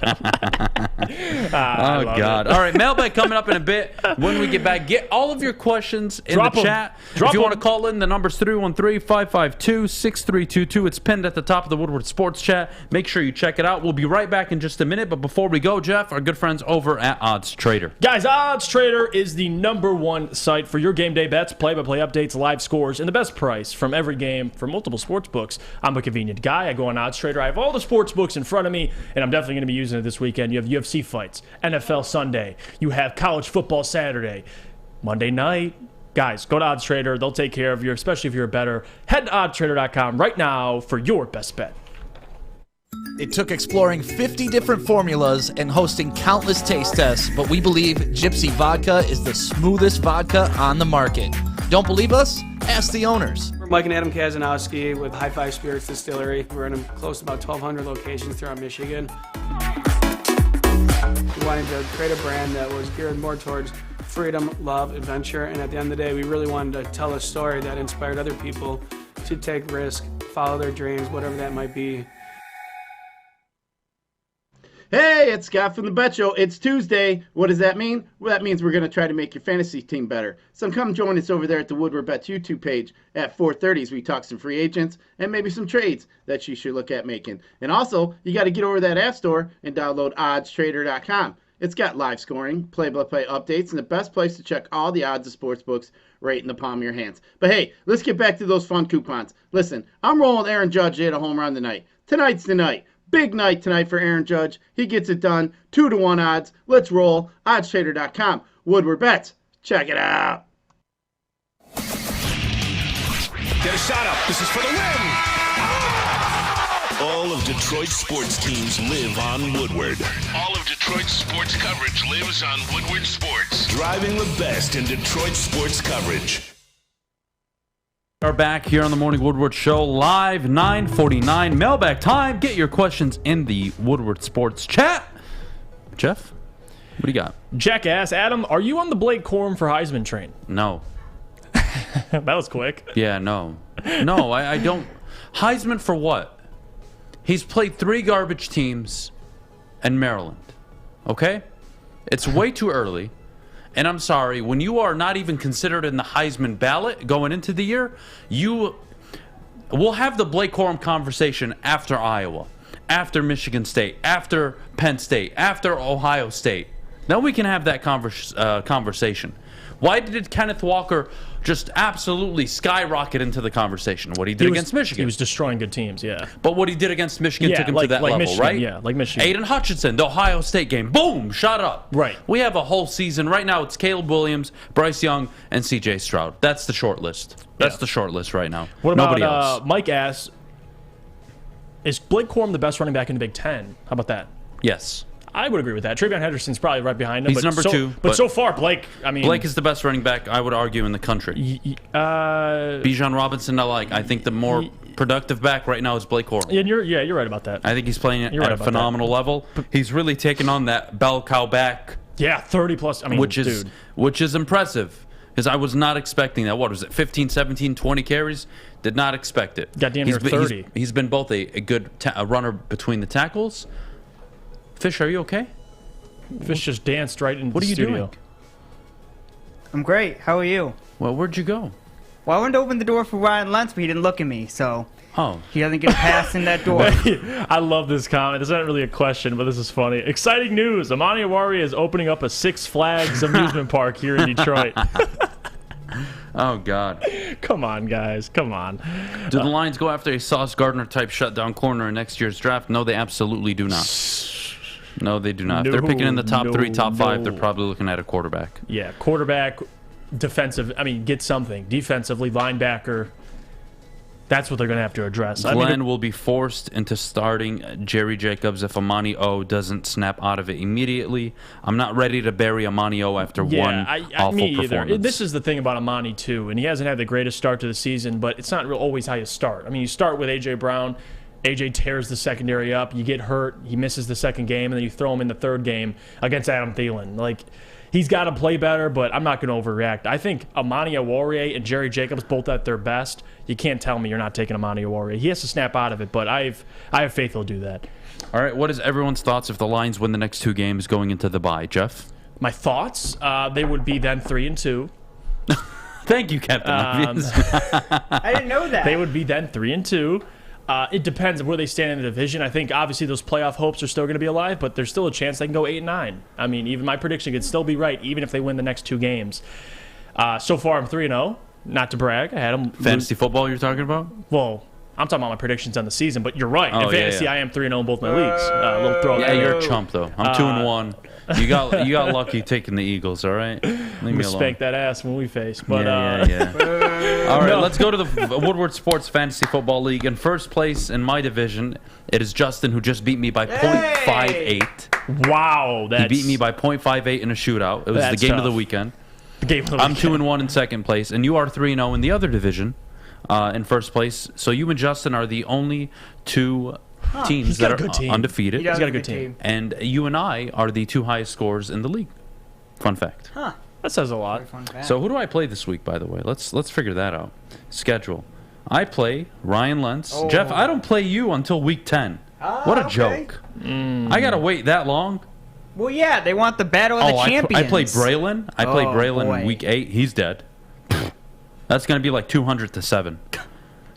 Oh, God. All right, mailbag coming up in a bit. When we get back, get all of your questions in the chat. If you want to call in, the number's 313-552-6322. It's pinned at the top of the Woodward Sports chat. Make sure you check it out. We'll be right back in just a minute. But before we go, Jeff, our good friends over at Odds Trader. Guys, Odds Trader is the #1 site for your game day bets, play-by-play updates, live scores, and the best price from every game for multiple sports books. I'm a convenient guy. I go on Odds Trader. I have all the sports books in front of me, and I'm definitely going to be using it this weekend. You have UFC fights, NFL Sunday. You have college football Saturday, Monday night. Guys, go to Odds Trader. They'll take care of you, especially if you're a bettor. Head to oddstrader.com right now for your best bet. It took exploring 50 different formulas and hosting countless taste tests, but we believe Gypsy Vodka is the smoothest vodka on the market. Don't believe us? Ask the owners. We're Mike and Adam Kazanowski with High Five Spirits Distillery. We're in close to about 1,200 locations throughout Michigan. We wanted to create a brand that was geared more towards freedom, love, adventure, and at the end of the day, we really wanted to tell a story that inspired other people to take risks, follow their dreams, whatever that might be. Hey, it's Scott from the Bet Show. It's Tuesday. What does that mean? Well, that means we're going to try to make your fantasy team better. So come join us over there at the Woodward Bets YouTube page at 4:30 as we talk some free agents and maybe some trades that you should look at making. And also, you got to get over to that app store and download oddstrader.com. It's got live scoring, play-by-play updates, and the best place to check all the odds of sports books right in the palm of your hands. But hey, let's get back to those fun coupons. Listen, I'm rolling Aaron Judge to hit a home run tonight. Tonight's the night. Big night tonight for Aaron Judge. He gets it done. 2-1 odds. Let's roll. Oddstrader.com. Woodward Bets. Check it out. Get a shot up. This is for the win. All of Detroit's sports teams live on Woodward. All of Detroit's sports coverage lives on Woodward Sports. Driving the best in Detroit sports coverage. Are back here on the Morning Woodward Show, live 9:49 mailbag time. Get your questions in the Woodward Sports chat. Jeff, what do you got? Jackass Adam, are you on the Blake Corum for Heisman train? No. That was quick. Yeah, no. No, I don't. Heisman for what? He's played 3 garbage teams in Maryland. Okay? It's way too early. And I'm sorry, when you are not even considered in the Heisman ballot going into the year, we'll have the Blake Corum conversation after Iowa, after Michigan State, after Penn State, after Ohio State. Then we can have that conversation. Why did Kenneth Walker just absolutely skyrocket into the conversation? What he did against Michigan. He was destroying good teams, yeah. But what he did against Michigan took him to that level, Michigan, right? Yeah, like Michigan. Aiden Hutchinson, the Ohio State game. Boom, shot up. Right. We have a whole season. Right now it's Caleb Williams, Bryce Young, and C.J. Stroud. That's the short list. That's the short list right now. What Nobody about else. Mike asks, is Blake Corum the best running back in the Big Ten? How about that? Yes. I would agree with that. Travion Henderson's probably right behind him. He's number 2. But so far, Blake, I mean... Blake is the best running back, I would argue, in the country. Bijan Robinson, I think the more productive back right now is Blake Corum. You're right about that. I think he's playing at a phenomenal level. He's really taken on that bell cow back. Yeah, 30-plus. I mean, which is impressive. Because I was not expecting that. What was it, 15, 17, 20 carries? Did not expect it. Got damn near 30. He's been both a good runner between the tackles. Fish, are you okay? Fish just danced right into the studio. What are you doing? I'm great. How are you? Well, where'd you go? Well, I went to open the door for Ryan Lentz, but he didn't look at me, so he doesn't get a pass in that door. I love this comment. It's not really a question, but this is funny. Exciting news. Ermanni Awarie is opening up a Six Flags amusement park here in Detroit. Oh, God. Come on, guys. Come on. Do the Lions go after a Sauce Gardner-type shutdown corner in next year's draft? No, they absolutely do not. No, they do not. If they're picking in the top 3, top 5, they're probably looking at a quarterback. Yeah, quarterback, defensive. I mean, get something. Defensively, linebacker. That's what they're going to have to address. Glenn will be forced into starting Jerry Jacobs if Amani O doesn't snap out of it immediately. I'm not ready to bury Amani O after one awful performance. This is the thing about Amani, too, and he hasn't had the greatest start to the season, but it's not always how you start. I mean, you start with A.J. Brown. AJ tears the secondary up. You get hurt. He misses the second game, and then you throw him in the third game against Adam Thielen. Like, he's got to play better, but I'm not going to overreact. I think Ermanni Awarie and Jerry Jacobs both at their best. You can't tell me you're not taking Ermanni Awarie. He has to snap out of it, but I have faith he'll do that. All right, what is everyone's thoughts if the Lions win the next 2 games going into the bye, Jeff? My thoughts? They would be then 3-2. Thank you, Captain Obvious. I didn't know that. They would be then 3-2. It depends on where they stand in the division. I think obviously those playoff hopes are still going to be alive, but there's still a chance they can go 8-9. I mean, even my prediction could still be right, even if they win the next 2 games. So far, I'm 3-0. Not to brag, I had them. Fantasy football, you're talking about? Well, I'm talking about my predictions on the season, but you're right. In fantasy, I am 3-0 in both my leagues. Little throw. Yeah, you're a chump though. I'm 2-1. You got lucky taking the Eagles. All right, leave me alone. Spank that ass when we face. But All right, let's go to the Woodward Sports Fantasy Football League. In first place in my division, it is Justin, who just beat me by 0.58. Wow, he beat me by 0.58 in a shootout. It was the game of the weekend. I'm 2-1 in second place, and you are 3-0 in the other division, in first place. So you and Justin are the only 2 teams that are undefeated. He's got a good team. And you and I are the 2 highest scorers in the league. Fun fact. That says a lot. So who do I play this week, by the way? Let's figure that out. Schedule. I play Ryan Lentz. Jeff, I don't play you until week 10. What a joke. I got to wait that long? Well, yeah, they want the battle of the champions. I play Braylon. In week 8. He's dead. That's going to be like 200-7.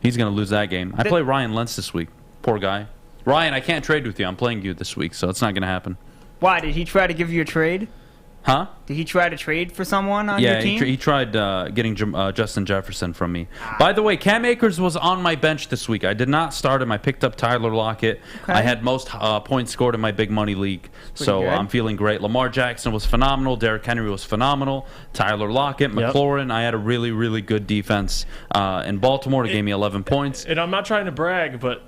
He's going to lose that game. I play Ryan Lentz this week. Poor guy. Ryan, I can't trade with you. I'm playing you this week, so it's not going to happen. Why? Did he try to give you a trade? Huh? Did he try to trade for someone on your team? Yeah, he tried getting Justin Jefferson from me. By the way, Cam Akers was on my bench this week. I did not start him. I picked up Tyler Lockett. Okay. I had most points scored in my big money league, so I'm feeling great. Lamar Jackson was phenomenal. Derrick Henry was phenomenal. Tyler Lockett, McLaurin. I had a really, really good defense in Baltimore. It gave me 11 points. And I'm not trying to brag, but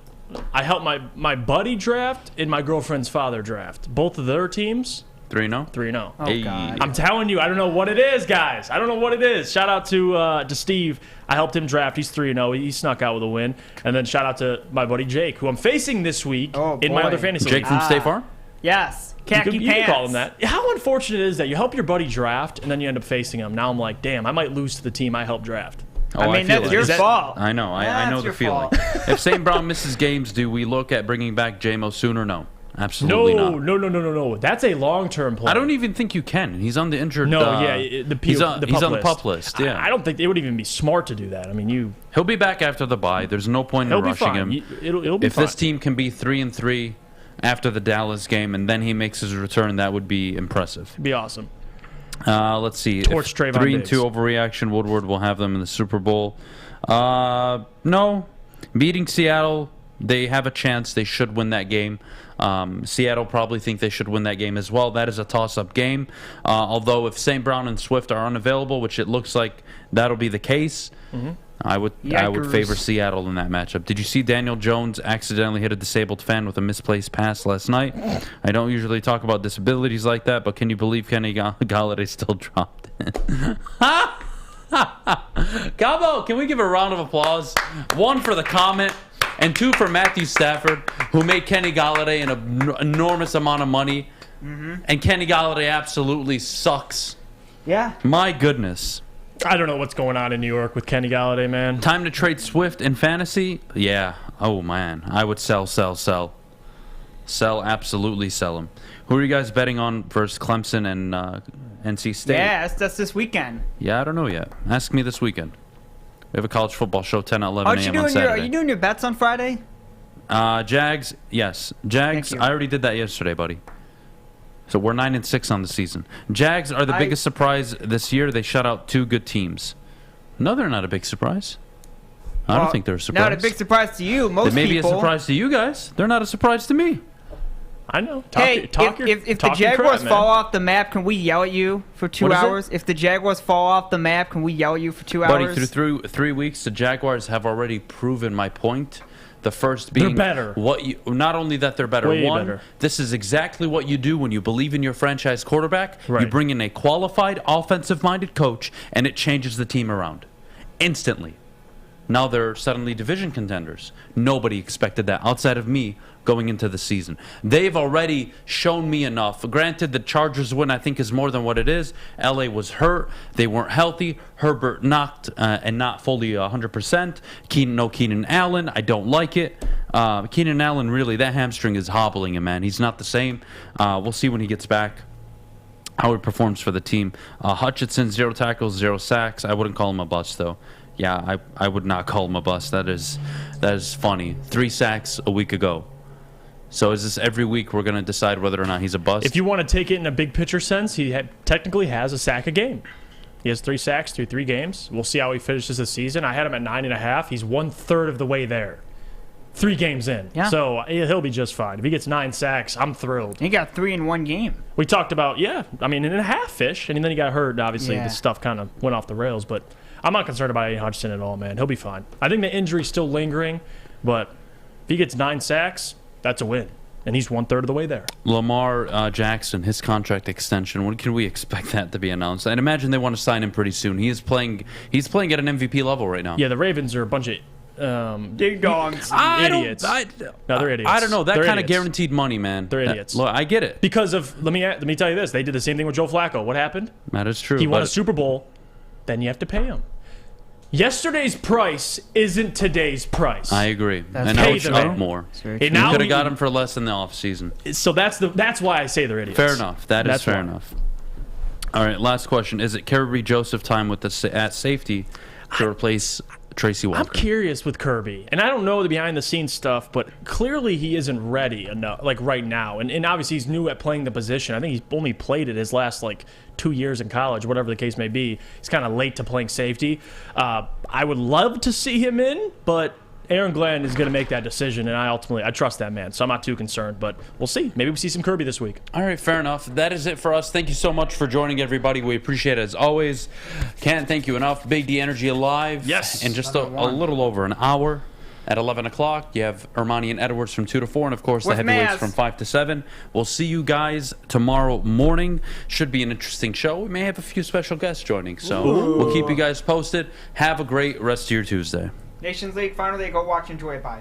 I helped my buddy draft and my girlfriend's father draft. Both of their teams. 3-0? 3-0. Oh, hey. God. I'm telling you, I don't know what it is, guys. I don't know what it is. Shout out to Steve. I helped him draft. He's 3-0. He snuck out with a win. And then shout out to my buddy Jake, who I'm facing this week in my other fantasy league. Jake from State Farm? Yes. Khaki you can call him that. How unfortunate is that? You help your buddy draft, and then you end up facing him. Now I'm like, damn, I might lose to the team I helped draft. I mean, that's your fault. I know. I know the feeling. If St. Brown misses games, do we look at bringing back J-Mo sooner? No. Absolutely not. No. That's a long-term plan. I don't even think you can. He's on the injured. He's on the pup list. Yeah, I don't think it would even be smart to do that. I mean, he'll be back after the bye. There's no point in rushing him. It'll be if fine. This team can be 3-3 after the Dallas game, and then he makes his return, that would be impressive. It'd be awesome. Let's see. Torch Trayvon 3-2 Diggs. overreaction. Woodward will have them in the Super Bowl. No. Beating Seattle, they have a chance. They should win that game. Seattle probably think they should win that game as well. That is a toss-up game. Although if St. Brown and Swift are unavailable, which it looks like that'll be the case, I would favor Seattle in that matchup. Did you see Daniel Jones accidentally hit a disabled fan with a misplaced pass last night? I don't usually talk about disabilities like that, but can you believe Kenny Galladay still dropped it? Gabo, can we give a round of applause? 1 for the comment, and 2 for Matthew Stafford, who made Kenny Galladay an enormous amount of money. And Kenny Galladay absolutely sucks. Yeah. My goodness. I don't know what's going on in New York with Kenny Galladay, man. Time to trade Swift in fantasy? Yeah. Oh, man. I would sell. Sell, absolutely sell him. Who are you guys betting on versus Clemson and NC State? Yeah, that's this weekend. Yeah, I don't know yet. Ask me this weekend. We have a college football show 10 at 11 a.m. on Saturday. Are you doing your bets on Friday? Jags, yes. Jags, I already did that yesterday, buddy. So we're 9-6 on the season. Jags are the biggest surprise this year. They shut out 2 good teams. No, they're not a big surprise. I don't think they're a surprise. Not a big surprise to you. Most people. They may be a surprise to you guys. They're not a surprise to me. I know. If the Jaguars fall off the map, can we yell at you for 2 hours? If the Jaguars fall off the map, can we yell at you for 2 hours? Buddy, through 3 weeks, the Jaguars have already proven my point. The first being they're better. Not only that they're better. Way One, better. This is exactly what you do when you believe in your franchise quarterback. Right. You bring in a qualified, offensive-minded coach, and it changes the team around instantly. Now they're suddenly division contenders. Nobody expected that outside of me going into the season. They've already shown me enough. Granted, the Chargers win, I think, is more than what it is. LA was hurt. They weren't healthy. Herbert knocked and not fully 100%. Keenan Allen, I don't like it. Keenan Allen, really, that hamstring is hobbling him, man. He's not the same. We'll see when he gets back how he performs for the team. Hutchinson, 0 tackles, 0 sacks. I wouldn't call him a bust, though. Yeah, I would not call him a bust. That is funny. 3 sacks a week ago. So is this every week we're going to decide whether or not he's a bust? If you want to take it in a big picture sense, he technically has a sack a game. He has 3 sacks through 3 games. We'll see how he finishes the season. I had him at 9.5. He's 1/3 of the way there. 3 games in. Yeah. So he'll be just fine. If he gets 9 sacks, I'm thrilled. He got 3 in 1 game. We talked about, in a half-ish. And then he got hurt. Obviously, the stuff kind of went off the rails. But I'm not concerned about Aiden Hutchinson at all, man. He'll be fine. I think the injury's still lingering. But if he gets 9 sacks, that's a win. And he's 1/3 of the way there. Lamar Jackson, his contract extension. When can we expect that to be announced? I'd imagine they want to sign him pretty soon. He's playing at an MVP level right now. Yeah, the Ravens are a bunch of dig dogs, idiots. No, they're idiots. I don't know. That They're kind of idiots. guaranteed money, man. They're idiots. Look, I get it. Because of let me tell you this. They did the same thing with Joe Flacco. What happened? That is true. He won a Super Bowl. Then you have to pay him. Yesterday's price isn't today's price. I agree. And now it's up more. You could have got him for less in the offseason. So that's why I say they're idiots. Fair enough. That's fair enough. All right, last question. Is it Kirby Joseph time with at safety to replace Tracy Walker? I'm curious with Kirby, and I don't know the behind-the-scenes stuff, but clearly he isn't ready enough, like right now. And obviously he's new at playing the position. I think he's only played it his last 2 years in college, whatever the case may be. He's kind of late to playing safety. I would love to see him in, but Aaron Glenn is going to make that decision, and I trust that man, so I'm not too concerned. But we'll see. Maybe we see some Kirby this week. All right, fair enough. That is it for us. Thank you so much for joining, everybody. We appreciate it as always. Can't thank you enough. Big D Energy Alive. Yes. In just a little over an hour. At 11 o'clock, you have Ermanni and Edwards from 2 to 4, and of course the heavyweights from 5 to 7. We'll see you guys tomorrow morning. Should be an interesting show. We may have a few special guests joining, so we'll keep you guys posted. Have a great rest of your Tuesday. Nations League, finally, go watch, enjoy, bye.